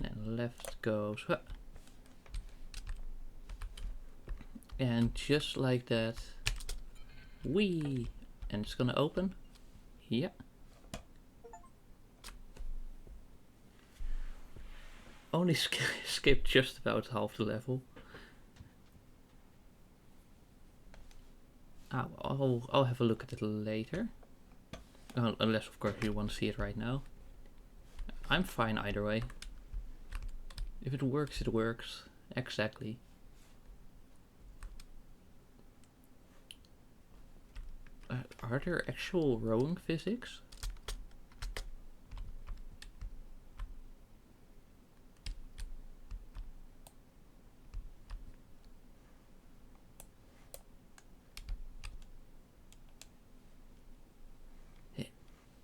And then left goes. Huh. And just like that, whee! And it's gonna open. Yeah. Only skipped just about half the level. I'll have a look at it later. Unless of course you want to see it right now. I'm fine either way. If it works, it works. Exactly. Are there actual rowing physics?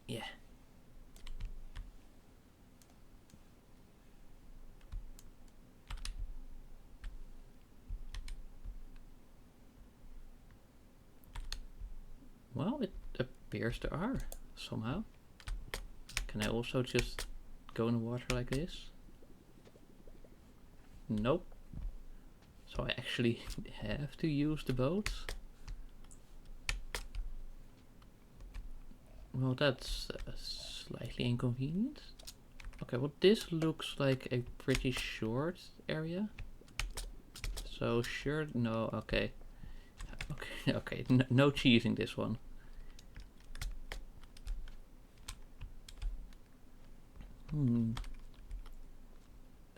Yeah. Well, it appears there are, somehow. Can I also just go in the water like this? Nope. So I actually have to use the boats? Well, that's slightly inconvenient. Okay, well this looks like a pretty short area. So sure, no, okay. Okay, no cheesing this one.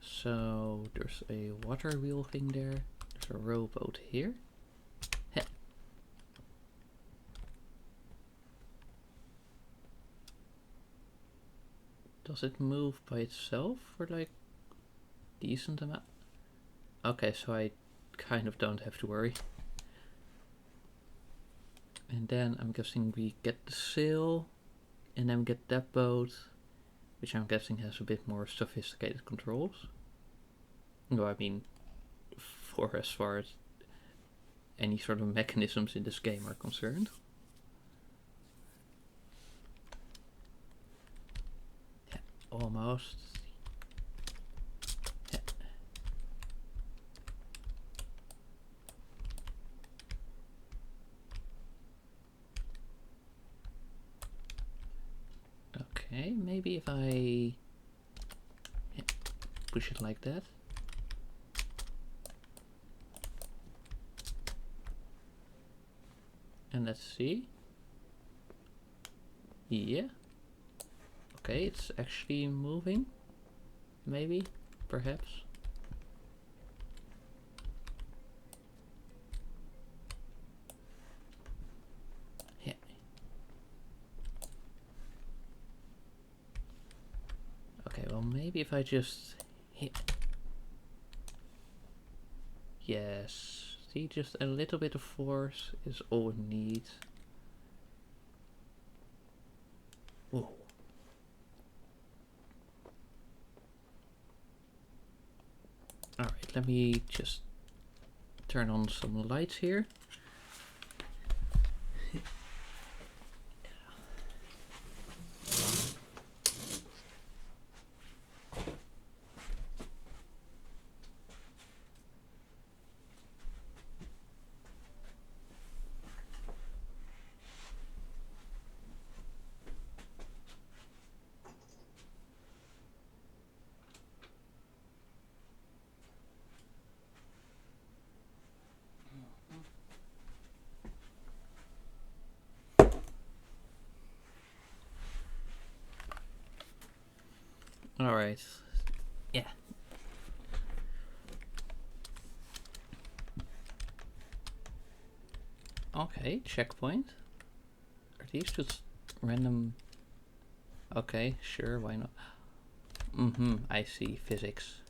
So there's a water wheel thing there. There's a rowboat here. Heh. Does it move by itself for like decent amount? Okay, so I kind of don't have to worry. And then I'm guessing we get the sail, and then we get that boat, which I'm guessing has a bit more sophisticated controls. No, I mean, for as far as any sort of mechanisms in this game are concerned. Yeah, almost. Yeah. Okay, maybe if I push it like that. And let's see. Yeah. Okay, it's actually moving. Maybe, perhaps. Yeah. Okay, well maybe if I just hit. Yes. See, just a little bit of force is all it needs. Whoa. Alright, let me just turn on some lights here. Alright. Yeah. Okay, checkpoint. Are these just random? Okay, sure, why not? I see, physics.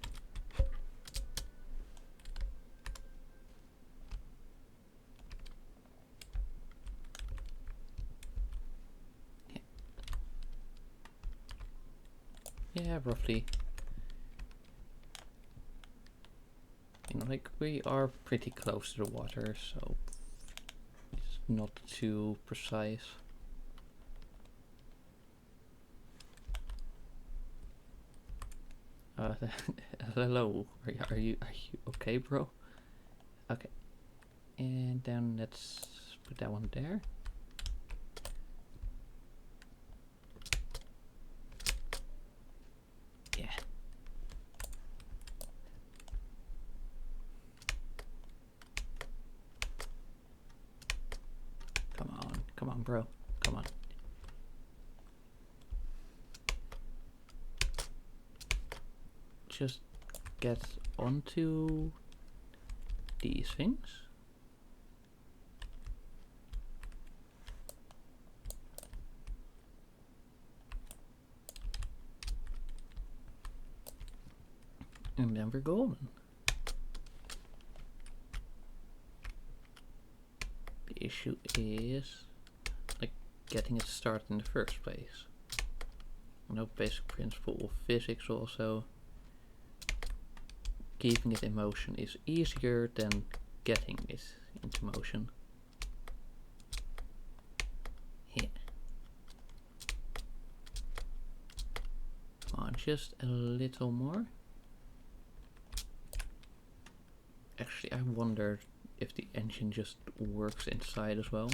Yeah, roughly. You know, like, we are pretty close to the water, so it's not too precise. Hello. Are you okay, bro? Okay. And then let's put that one there. Yeah. Come on, bro. Come on. Just get onto these things. And then we're golden. The issue is like getting it started in the first place. You know, basic principle of physics also. Keeping it in motion is easier than getting it into motion. Yeah. Come on, just a little more. Actually, I wonder if the engine just works inside as well.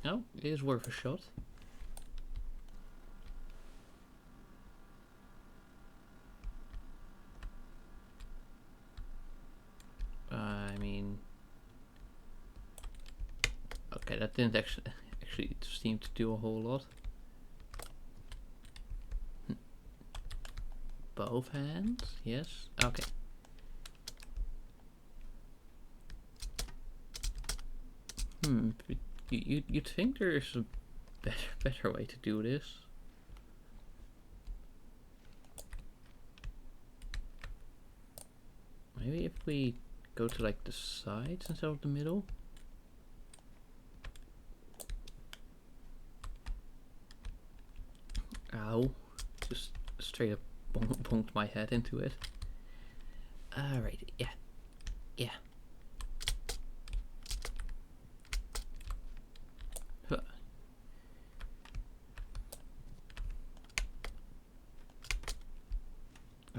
No, it is worth a shot. I mean, okay, that didn't actually seem to do a whole lot. Both hands, yes. Okay. You'd think there is a better way to do this. Maybe if we go to like the sides instead of the middle. Ow. Just straight up bonked my head into it. Alright, yeah. Yeah.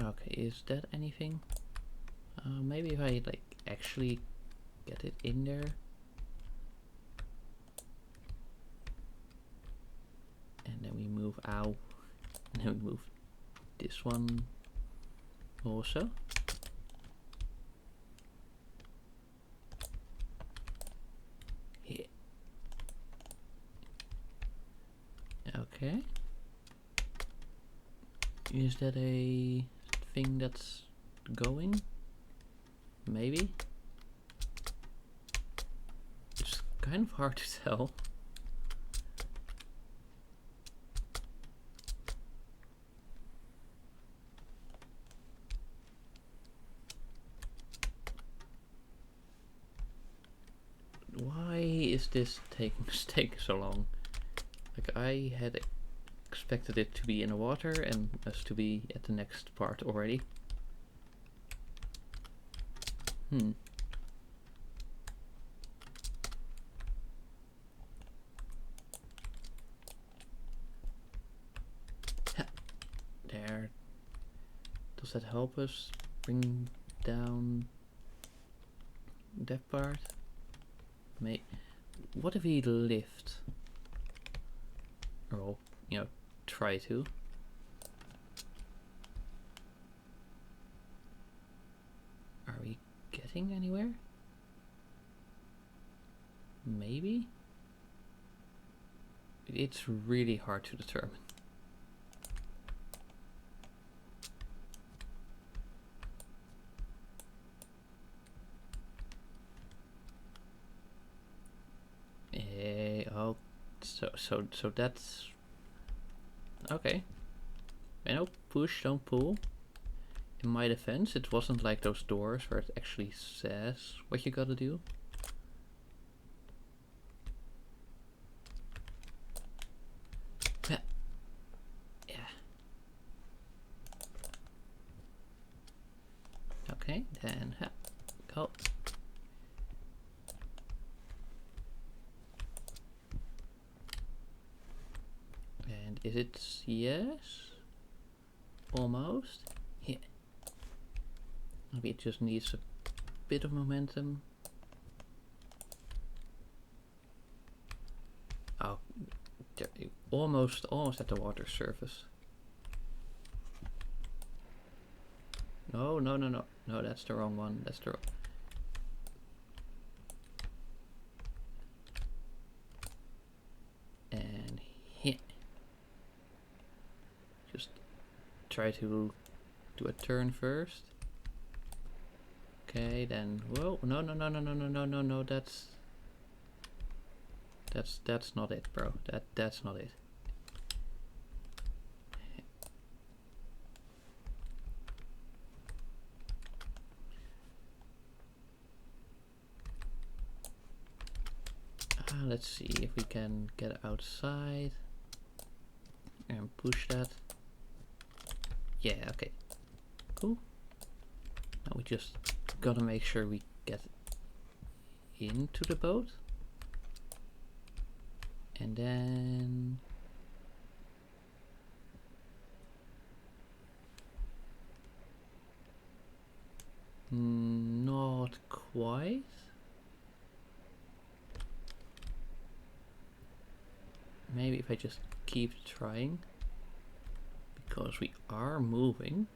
Okay, is that anything? Maybe if I like actually get it in there. Ow. And then we move this one also. Yeah. Okay. Is that a thing that's going? Maybe? It's kind of hard to tell. Why is this taking so long? Like, I had expected it to be in the water and us to be at the next part already. There. Does that help us bring down that part? What if we lift? Or, you know, try to. Are we getting anywhere? Maybe? It's really hard to determine. Oh, so that's okay. You know, push, don't pull. In my defense, it wasn't like those doors where it actually says what you gotta do. Yeah. Okay, then go. And is it yes? Almost. Yeah. Maybe it just needs a bit of momentum. Oh, almost at the water surface. No, that's the wrong one. That's the wrong. And hit. Just try to do a turn first. Okay, then whoa, no, that's not it, bro. That's not it. Let's see if we can get outside and push that. Yeah, okay. Cool. Now we just gotta make sure we get into the boat. And then not quite. Maybe if I just keep trying, because we are moving.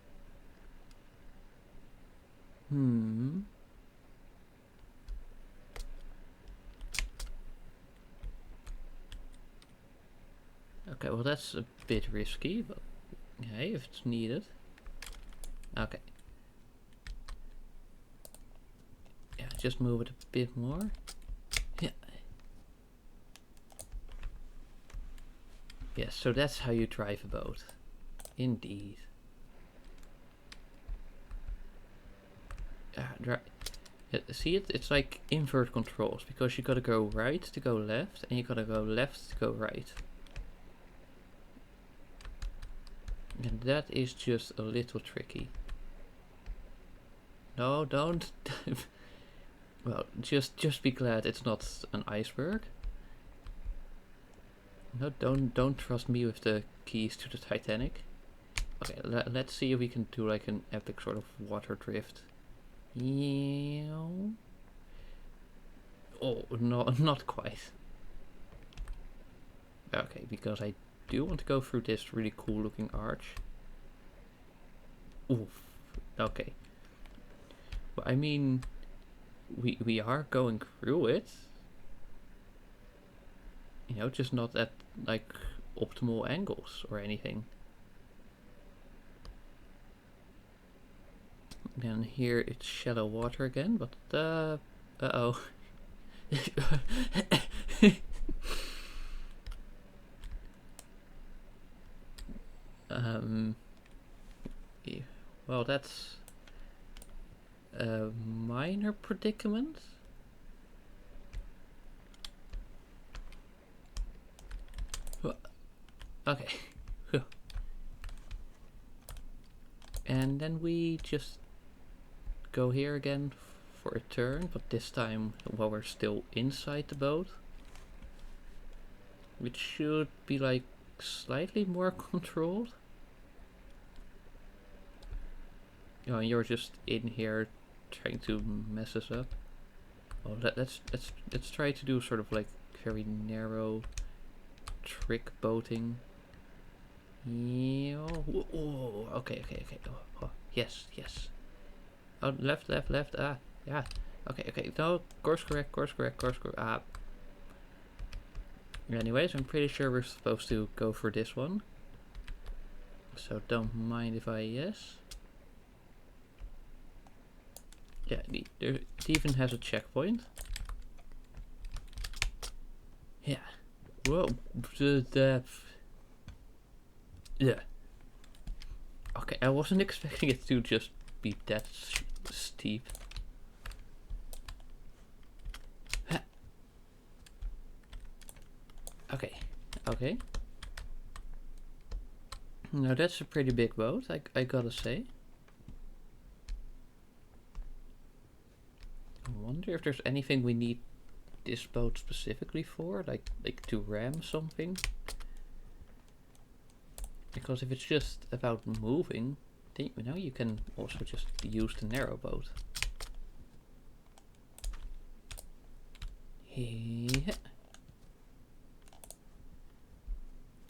Okay, well that's a bit risky, but hey, if it's needed. Okay. Yeah, just move it a bit more. Yeah. Yes, so that's how you drive a boat. Indeed. See it? It's like invert controls, because you gotta go right to go left, and you gotta go left to go right. And that is just a little tricky. No, don't. Well, just be glad it's not an iceberg. No, don't trust me with the keys to the Titanic. Okay, let's see if we can do like an epic sort of water drift. Yeah. Oh, no, not quite. Okay, because I do want to go through this really cool looking arch. Oof. Okay. But I mean, we are going through it. You know, just not at like optimal angles or anything. Then here it's shallow water again, but uh-oh. Yeah, well, that's a minor predicament. Okay. And then we just go here again for a turn, but this time while we're still inside the boat. Which should be like slightly more controlled. Oh, and you're just in here trying to mess us up. Oh, let's try to do sort of like very narrow trick boating. Yeah. Oh, okay. Oh, yes. Oh, left. Ah, yeah. Okay. No, course correct. Ah. Anyways, I'm pretty sure we're supposed to go for this one. So don't mind if I yes. Yeah, it even has a checkpoint. Yeah. Whoa. Yeah. Okay, I wasn't expecting it to just be that steep. Okay. Now that's a pretty big boat, I gotta say. I wonder if there's anything we need this boat specifically for, like to ram something. Because if it's just about moving, then you know you can also just use the narrow boat. Yeah.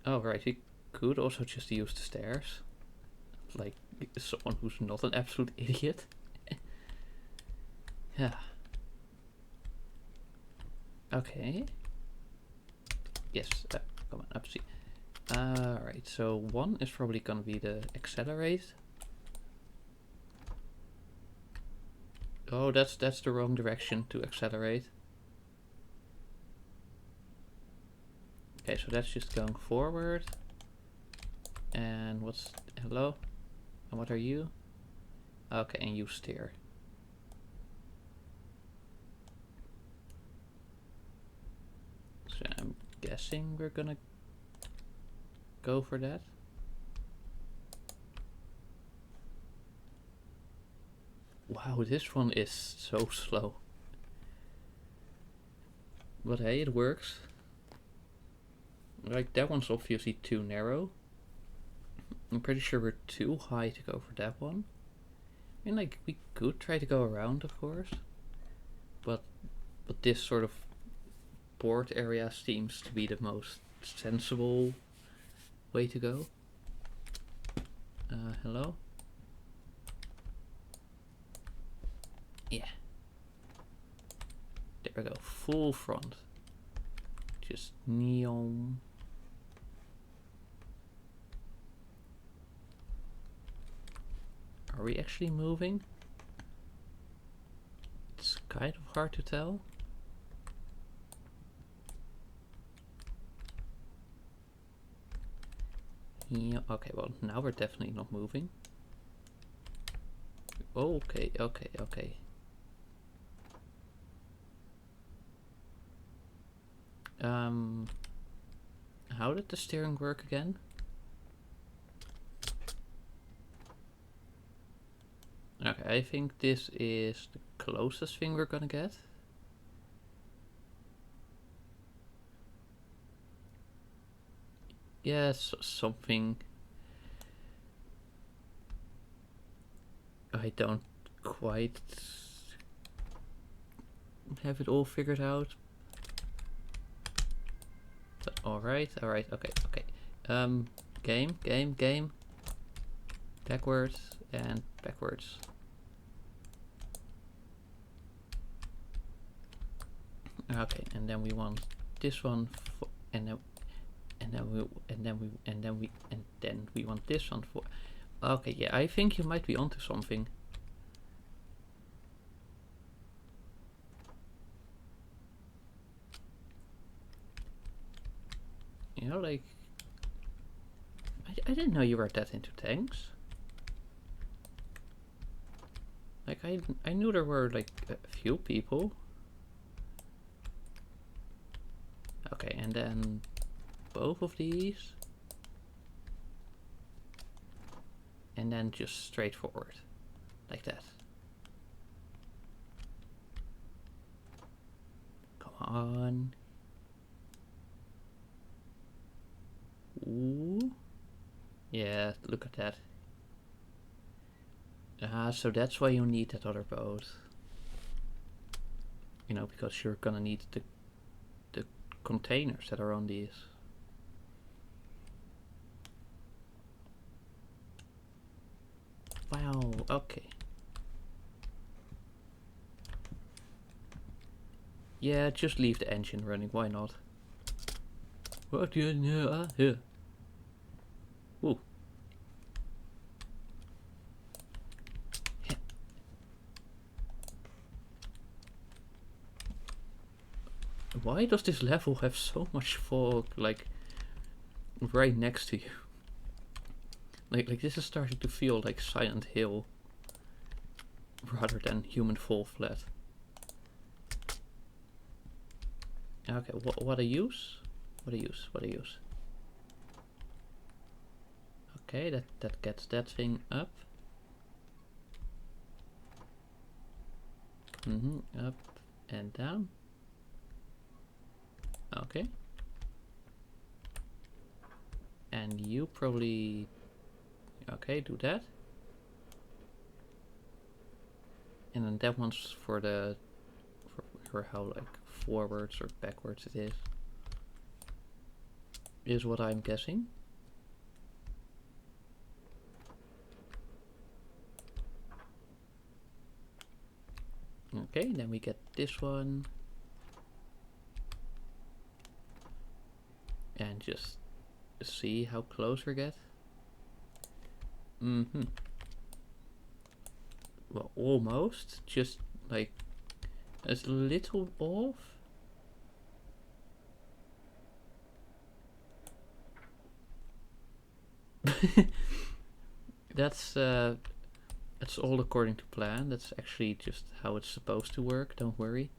Oh right, we could also just use the stairs. Like someone who's not an absolute idiot. Yeah. Okay. Yes, come on, up see. Alright, so one is probably gonna be the accelerate. Oh, that's the wrong direction to accelerate. Okay, so that's just going forward. And what's hello? And what are you? Okay, and you steer. So I'm guessing we're gonna go for that. Wow, this one is so slow. But hey, it works. Like, that one's obviously too narrow. I'm pretty sure we're too high to go for that one. I mean, like, we could try to go around, of course. But this sort of port area seems to be the most sensible way to go. Hello? Yeah. There we go, full front. Just neon. Are we actually moving? It's kind of hard to tell. Yeah, okay, well, now we're definitely not moving. Okay. How did the steering work again? Okay, I think this is the closest thing we're gonna get. Yes, something. I don't quite have it all figured out. But alright, okay. Game. Backwards and backwards. Okay, and then we want this one for, and then we want this one for. Okay, yeah, I think you might be onto something. You know, like, I didn't know you were that into tanks. Like, I knew there were like a few people. Okay, and then both of these. And then just straight forward. Like that. Come on. Ooh. Yeah, look at that. So that's why you need that other boat. You know, because you're gonna need the containers that are on these. Wow, okay. Yeah, just leave the engine running, why not? What do you know? Here. Ooh. Why does this level have so much fog, like, right next to you? Like this is starting to feel like Silent Hill rather than Human Fall Flat. Okay, what a use? What a use? Okay, that gets that thing up. Up and down. Okay. And you probably... Okay, do that. And then that one's for the... for how, like, forwards or backwards it is what I'm guessing. Okay, then we get this one. And just see how close we get. Well, almost. Just like a little off. That's all according to plan. That's actually just how it's supposed to work. Don't worry.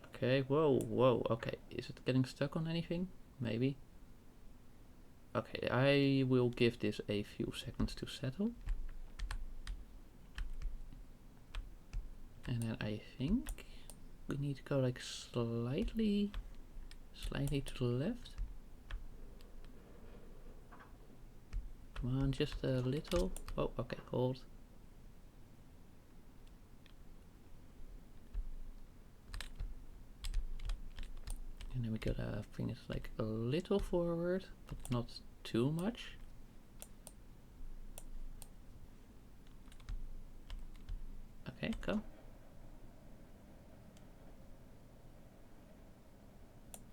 Okay, whoa, okay. Is it getting stuck on anything? Maybe. Okay, I will give this a few seconds to settle. And then I think we need to go like slightly to the left. Come on, just a little. Oh, okay, hold. And then we gotta bring it like a little forward, but not too much. Okay, come.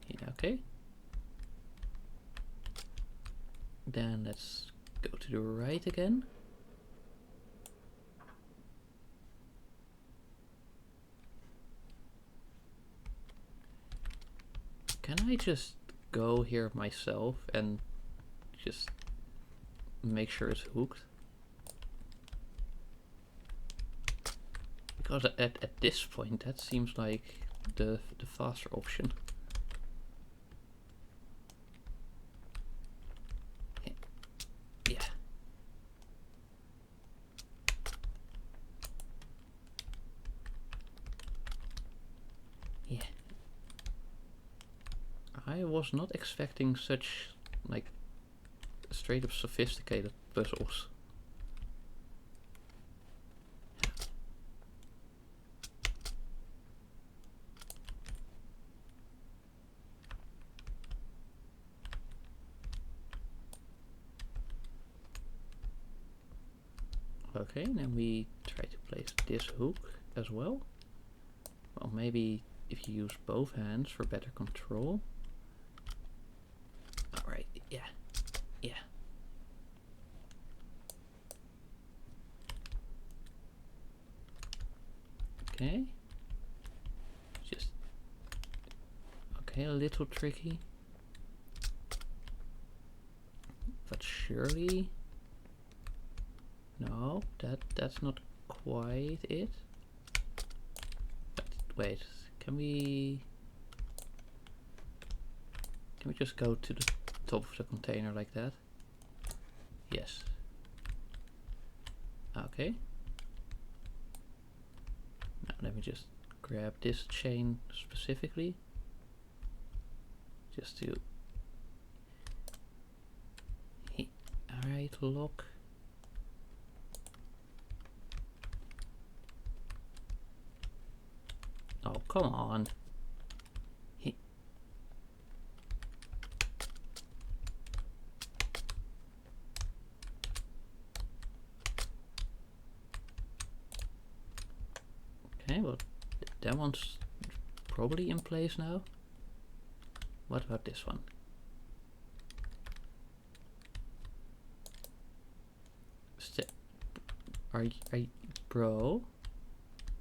Yeah, okay. Then let's go to the right again. Can I just go here myself and just make sure it's hooked? Because at this point that seems like the faster option. Yeah. Yeah. I was not expecting such like straight up sophisticated puzzles. Okay, then we try to place this hook as well. Well, maybe if you use both hands for better control. Alright, yeah. Yeah. Okay. Just... Okay, a little tricky. But surely... No, that's not quite it. But wait, can we just go to the top of the container like that? Yes. Okay. Now let me just grab this chain specifically. Just to... Alright, lock. Oh, come on. Okay, well, that one's probably in place now. What about this one? Are you, bro?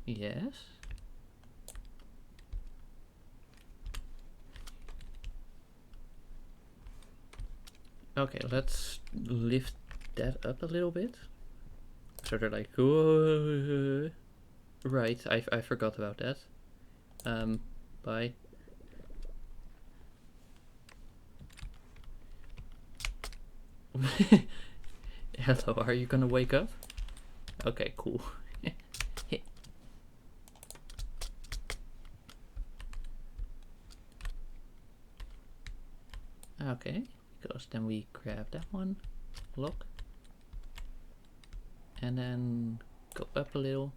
Yes? Okay, let's lift that up a little bit. So they're like, whoa. Right, I forgot about that. Bye. Hello, are you gonna wake up? Okay, cool. Okay, because then we grab that one, lock, and then go up a little.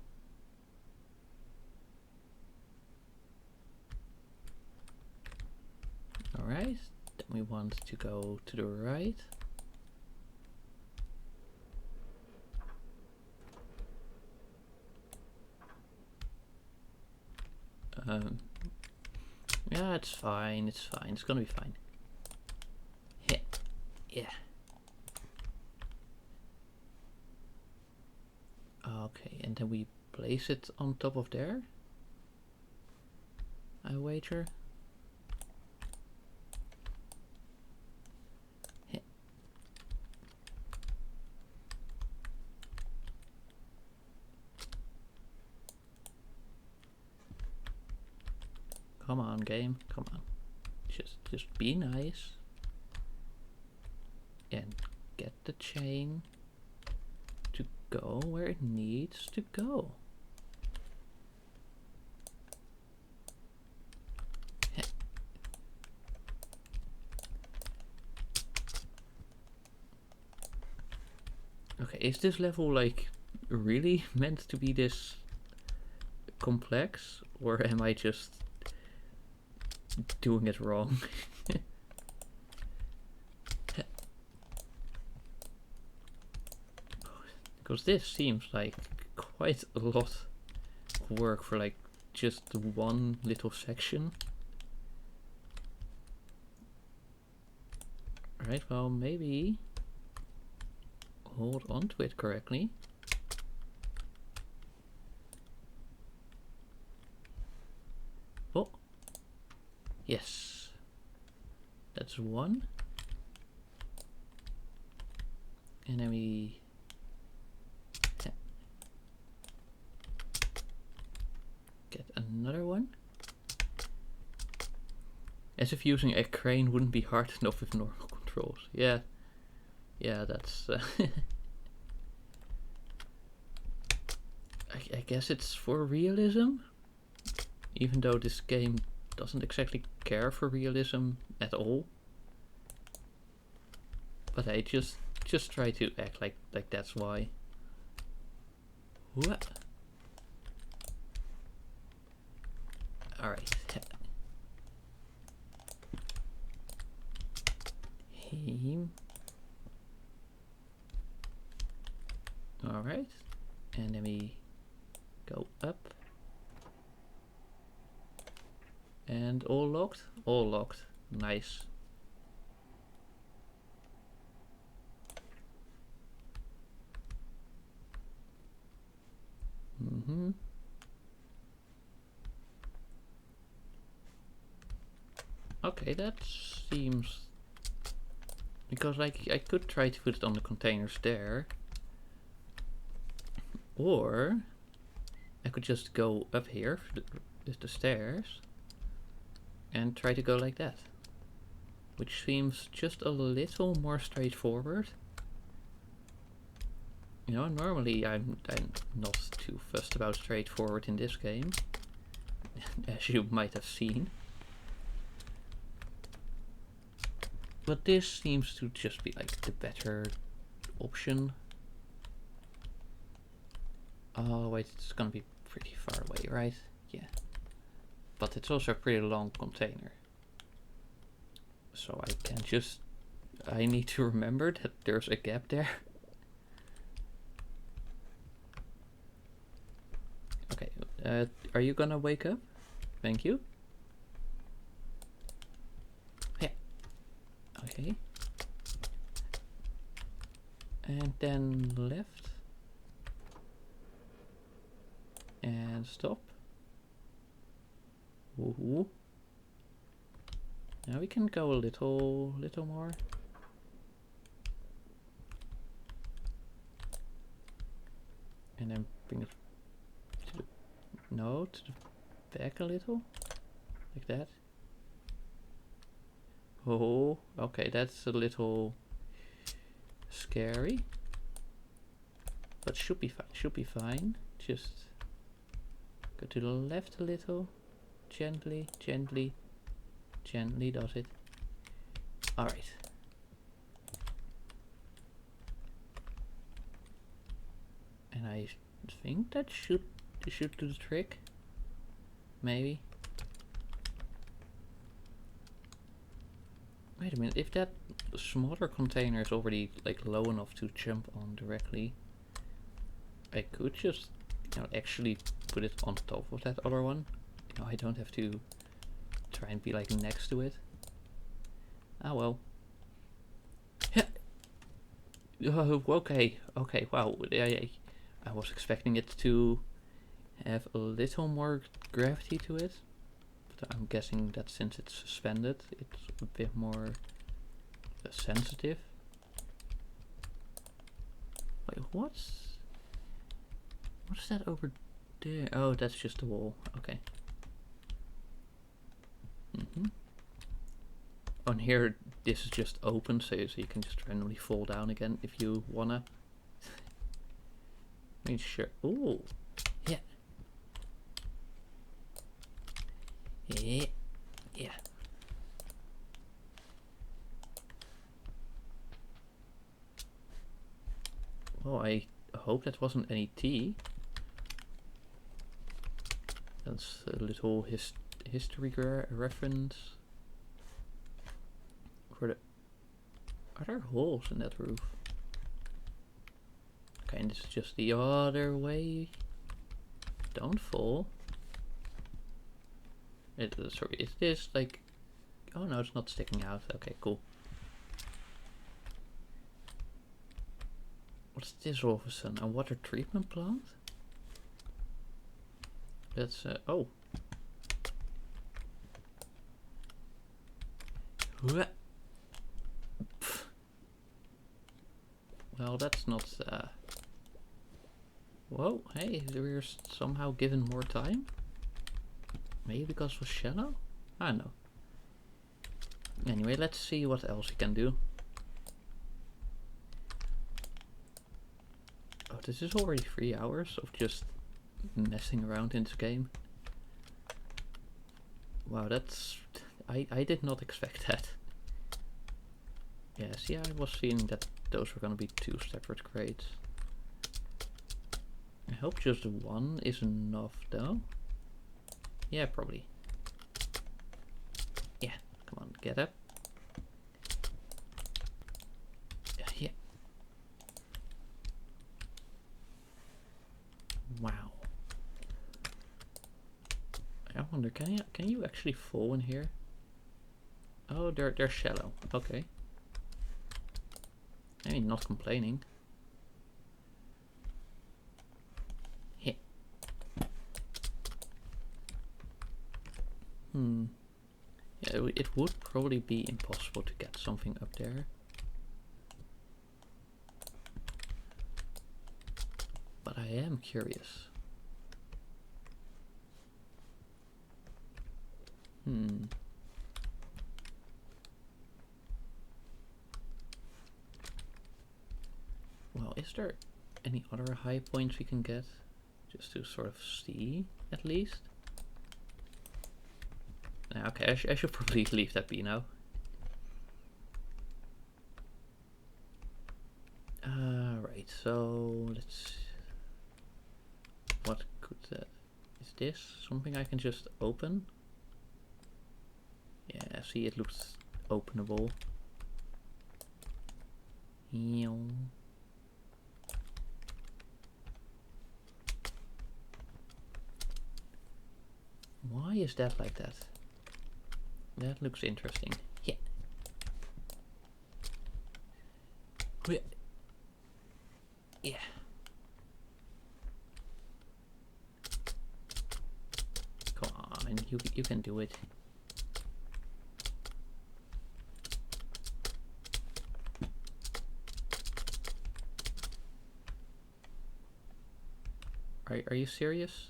Alright, then we want to go to the right. Yeah, it's fine, it's fine, it's gonna be fine. Yeah. Okay, and then we place it on top of there, I wager. Come on, game, come on. Just be nice. And get the chain to go where it needs to go. Okay, is this level like really meant to be this complex, or am I just doing it wrong? Because this seems like quite a lot of work for like just one little section. Right, well, maybe hold on to it correctly. Oh, yes, that's one. And then we get another one. As if using a crane wouldn't be hard enough with normal controls. Yeah, that's... I guess it's for realism, even though this game doesn't exactly care for realism at all. But I just try to act like that's why. What? Alright. Alright. And then we go up. And all locked? All locked. Nice. Mm-hmm. Okay, that seems... Because like I could try to put it on the containers there. Or I could just go up here with the stairs and try to go like that. Which seems just a little more straightforward. You know, normally I'm not too fussed about straightforward in this game, as you might have seen. But this seems to just be like the better option. Oh wait, it's gonna be pretty far away, right? Yeah. But it's also a pretty long container. So I can just... I need to remember that there's a gap there. Okay, are you gonna wake up? Thank you. Yeah. Okay. And then left. And stop. Ooh. Now we can go a little more. And then bring it to the... No, to the back a little. Like that. Oh, okay, that's a little scary. But should be fine, should be fine. Just go to the left a little. Gently, gently, gently does it. Alright. And I think that should do the trick. Maybe. Wait a minute, if that smaller container is already like low enough to jump on directly, I could just, you know, actually put it on top of that other one. You know, I don't have to try and be like next to it. Ah well. Oh, okay, okay, wow. I was expecting it to have a little more gravity to it. But I'm guessing that since it's suspended, it's a bit more sensitive. Wait, what's that over there? Oh, that's just a wall. Okay. On here, this is just open, so you can just randomly fall down again if you wanna. I mean, sure. Ooh, yeah. Yeah. Yeah. Well, I hope that wasn't any tea. That's a little history reference. For the... Are there holes in that roof? Okay, and this is just the other way. Don't fall. Sorry, is this like... Oh no, it's not sticking out. Okay, cool. What's this all of a sudden? A water treatment plant? That's... oh. Well, that's not... Whoa, hey, we're somehow given more time? Maybe because it was shallow? I don't know. Anyway, let's see what else we can do. Oh, this is already 3 hours of just messing around in this game. Wow, that's... I did not expect that. Yes, yeah, I was seeing that those were gonna be 2 separate crates. I hope just one is enough though. Yeah, probably. Yeah, come on, get up. Yeah. Wow. I wonder, can you actually fall in here? Oh, they're shallow. Okay. I mean, not complaining. Yeah. Yeah, it would probably be impossible to get something up there. But I am curious. Well, is there any other high points we can get? Just to sort of see, at least? Nah, okay, I should probably leave that be now. Right, so let's... What could... is this something I can just open? Yeah, see, it looks openable. Why is that like that? That looks interesting. Yeah. Yeah. Come on, you can do it. Are you serious?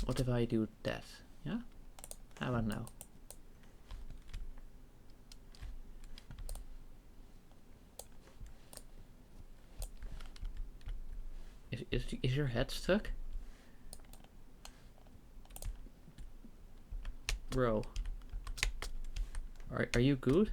What if I do that? Yeah? How about now? Is your head stuck? Bro. Are you good?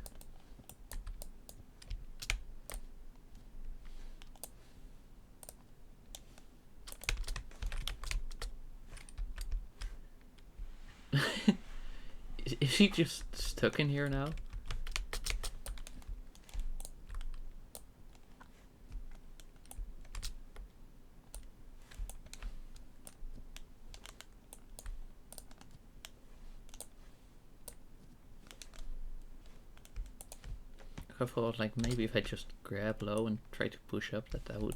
Is he just stuck in here now? I thought like maybe if I just grab low and try to push up that would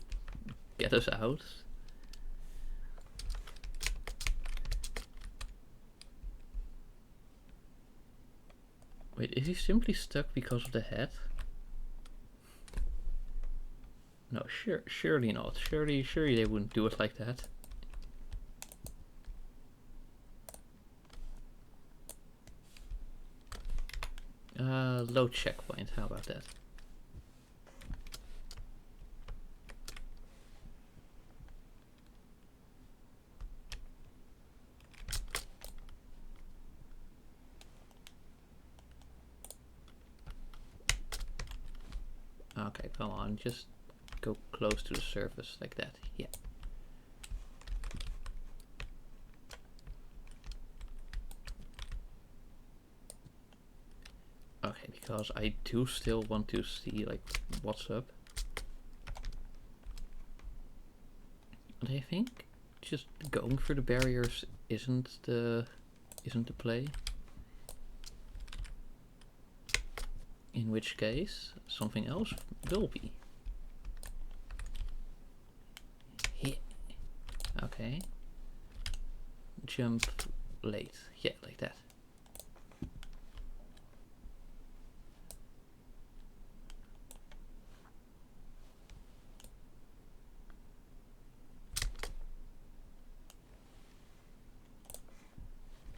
get us out. Wait, is he simply stuck because of the head? No, surely not. Surely they wouldn't do it like that. Low checkpoint, how about that? Okay, come on, just go close to the surface like that. Yeah. Okay, because I do still want to see like what's up. And I think just going through the barriers isn't the play. In which case, something else will be. Yeah. Okay. Jump late. Yeah, like that.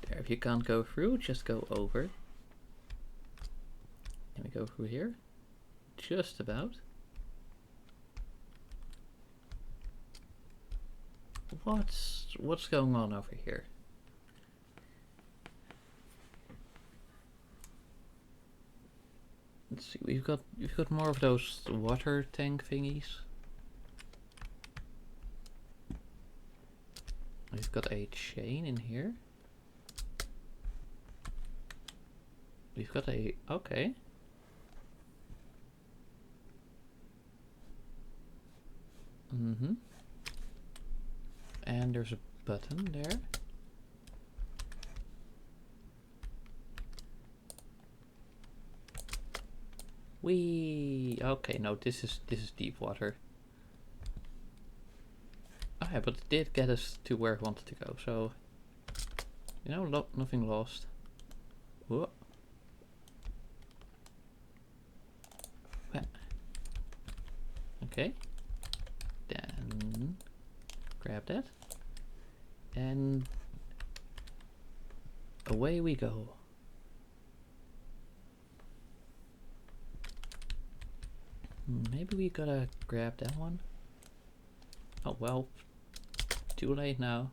There, if you can't go through, just go over. Can we go through here? Just about. What's going on over here? Let's see, we've got more of those water tank thingies. We've got a chain in here. We've got a okay. And there's a button there. Whee! Okay, no, this is deep water. Oh yeah, but it did get us to where we wanted to go, so you know, nothing lost. Whoa. Okay. Then grab that. And away we go. Maybe we gotta grab that one. Oh well, too late now.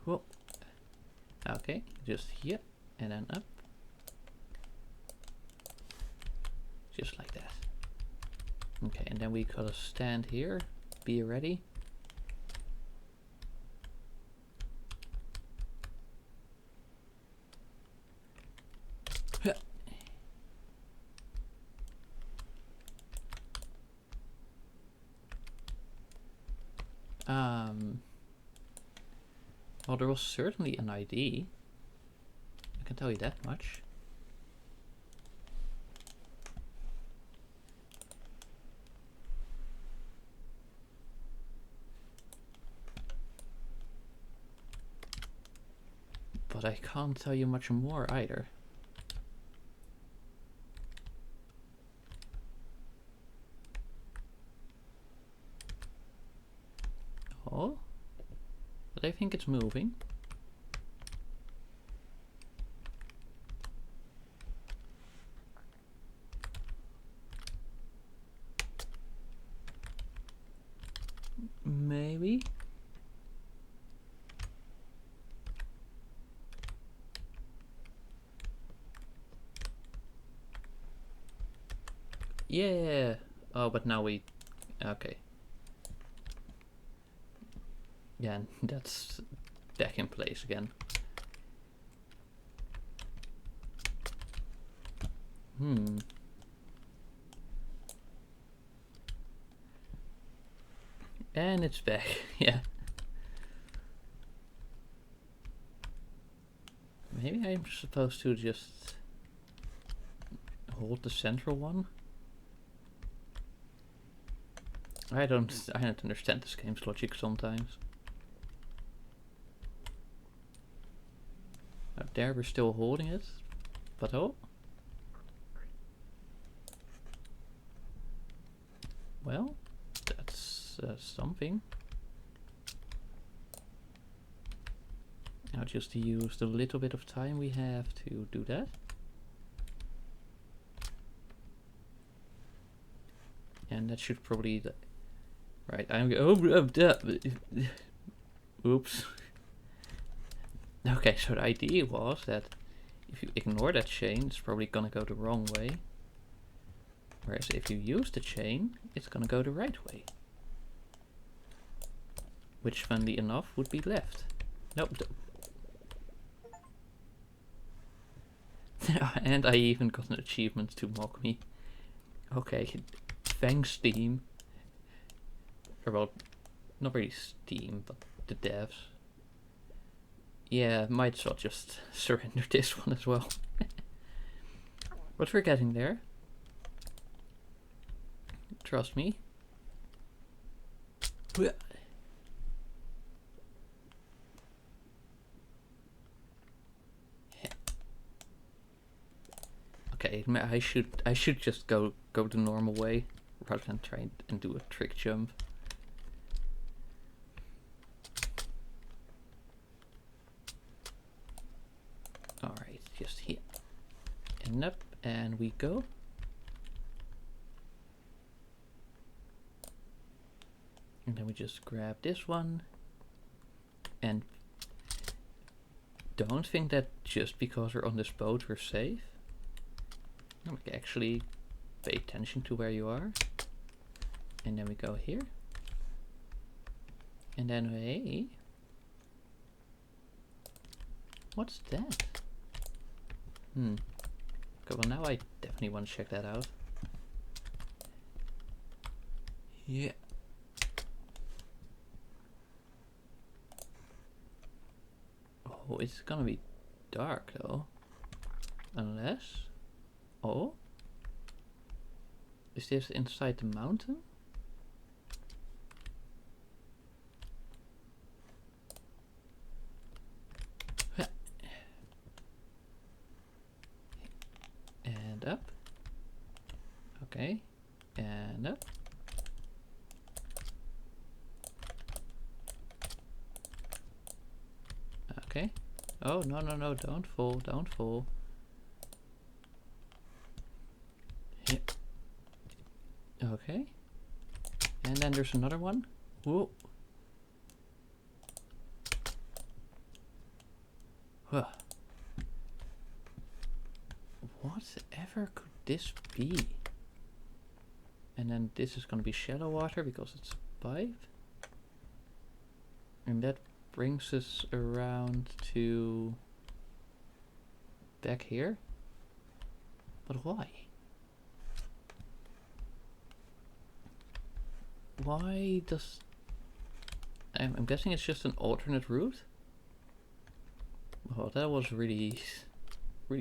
Whoa. Okay, just here and then up. Just like that. Okay, and then we gotta stand here, be ready. Well, there was certainly an ID. I can tell you that much. But I can't tell you much more either. Oh, but I think it's moving. Maybe. Yeah. Oh, but now we... Okay. Yeah, that's back in place again. And it's back, yeah. Maybe I'm supposed to just hold the central one? I don't understand this game's logic sometimes. Up there we're still holding it, but oh. Well, that's something. Now just to use the little bit of time we have to do that. And that should probably... Right, I'm... Oops. Okay, so the idea was that if you ignore that chain, it's probably gonna go the wrong way. Whereas if you use the chain, it's gonna go the right way. Which, funnily enough, would be left. Nope. And I even got an achievement to mock me. Okay, thanks Steam. Or well, not really Steam, but the devs. Yeah, might as well just surrender this one as well. But we're getting there. Trust me. Okay, I should just go the normal way rather than try and do a trick jump. Alright, just here and up, and we go. And then we just grab this one. And don't think that just because we're on this boat we're safe. Like, actually pay attention to where you are. And then we go here. And then hey, what's that? Okay, well now I definitely want to check that out. Yeah. Oh, it's gonna be dark though. Unless... Oh? Is this inside the mountain? And up. Okay. And up. Okay. Oh, no, no, no, don't fall, don't fall. Yeah. Okay. And then there's another one. Whoa. Huh. Whatever could this be? And then this is gonna be shallow water because it's a pipe. And that brings us around to back here. But why? Why does... I'm guessing it's just an alternate route? Oh, that was really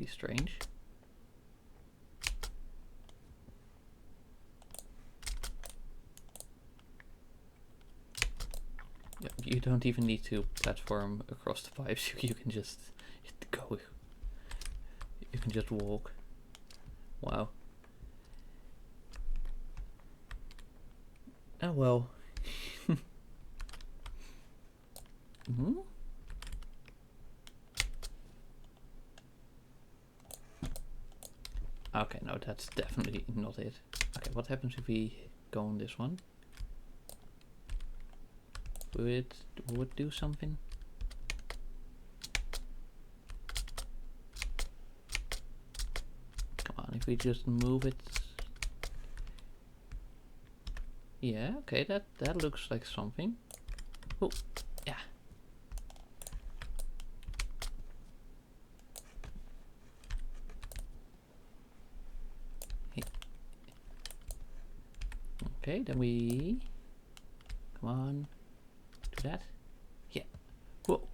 strange. Yeah, you don't even need to platform across the pipes. You can just go. You can just walk. Wow. Oh well. Hmm? Okay, no, that's definitely not it. Okay, what happens if we go on this one? Would it do something? Come on, if we just move it. Yeah, okay, that looks like something. Oh, yeah. Hey. Okay, then we... Come on. Do that. Yeah. Whoa.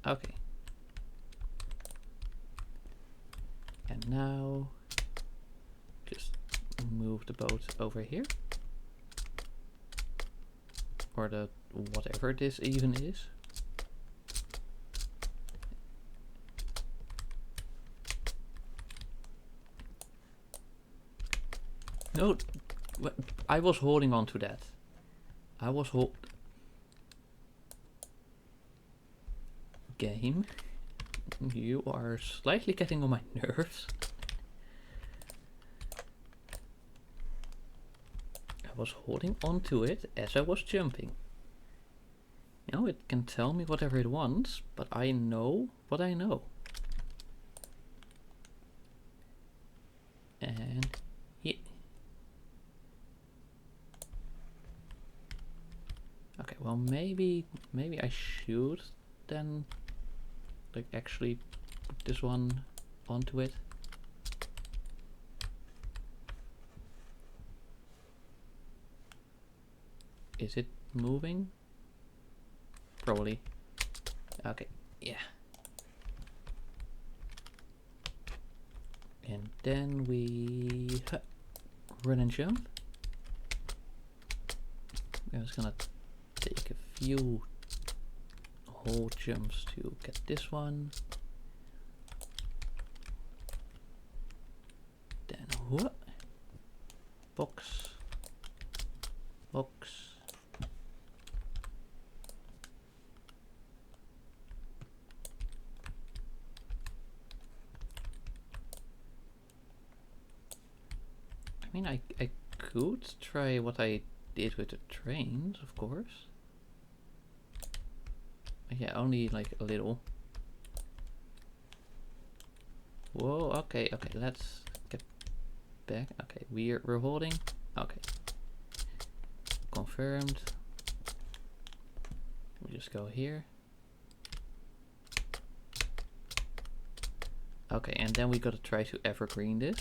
Okay. And now... Just move the boat over here. Or the whatever this even is. No, I was holding on to that. I was Game, you are slightly getting on my nerves. I was holding on to it as I was jumping. You know, it can tell me whatever it wants, but I know what I know. And yeah. Okay, well maybe I should then like actually put this one onto it. Is it moving? Probably. Okay, yeah. And then we run and jump. I was gonna take a few whole jumps to get this one. Then what? Box. Box. I mean, I could try what I did with the trains, of course. Yeah, only like a little. Whoa, okay, let's get back. Okay, we're holding. Okay. Confirmed. We just go here. Okay, and then we gotta try to evergreen this.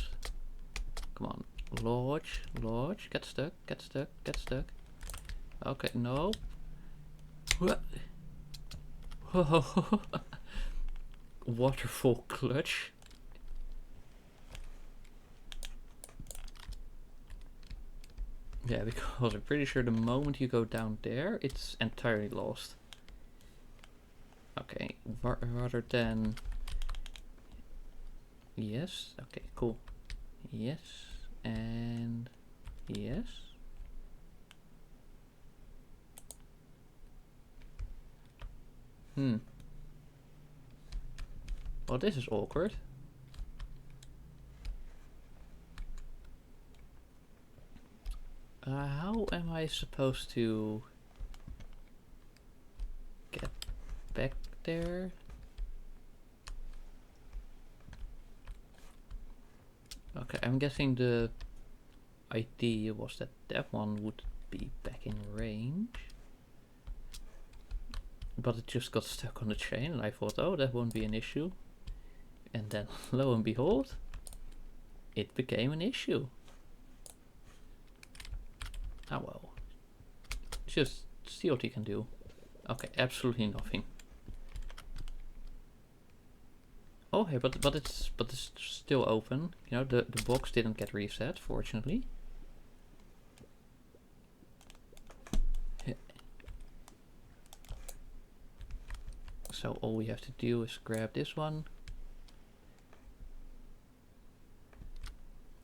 Come on. Launch, launch. Get stuck, get stuck, get stuck. Okay, no. Waterfall clutch. Yeah, because I'm pretty sure the moment you go down there, it's entirely lost. Okay, rather than... Yes, okay, cool. Yes, and... Yes. Well, this is awkward. How am I supposed to get back there? Okay, I'm guessing the idea was that that one would be back in range. But it just got stuck on the chain and I thought, oh, that won't be an issue. And then, lo and behold, it became an issue. Oh well. Just see what he can do. Okay, absolutely nothing. Oh hey, but it's still open. You know, the box didn't get reset, fortunately. So all we have to do is grab this one.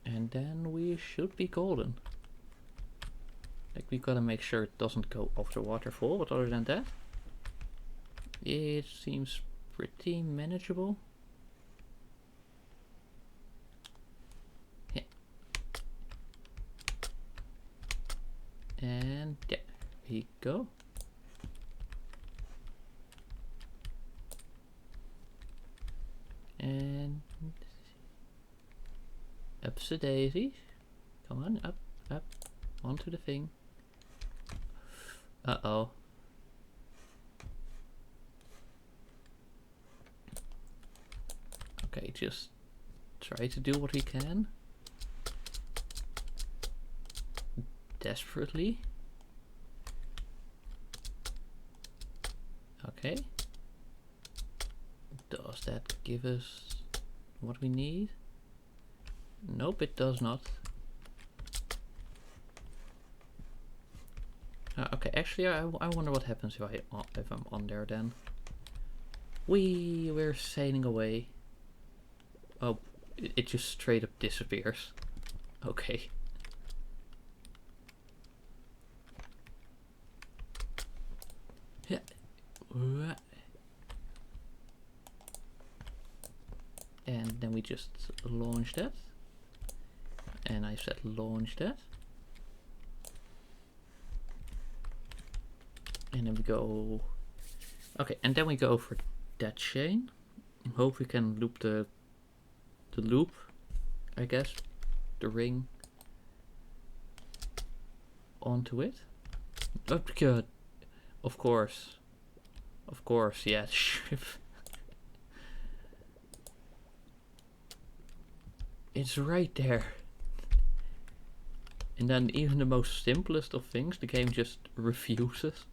And then we should be golden. Like, we gotta make sure it doesn't go off the waterfall, but other than that, it seems pretty manageable. Yeah. And yeah, here you go. And up's the daisy. Come on, up, up, onto the thing. Uh-oh. Okay, just try to do what we can. Desperately. Okay. Does that give us what we need? Nope, it does not. Okay, actually, I wonder what happens if I'm on there then. We're sailing away. Oh, it just straight up disappears. Okay. Yeah. And then we just launch that. And I said launch that. And then we go... Okay, and then we go for that chain. Hope we can loop the loop, I guess. The ring onto it. Oh, good. Of course. Of course, yeah. It's right there. And then even the most simplest of things, the game just refuses.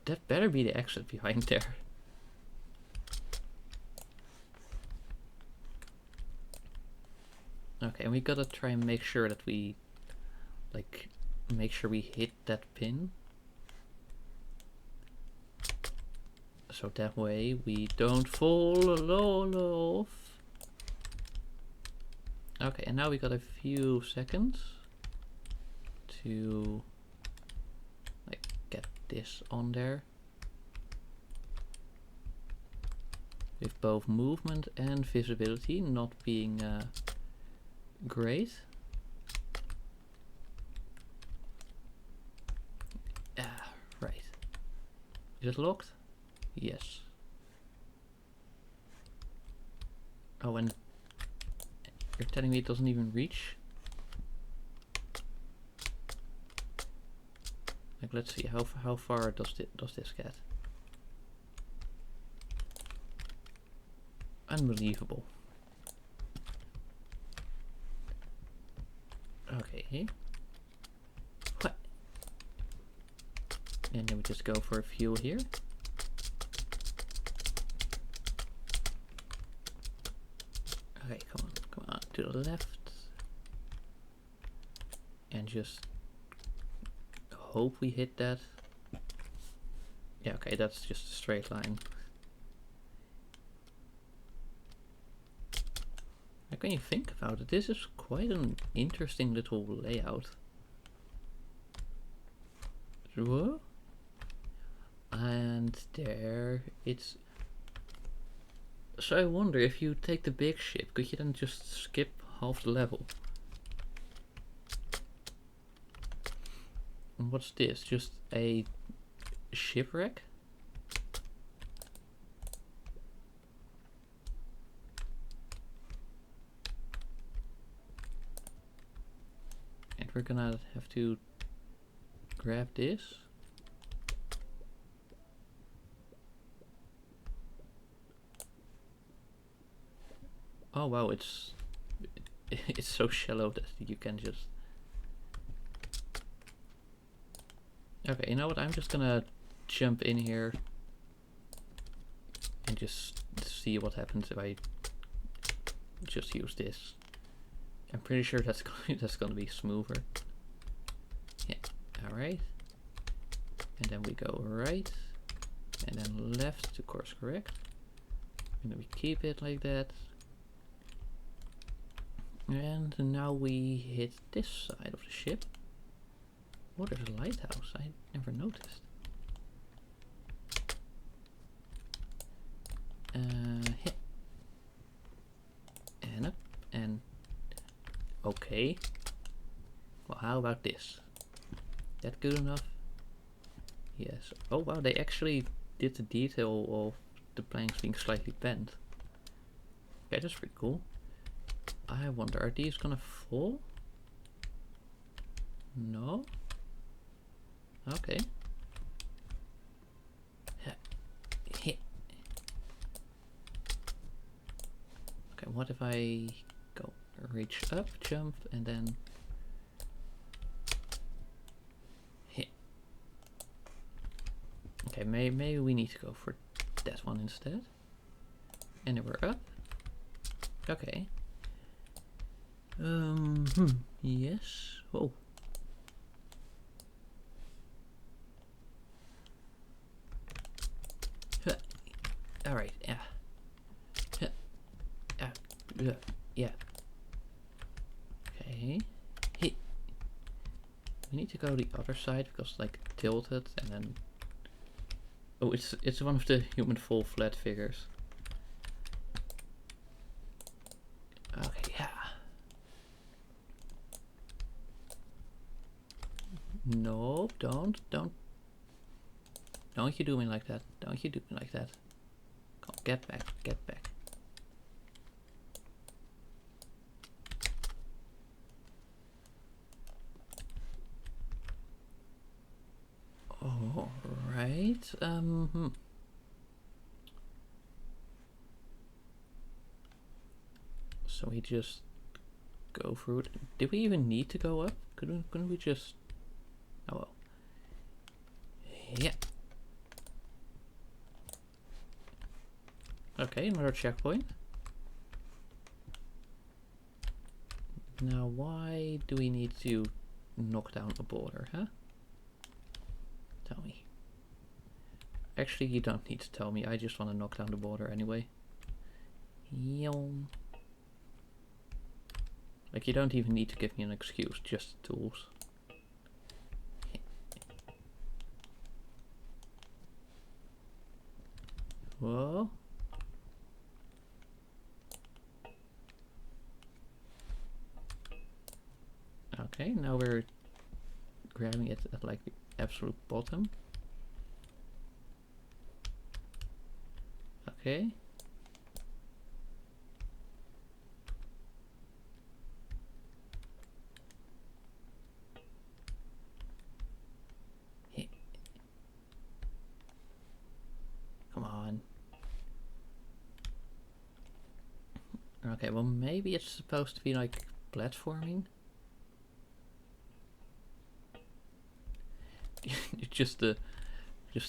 That better be the exit behind there. Okay, and we gotta try and make sure that we, like, make sure we hit that pin. So that way we don't fall off. Okay, and now we got a few seconds to, like, get this on there. With both movement and visibility not being great. Right. Is it locked? Yes. Oh, and you're telling me it doesn't even reach? Like, let's see, how far does this get? Unbelievable. Okay. What? And then we just go for a fuel here. Okay, come on, to the left. And just hope we hit that. Yeah, okay, that's just a straight line. Like when you think about it, this is quite an interesting little layout. Whoa. And there it's... So I wonder, if you take the big ship, could you then just skip half the level? And what's this? Just a shipwreck? And we're gonna have to grab this. Oh wow, it's so shallow that you can just... Okay, you know what? I'm just gonna jump in here and just see what happens if I just use this. I'm pretty sure that's gonna be smoother. Yeah, alright. And then we go right, and then left to course correct. And then we keep it like that. And now we hit this side of the ship. Oh, there's a lighthouse. I never noticed. Hit. And up. And... Okay. Well, how about this? That good enough? Yes. Oh wow, they actually did the detail of the planks being slightly bent. Okay, that's pretty cool. I wonder, are these gonna fall? No? Okay. Okay, what if I go reach up, jump, and then hit? Okay, maybe we need to go for that one instead. And then we're up. Okay. Yes. Oh. All right. Yeah. Yeah. Okay. Hey. We need to go the other side because like tilted and then. Oh, it's one of the human fall flat figures. Okay. Yeah. No, don't you do me like that. Don't you do me like that. Come on, get back, get back. All right. So we just go through it. Did we even need to go up? Couldn't we just... Oh well. Yeah. Okay, another checkpoint. Now why do we need to knock down a border, huh? Tell me. Actually, you don't need to tell me. I just want to knock down the border anyway. Yum. Like, you don't even need to give me an excuse, just tools. Whoa. Okay, now we're grabbing it at like the absolute bottom. Okay. Come on. Okay, well maybe it's supposed to be like platforming. just a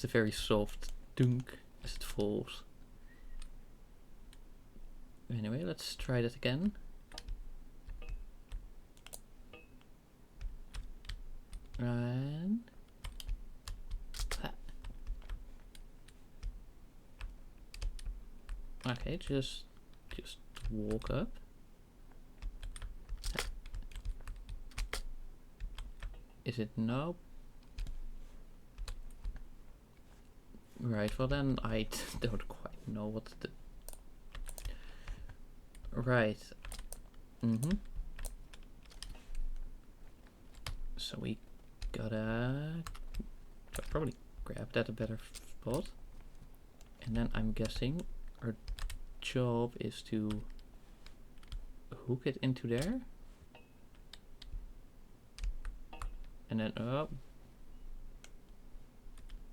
very soft dunk as it falls. Anyway, let's try that again. And okay, just walk up. Is it no? Right, well then I don't quite know what to do. Right. So we gotta probably grab that a better spot. And then I'm guessing our job is to hook it into there. And then up.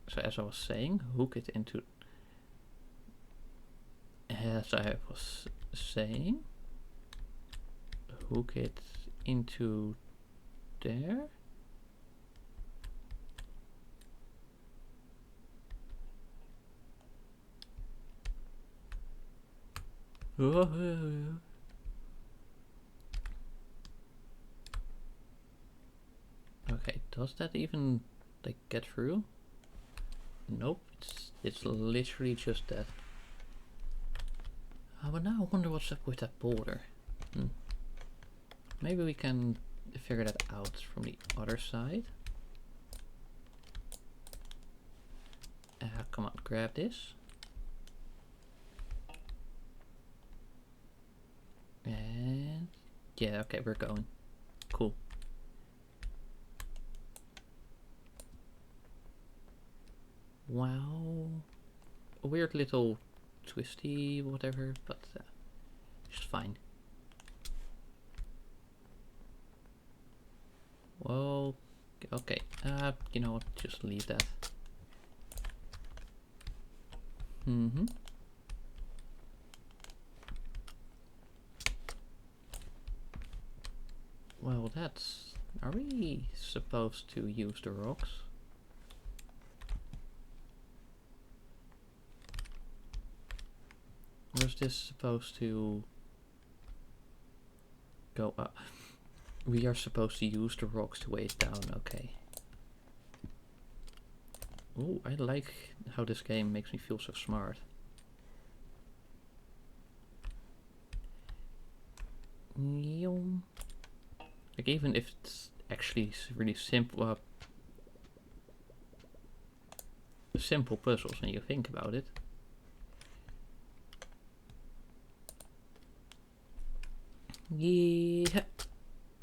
So as I was saying, hook it into... As I was saying, hook it into there. Okay, does that even like get through? Nope, it's literally just that. But now I wonder what's up with that border. Maybe we can figure that out from the other side. Come on, grab this. And yeah, okay, we're going. Cool. Wow. A weird little twisty whatever, but just fine. Whoa. Okay. You know what? Just leave that. Well, that's... Are we supposed to use the rocks? Or is this supposed to go up? We are supposed to use the rocks to weigh it down, okay. Ooh, I like how this game makes me feel so smart. Like even if it's actually really simple, simple puzzles when you think about it. Yeah.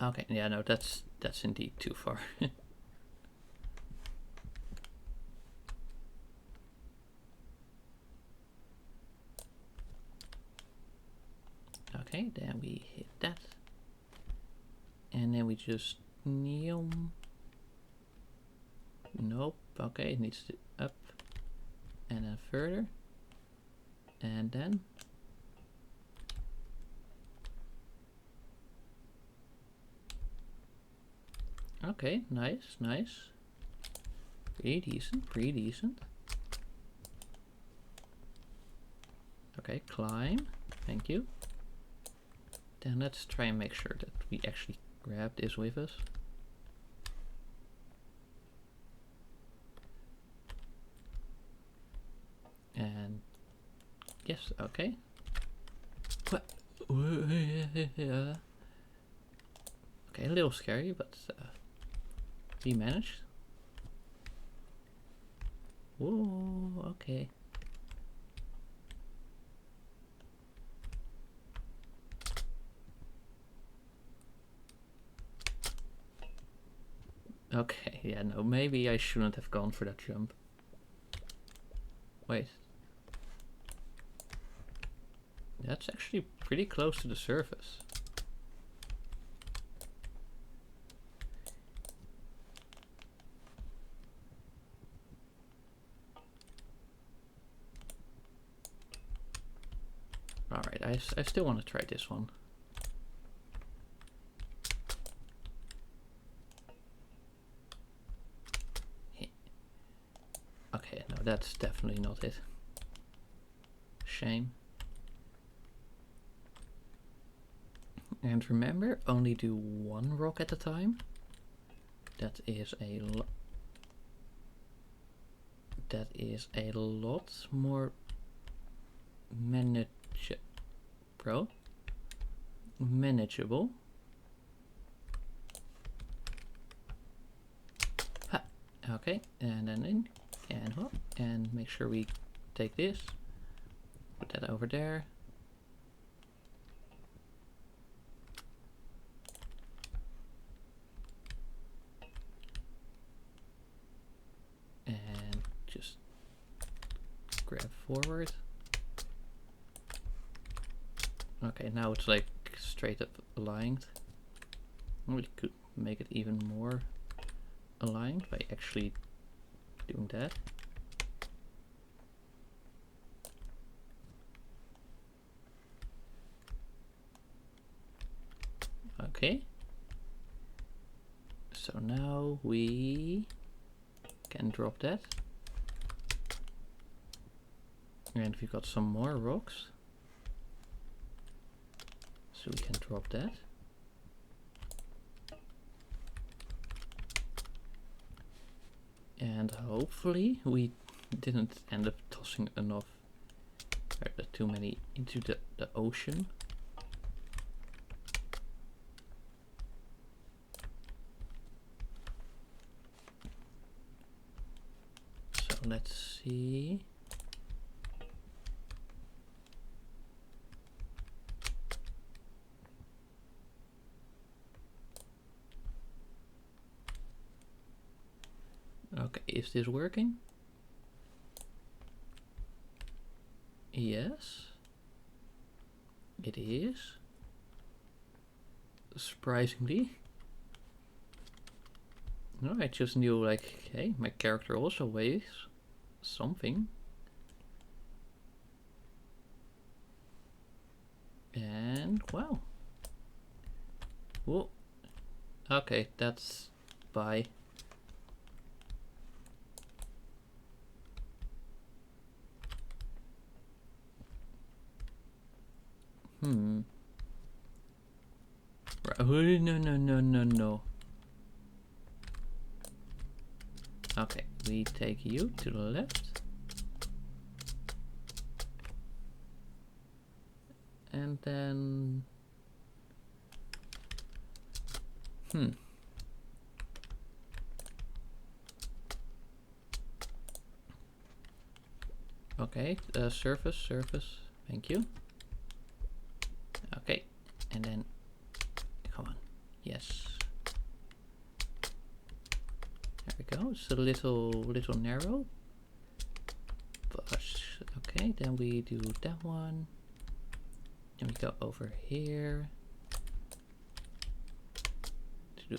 Okay, yeah, no, that's indeed too far. Okay, then we hit that. And then we just Nope. Okay, it needs to up. And then further. And then okay, nice, nice. Pretty decent, pretty decent. Okay, climb. Thank you. Then let's try and make sure that we actually grab this with us. And yes, okay. Okay, a little scary, but we managed. Whoa, okay. Okay, yeah, no, maybe I shouldn't have gone for that jump. Wait. That's actually pretty close to the surface. Alright, I still want to try this one. Okay, no, that's definitely not it. Shame. And remember, only do one rock at a time. That is a lot more manageable. Ha. Okay, and then in and hop, and make sure we take this, put that over there. And just grab forward. Okay, now it's like straight up aligned. We could make it even more aligned by actually doing that. Okay. So now we can drop that. And we've got some more rocks. So we can drop that. And hopefully we didn't end up tossing enough, too many into the ocean. So let's see. Okay, is this working? Yes, it is. Surprisingly. No, I just knew, like, hey, my character also weighs something. And wow. Whoa. Okay, that's bye. Right. Oh, no. Okay, we take you to the left. And then... Okay, surface, thank you. Okay, and then, come on, yes. There we go, it's a little narrow. But, okay, then we do that one. Then we go over here. To do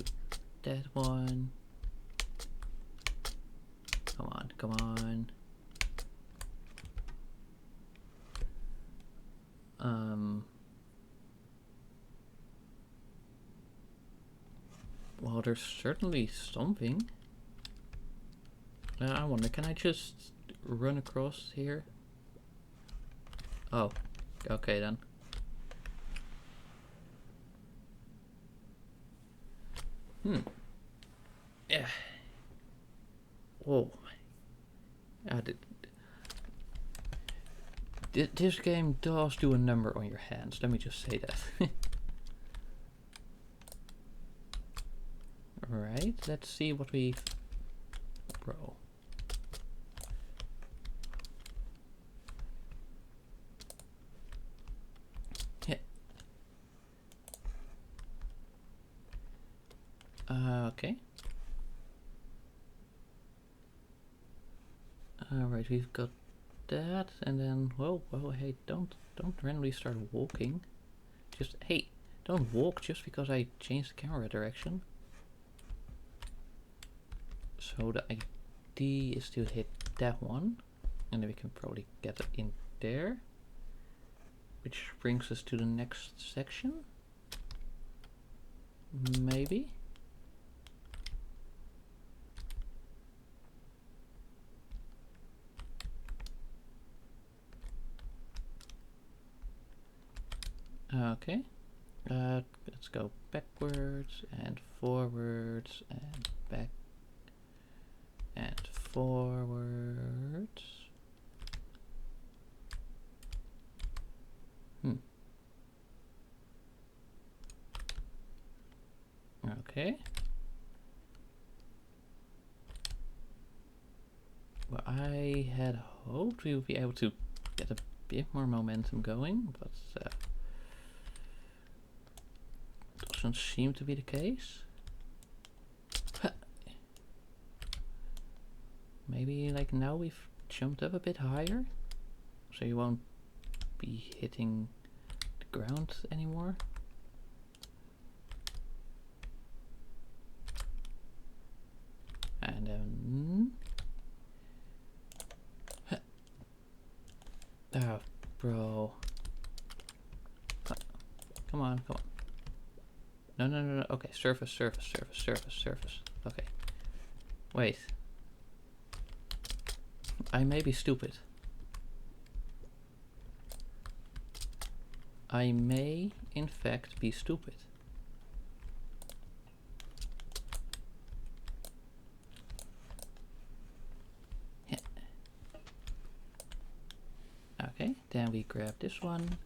that one. Come on. Well, there's certainly something. I wonder, can I just run across here? Oh, okay then. Yeah. Whoa. This game does do a number on your hands, let me just say that. Alright, let's see what we... Bro. Yeah. Okay. Alright, we've got that, and then, whoa, hey, don't randomly start walking. Just, hey, don't walk just because I changed the camera direction. So the idea is to hit that one, and then we can probably get it in there. Which brings us to the next section. Maybe. Okay. Let's go backwards and forwards and back and forwards. Okay. Well, I had hoped we would be able to get a bit more momentum going, but doesn't seem to be the case. Maybe like now we've jumped up a bit higher, so you won't be hitting the ground anymore. And then... Oh, bro. Come on, come on. No, no, no, no. Okay, surface, surface, surface, surface, surface. Okay. Wait. I may be stupid. I may, in fact, be stupid. Yeah. Okay, then we grab this one.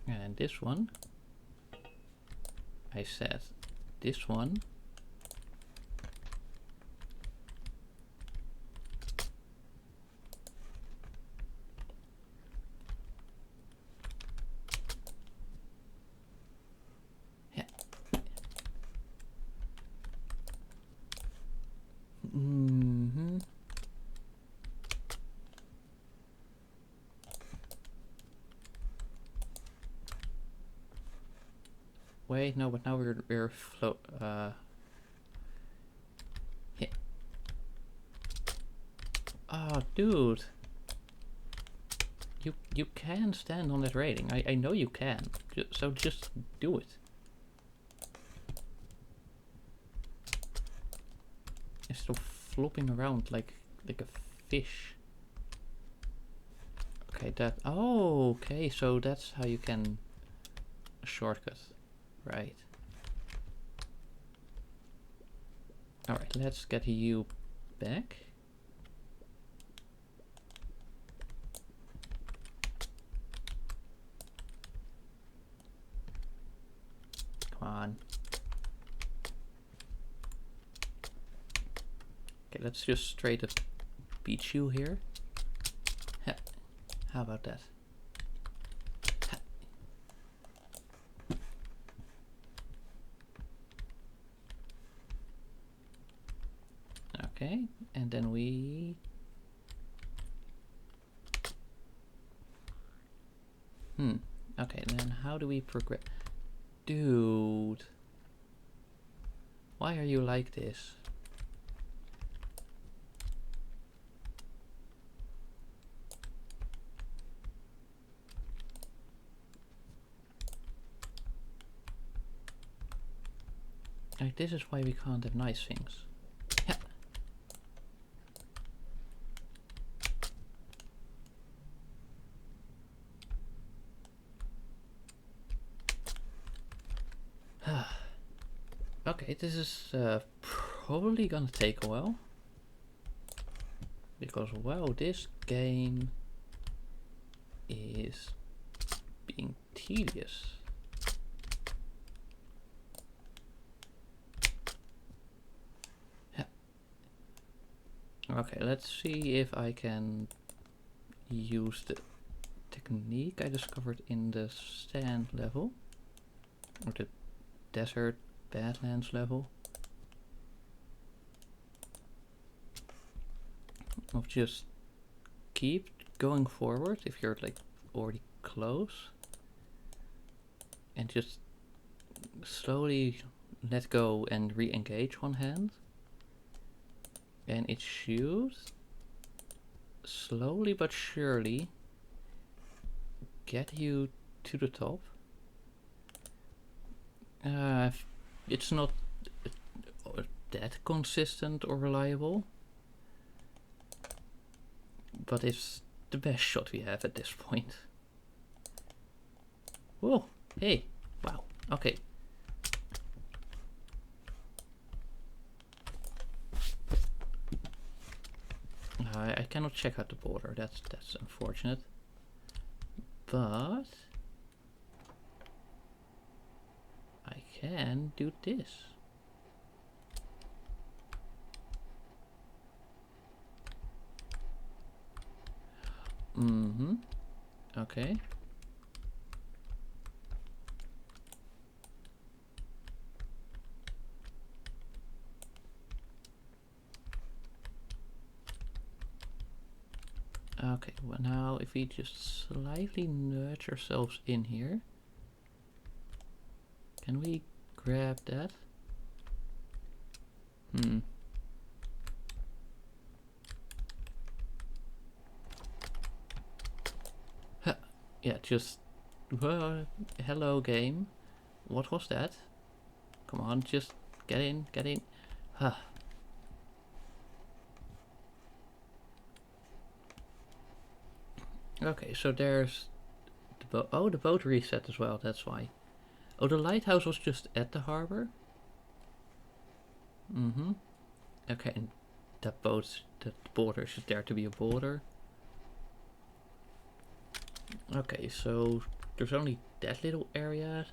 And this one. I said this one. Wait, no, but now we're float. Yeah. Oh, dude. You can stand on that rating. I know you can. So just do it. Instead of flopping around like a fish. Okay, that. Oh, okay. So that's how you can shortcut. Right. Alright, let's get you back. Come on. Okay, let's just straight up beat you here. How about that? Okay, and then we... Okay, then how do we progress? Dude. Why are you like this? Like, this is why we can't have nice things. Okay, this is probably gonna take a while. Because, wow, this game is being tedious. Okay, let's see if I can use the technique I discovered in the sand level. Or the desert badlands level. Of just keep going forward if you're like already close. And just slowly let go and re-engage one hand. And it should slowly but surely get you to the top. It's not that consistent or reliable, but it's the best shot we have at this point. Whoa, hey, wow, okay. I cannot check out the border, that's unfortunate. But I can do this. Okay. Okay, well now if we just slightly nudge ourselves in here, can we grab that? Yeah, just hello game. What was that? Come on, just get in, get in. Huh. Okay, so there's the boat. Oh, the boat reset as well, that's why. Oh, the lighthouse was just at the harbor? Okay, and that boat, that border is there to be a border. Okay, so there's only that little area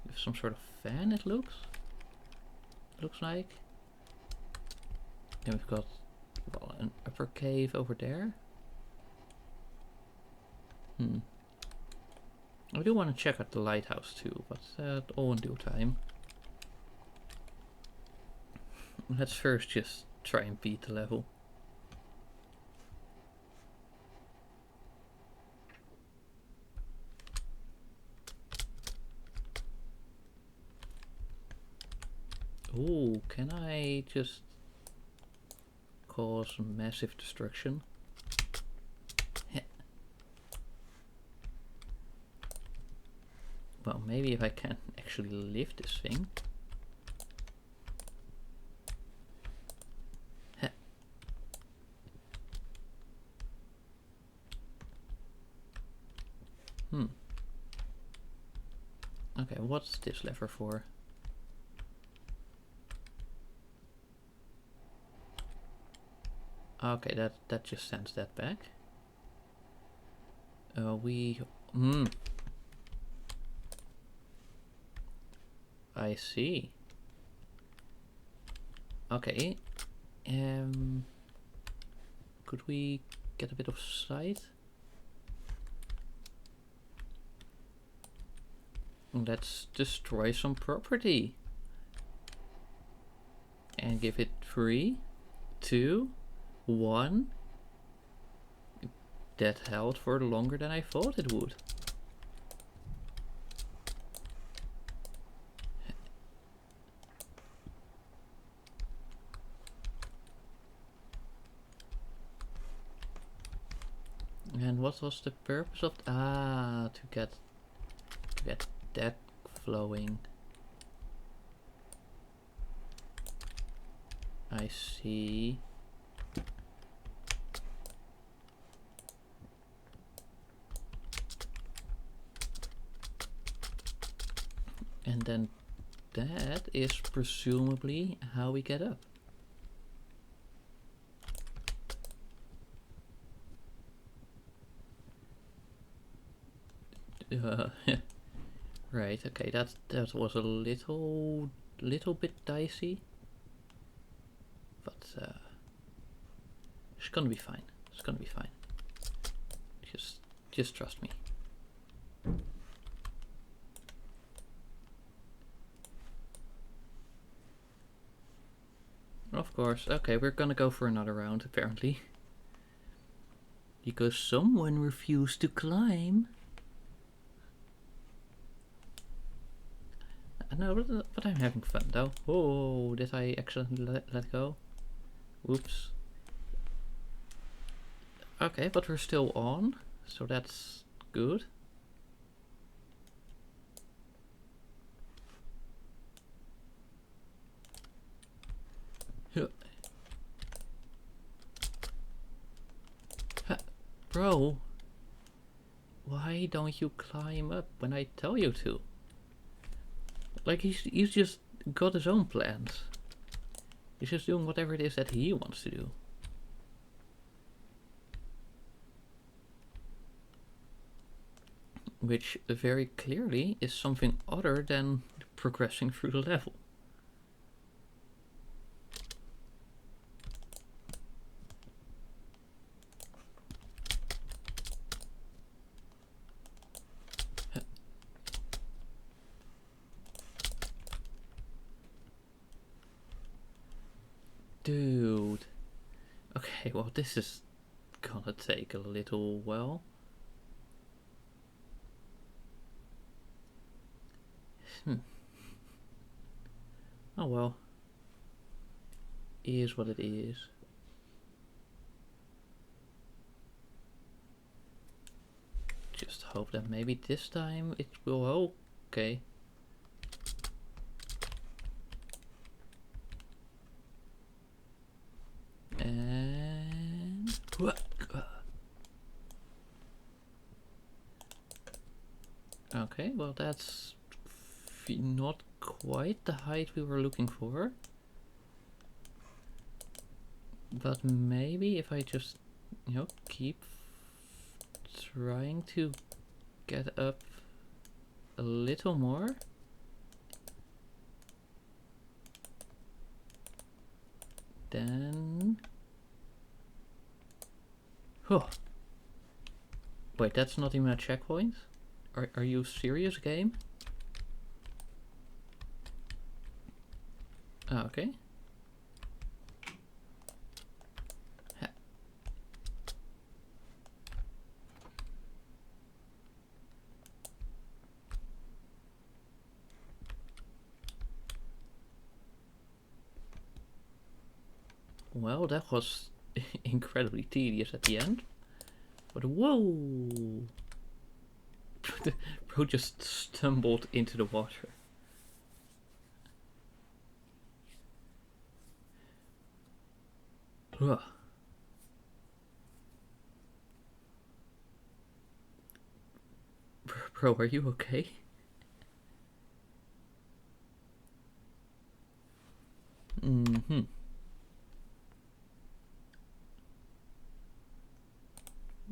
with some sort of fan, it looks like. Then we've got, well, an upper cave over there. I do want to check out the lighthouse too, but all in due time. Let's first just try and beat the level. Ooh, can I just cause massive destruction? Well, maybe if I can actually lift this thing. Okay, what's this lever for? Okay, that just sends that back. I see. Okay. Could we get a bit of sight? Let's destroy some property. And give it 3, 2, 1. That held for longer than I thought it would. And what was the purpose of to get that flowing? I see. And then that is presumably how we get up. Right, okay, that was a little bit dicey, but it's gonna be fine. It's gonna be fine. Just trust me. Of course. Okay, we're gonna go for another round apparently, because someone refused to climb. No, but I'm having fun though. Oh, did I accidentally let go? Whoops. Okay, but we're still on, so that's good. Bro, why don't you climb up when I tell you to? Like, he's just got his own plans. He's just doing whatever it is that he wants to do. Which very clearly is something other than progressing through the level. Dude. Okay, well, this is gonna take a little while. Oh well. Is what it is. Just hope that maybe this time it will. Okay. And okay, well, that's not quite the height we were looking for. But maybe if I just, you know, keep trying to get up a little more. Then... Oh. Wait, that's not even a checkpoint? Are you serious, game? Ah, okay. Well, that was incredibly tedious at the end. But whoa! Bro just stumbled into the water. Ugh. Bro, are you okay? Mm-hmm.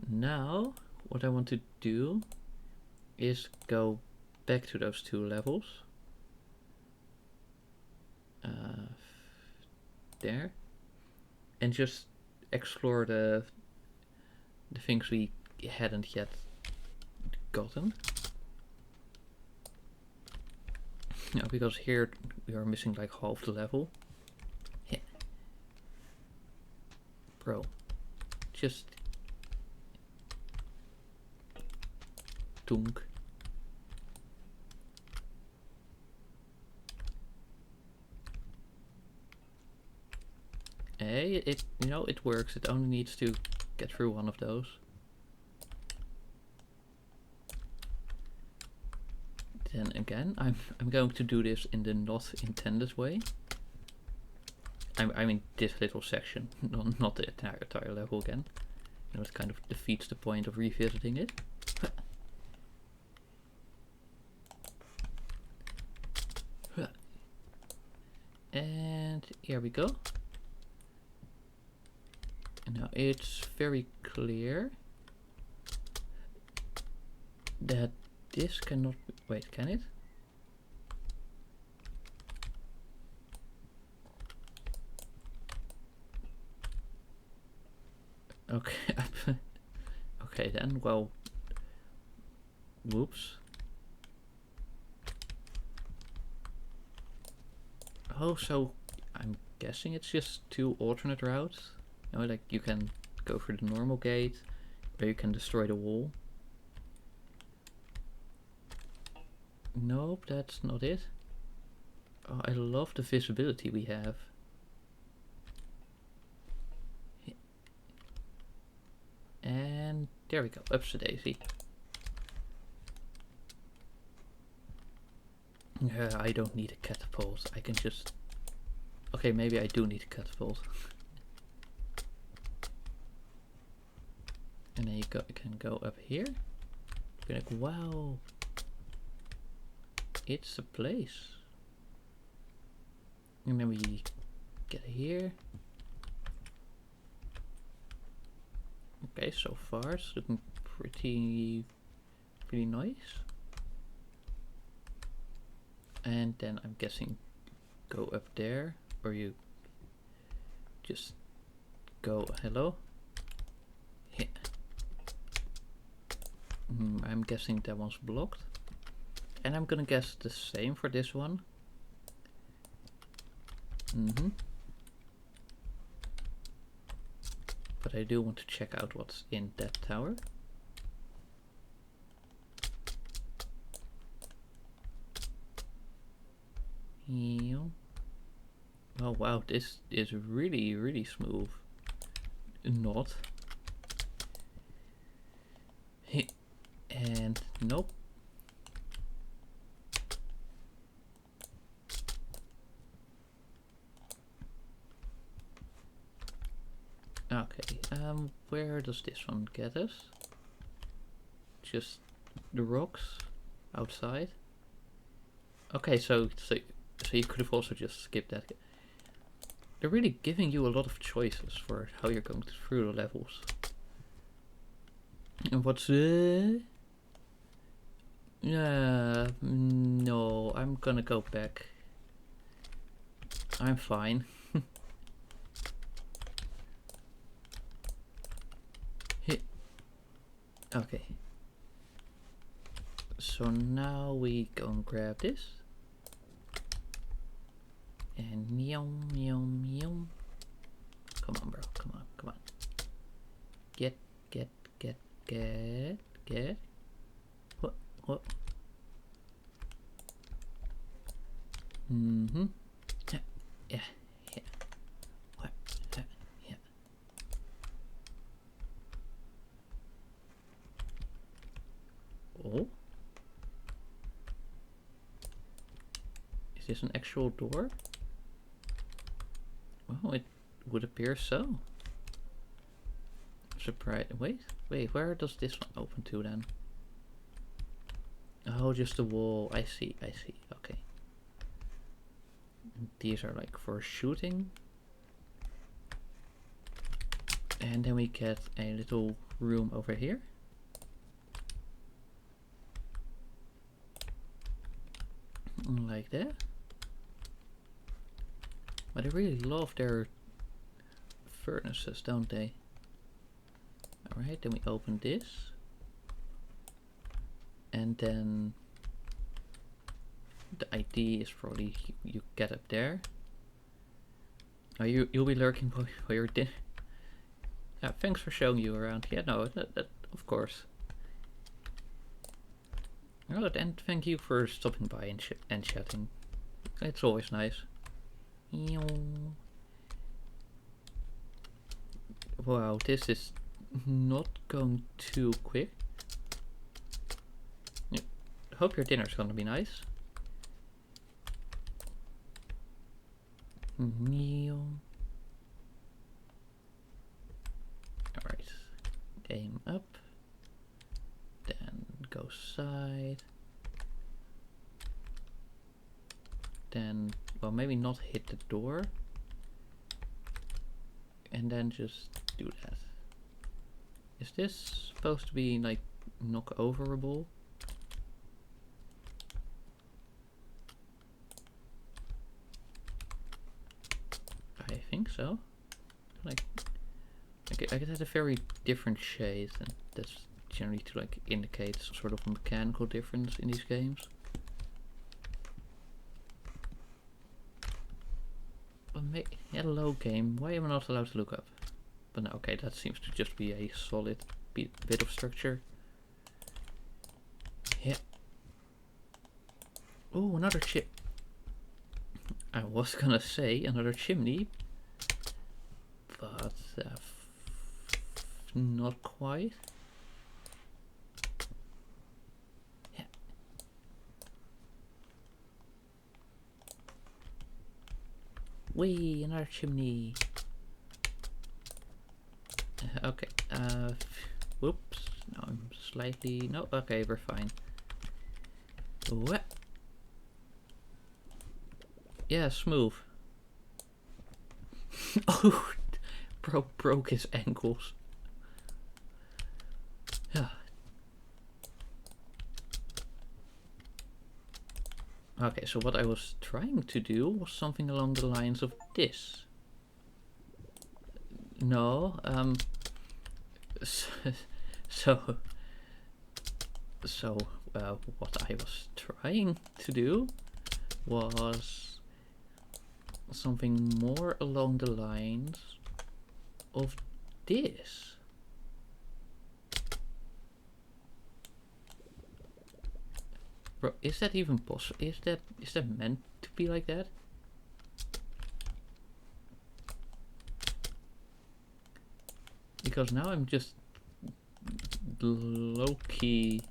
Now, what I want to do is go back to those two levels. There. And just explore the things we hadn't yet gotten. No, because here we are missing like half the level. Yeah. Bro, just dunk. Hey, it works. It only needs to get through one of those. Then again, I'm going to do this in the not intended way. I mean this little section, not the entire level again. You know, it kind of defeats the point of revisiting it. And here we go. Now it's very clear that this cannot be, wait, can it? Okay. Okay then, well, whoops. Oh, so I'm guessing it's just two alternate routes. You know, like you can go through the normal gate, or you can destroy the wall. Nope, that's not it. Oh, I love the visibility we have. And there we go, upside daisy. I don't need a catapult, I can just... Okay, maybe I do need a catapult. And then you can go up here. Be like, wow, it's a place. And then we get here. Okay, so far it's looking pretty nice. And then I'm guessing go up there, or you just go hello. Yeah. I'm guessing that one's blocked. And I'm gonna guess the same for this one. But I do want to check out what's in that tower. Oh wow, this is really smooth. Not. And nope. Okay, where does this one get us? Just the rocks outside. Okay, so you could have also just skipped that. They're really giving you a lot of choices for how you're going through the levels. And what's no, I'm gonna go back. I'm fine. Okay. So now we go and grab this. And meow. Come on, bro. Come on. Get. What? Yeah. What? Yeah. Oh. Is this an actual door? Well, it would appear so. Surprise. Wait, where does this one open to then? Oh, just a wall. I see. Okay. These are like for shooting. And then we get a little room over here. Like that. But they really love their furnaces, don't they? Alright, then we open this. And then the ID is probably you get up there. Oh, you'll be lurking for your dinner. Yeah, thanks for showing you around. Yeah, no, that of course. Oh, and thank you for stopping by and chatting. It's always nice. Wow, this is not going too quick. Hope your dinner's gonna be nice. Alright, aim up, then go side, then, well, maybe not hit the door, and then just do that. Is this supposed to be like knock overable? I think so. Like I get a very different shade, and that's generally to like indicate some sort of mechanical difference in these games. But hello game, why am I not allowed to look up? But no, okay, that seems to just be a solid bit of structure. Yeah. Oh, another chip. I was gonna say another chimney, but not quite. Yeah. Whee, another chimney. Okay, Whoops. No, I'm slightly... No, okay, we're fine. What? Yeah, smooth. Oh, bro broke his ankles. Yeah. Okay, so what I was trying to do was something along the lines of this. No, so, what I was trying to do was something more along the lines of this. Bro, is that even possible? Is that meant to be like that? Because now I'm just low-key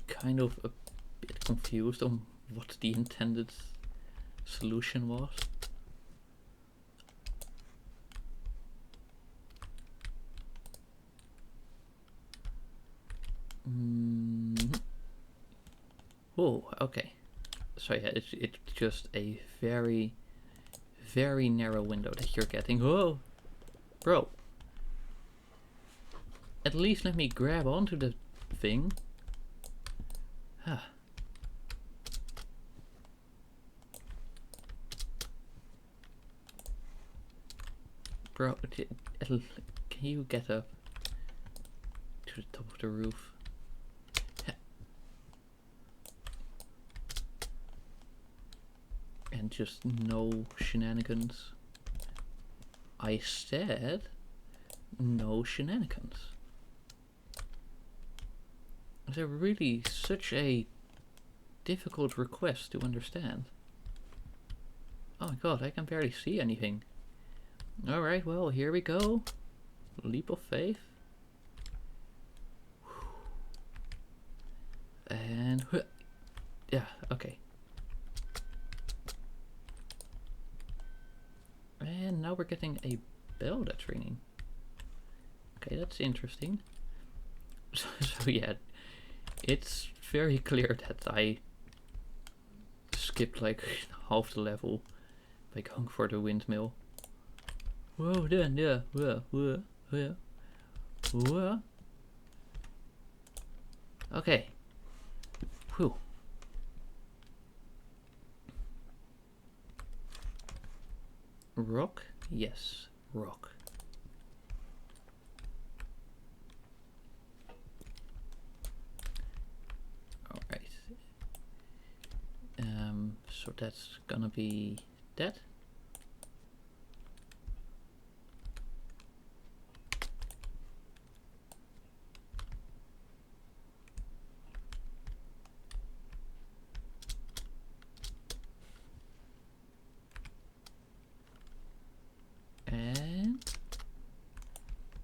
kind of a bit confused on what the intended solution was. Oh, okay. So yeah, it's just a very, very narrow window that you're getting. Whoa, bro. At least let me grab onto the thing. Huh. Bro, can you get up to the top of the roof? And just no shenanigans. I said no shenanigans. Is it really such a difficult request to understand? Oh my god, I can barely see anything. Alright, well, here we go. Leap of faith. And... yeah, okay. And now we're getting a bell that's ringing. Okay, that's interesting. So yeah, it's very clear that I skipped like half the level by going for the windmill. Whoa, then, yeah, whoa. Okay. Whew. Rock? Yes, rock. Alright. So that's gonna be that. And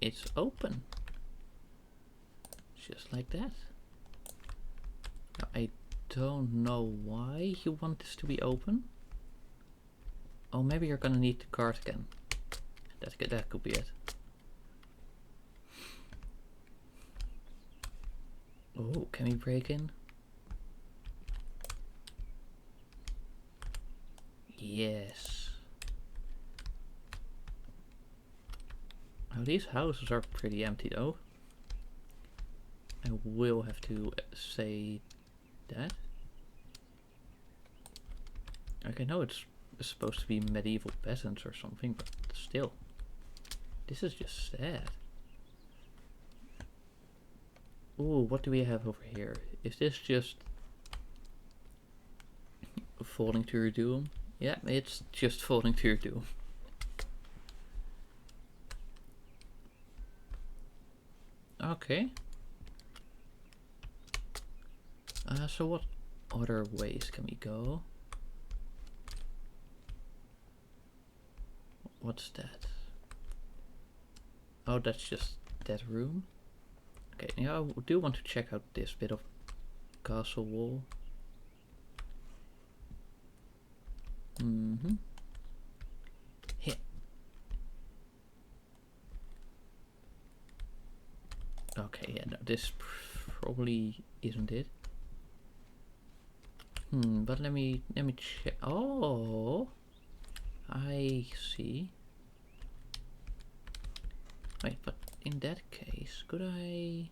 it's open. Just like that. Now, I don't know why you want this to be open. Oh, maybe you're gonna need the card again. That could be it. Oh, can we break in? Yes. Now these houses are pretty empty though. I will have to say that. Okay, no, it's supposed to be medieval peasants or something, but still. This is just sad. Ooh, what do we have over here? Is this just falling to your doom? Yeah, it's just falling to your doom. Okay. So what other ways can we go? What's that? Oh, that's just that room. Okay, yeah, I do want to check out this bit of castle wall. Here. this probably isn't it. But let me check. Oh, I see. Wait, but in that case, could I,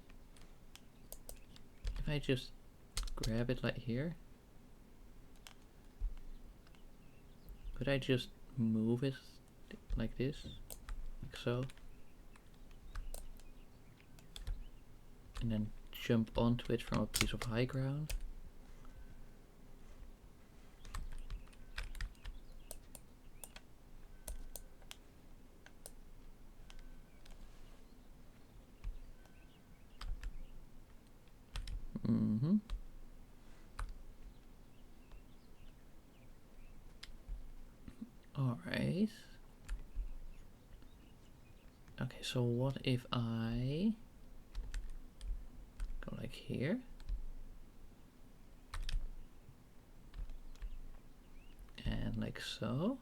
if I just grab it like here, could I just move it like this, like so, and then jump onto it from a piece of high ground? Alright. Okay, so what if I go like here? And like so?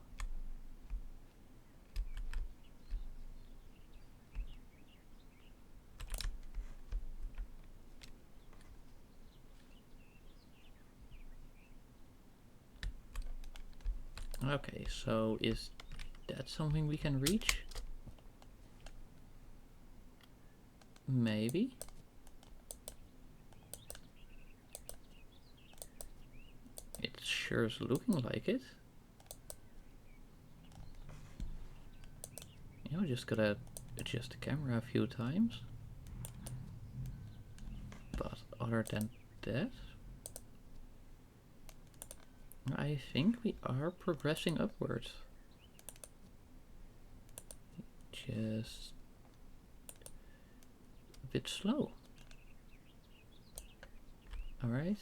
Okay, so is that something we can reach? Maybe. It sure is looking like it. You know, just gotta adjust the camera a few times. But other than that, I think we are progressing upwards. Just a bit slow. Alright.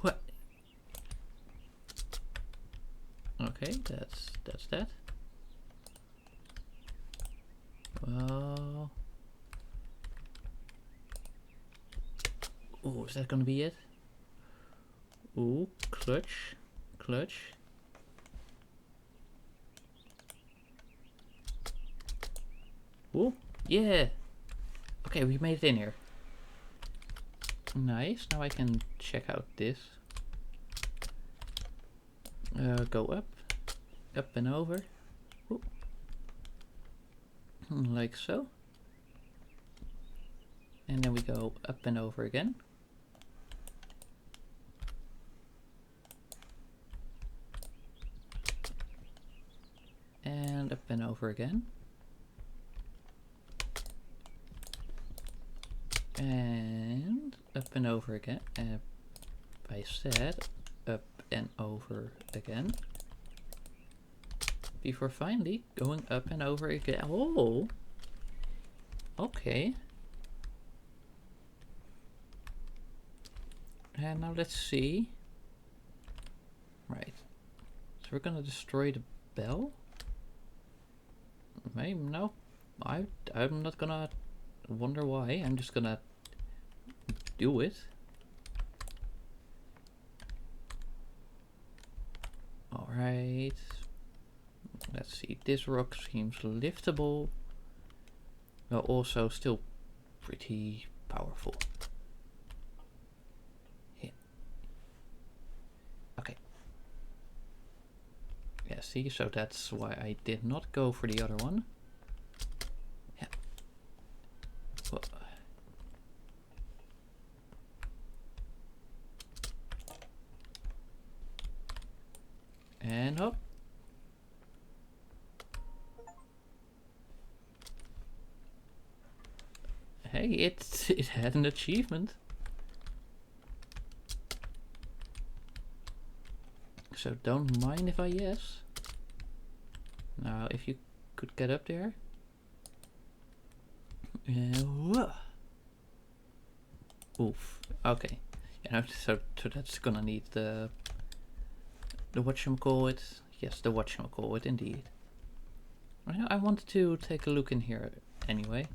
What? Okay, that's that. Well, oh, is that gonna be it? Ooh, clutch. Ooh, yeah. Okay, we made it in here. Nice. Now I can check out this. Go up and over. Ooh. Like so. And then we go up and over again. And up and over again. And up and over again. I said up and over again. Before finally going up and over again. Oh! Okay. And now let's see. Right. So we're gonna destroy the bell? Maybe, no. I'm not gonna wonder why. I'm just gonna do it. Alright. Let's see. This rock seems liftable. Well, also still pretty powerful. Yeah. Okay. Yeah, see, so that's why I did not go for the other one. Yeah. Whoa. And up. Hey, it had an achievement. So don't mind if I yes. Now, if you could get up there. Oof. Okay. Yeah, so that's gonna need the whatchamacallit. Yes, the whatchamacallit indeed. I wanted to take a look in here anyway.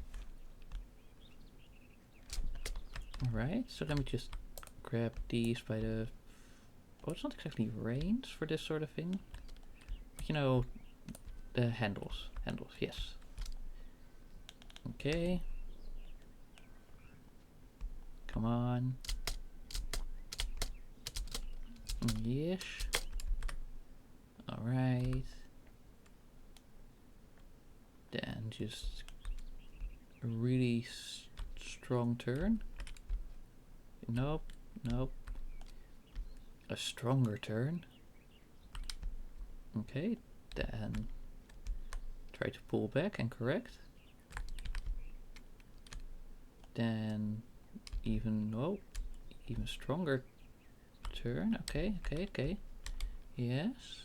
Alright, so let me just grab these by the... Oh, it's not exactly reins for this sort of thing. But you know, the handles. Handles, yes. Okay. Come on. Yes. Alright. Then just a really strong turn. Nope, nope. A stronger turn. Okay, then try to pull back and correct. Then even stronger turn. Okay, okay, okay. Yes.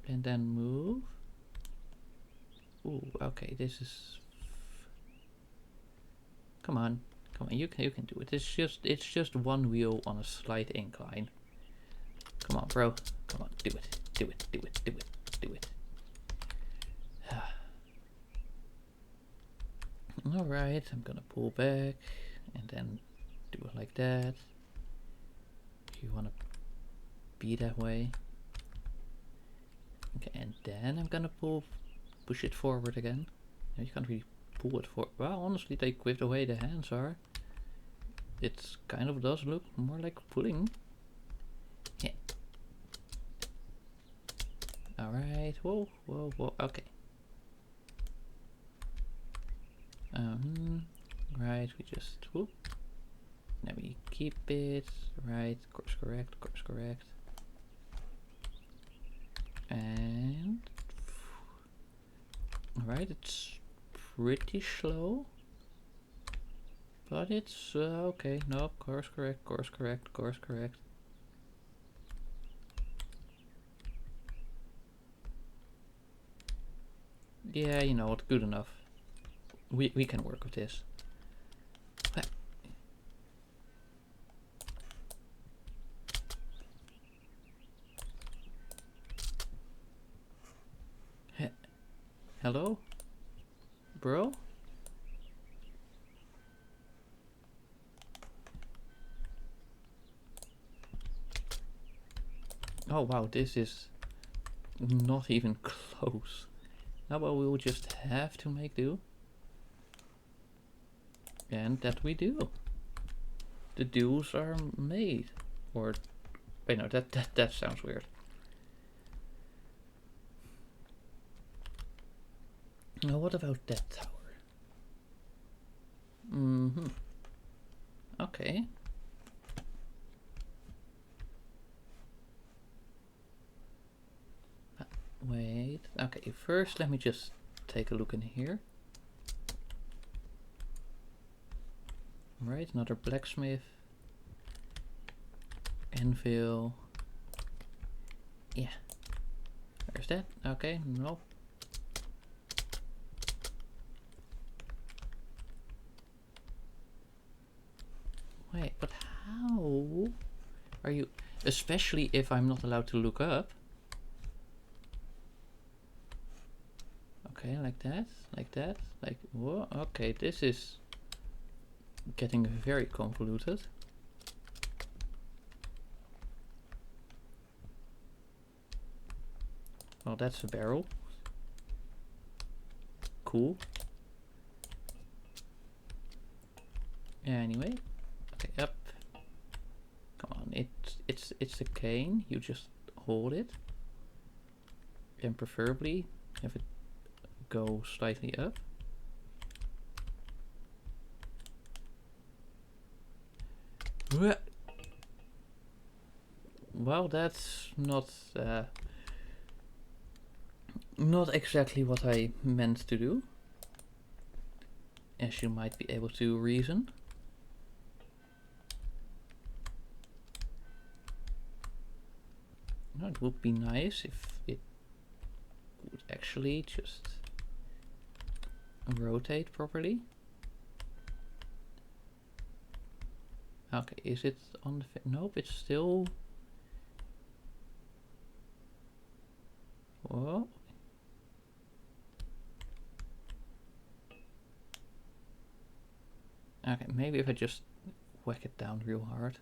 And then move. Ooh, okay, this is come on. Come on, you can do it. It's just one wheel on a slight incline. Come on, bro. Come on, do it. Do it. Do it. Do it. Do it. Alright, I'm gonna pull back and then do it like that. If you wanna be that way. Okay, and then I'm gonna push it forward again. You can't really pull it forward. Well, honestly, like with the way the hands are, it kind of does look more like pulling. Yeah. Alright, whoa, whoa, whoa, okay. Right, we just, whoop. Now we keep it, right, course correct, course correct. And, alright, it's pretty slow. But it's, okay, no, course correct, course correct, course correct. Yeah, you know what, good enough. We can work with this. Hello? Bro? Oh wow, this is not even close. Now well, we will just have to make do. And that we do. The duels are made. Or wait, no, that sounds weird. Now what about that tower? Okay. Wait. Okay, first let me just take a look in here. Right, another blacksmith. Anvil. Yeah. There's that. Okay, no. Wait, but how are you? Especially if I'm not allowed to look up. Okay, like that, like, whoa, okay, this is getting very convoluted. Well, that's a barrel. Cool. Anyway, okay, up. Come on, it's a cane. You just hold it, and preferably have it go slightly up. Well, that's not exactly what I meant to do, as you might be able to reason. No, it would be nice if it would actually just rotate properly. Okay, is it on the... Nope, it's still... Whoa. Okay, maybe if I just whack it down real hard.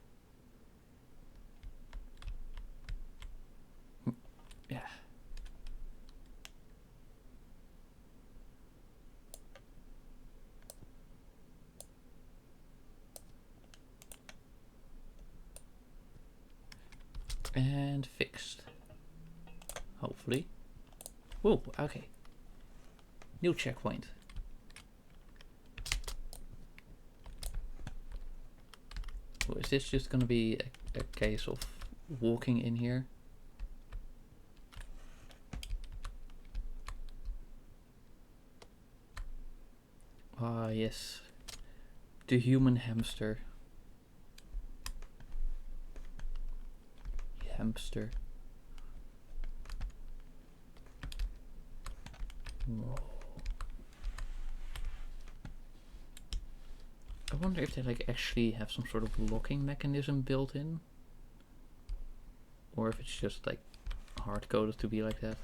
Yeah. And fixed. Hopefully. Whoa, okay. New checkpoint. So is this just gonna be a case of walking in here? Ah, yes. The human hamster. Hamster. Whoa. I wonder if they like actually have some sort of locking mechanism built in, or if it's just like hard coded to be like that.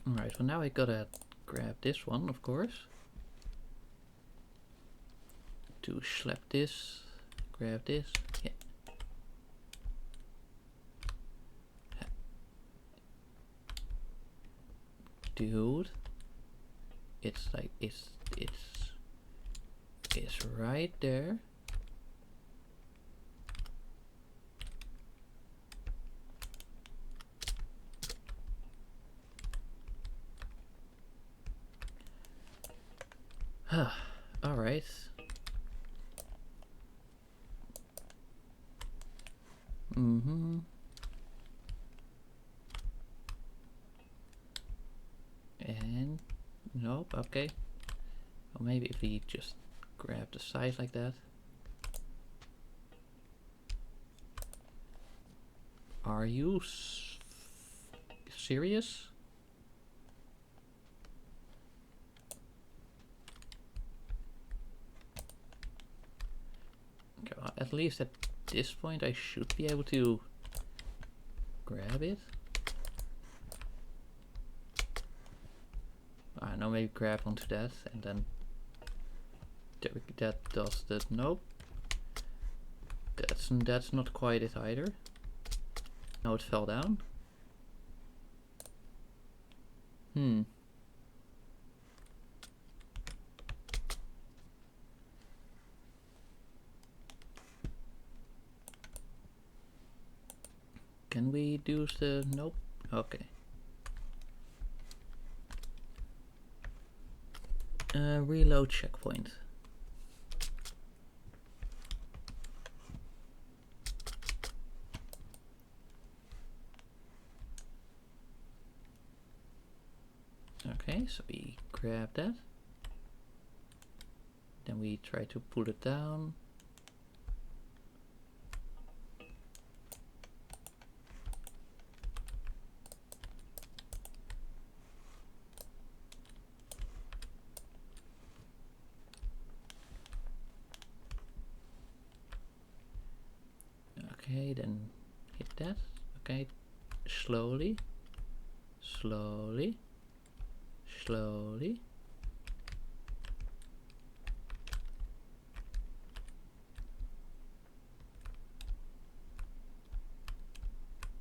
Alright, well now I gotta grab this one, of course. To slap this, grab this, yeah. Dude, it's like it's right there. All right. Mm-hmm. And nope. Okay. Well, maybe if we just grab the side like that. Are you serious? Okay, well, at least at this point I should be able to grab it. I don't know, maybe grab onto that and then that does the nope. That's not quite it either. No, it fell down. Can we do the nope? Okay. Reload checkpoint. Okay, so we grab that. Then we try to pull it down. Okay, then hit that. Okay, slowly, slowly, slowly.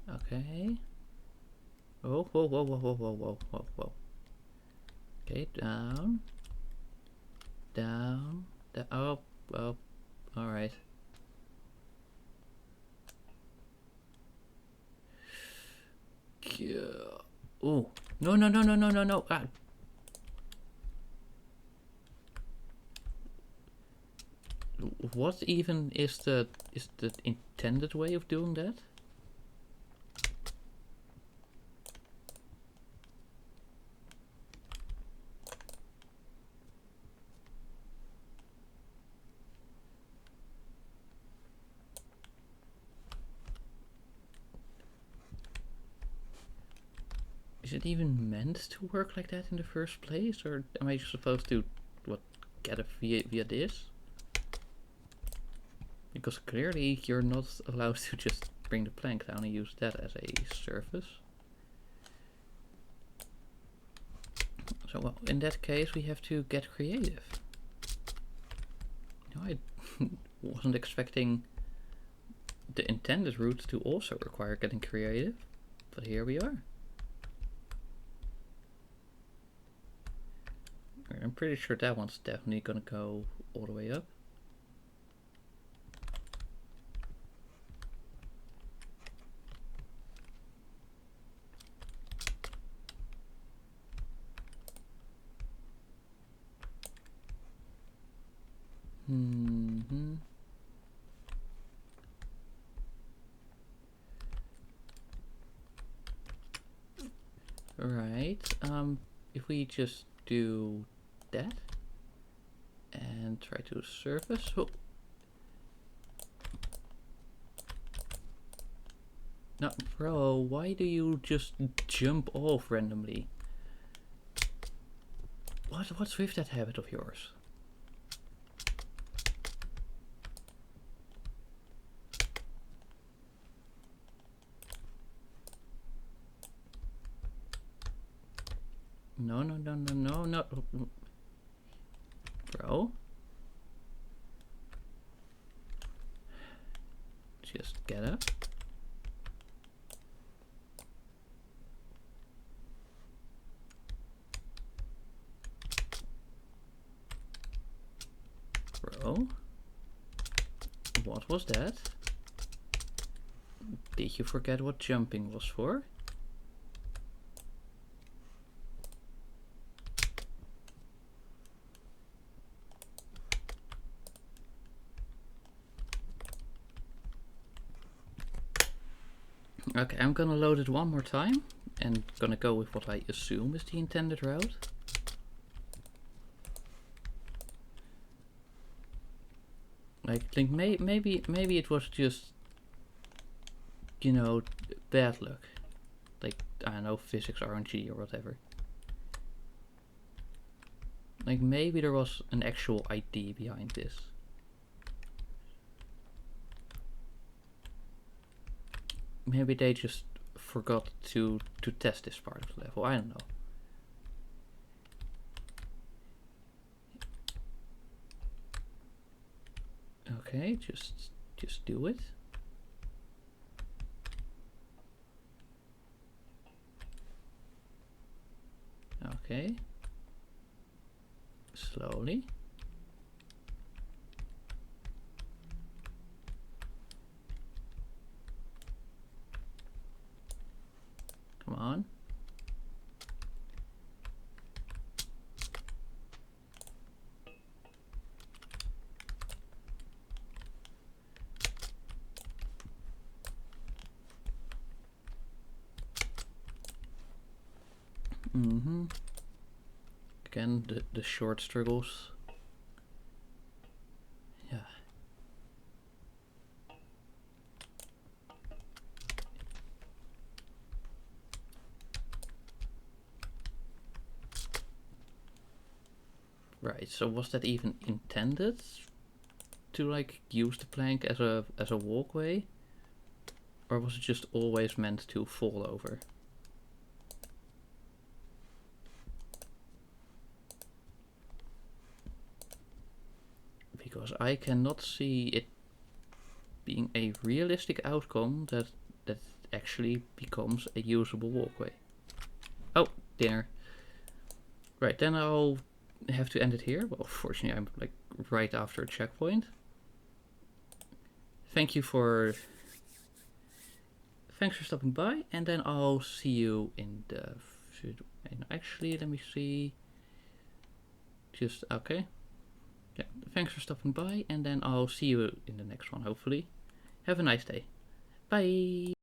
Okay. Oh, whoa, whoa, whoa, whoa, whoa, whoa, whoa, whoa. Okay, down, down, down. Oh, oh, all right. Oh, no, no, no, no, no, no, no. Ah. What even is the intended way of doing that? Is it even meant to work like that in the first place, or am I supposed to what get it via this? Because clearly you're not allowed to just bring the plank down and use that as a surface. So well, in that case we have to get creative. No, I wasn't expecting the intended route to also require getting creative, but here we are. I'm pretty sure that one's definitely gonna go all the way up. Mm-hmm. Right. If we just do that and try to surface. Oh. No, bro, why do you just jump off randomly? What's with that habit of yours? No, no, no, no, no, no. Bro. Just get up. Bro. What was that? Did you forget what jumping was for? Okay, I'm gonna load it one more time and gonna go with what I assume is the intended route. I think maybe it was just, you know, bad luck. Like, I don't know, physics RNG or whatever. Like, maybe there was an actual idea behind this. Maybe they just forgot to test this part of the level, I don't know. Okay, just do it. Okay. Slowly. Come on. Mm-hmm. Again, the short struggles. Yeah. Right, so was that even intended to like use the plank as a walkway? Or was it just always meant to fall over? Because I cannot see it being a realistic outcome that actually becomes a usable walkway. Oh, dinner. Right, then I'll have to end it here. Well, fortunately, I'm like right after a checkpoint. Thanks for stopping by, and then I'll see you in the. Actually, let me see. Just okay. Yeah, thanks for stopping by, and then I'll see you in the next one. Hopefully, have a nice day. Bye.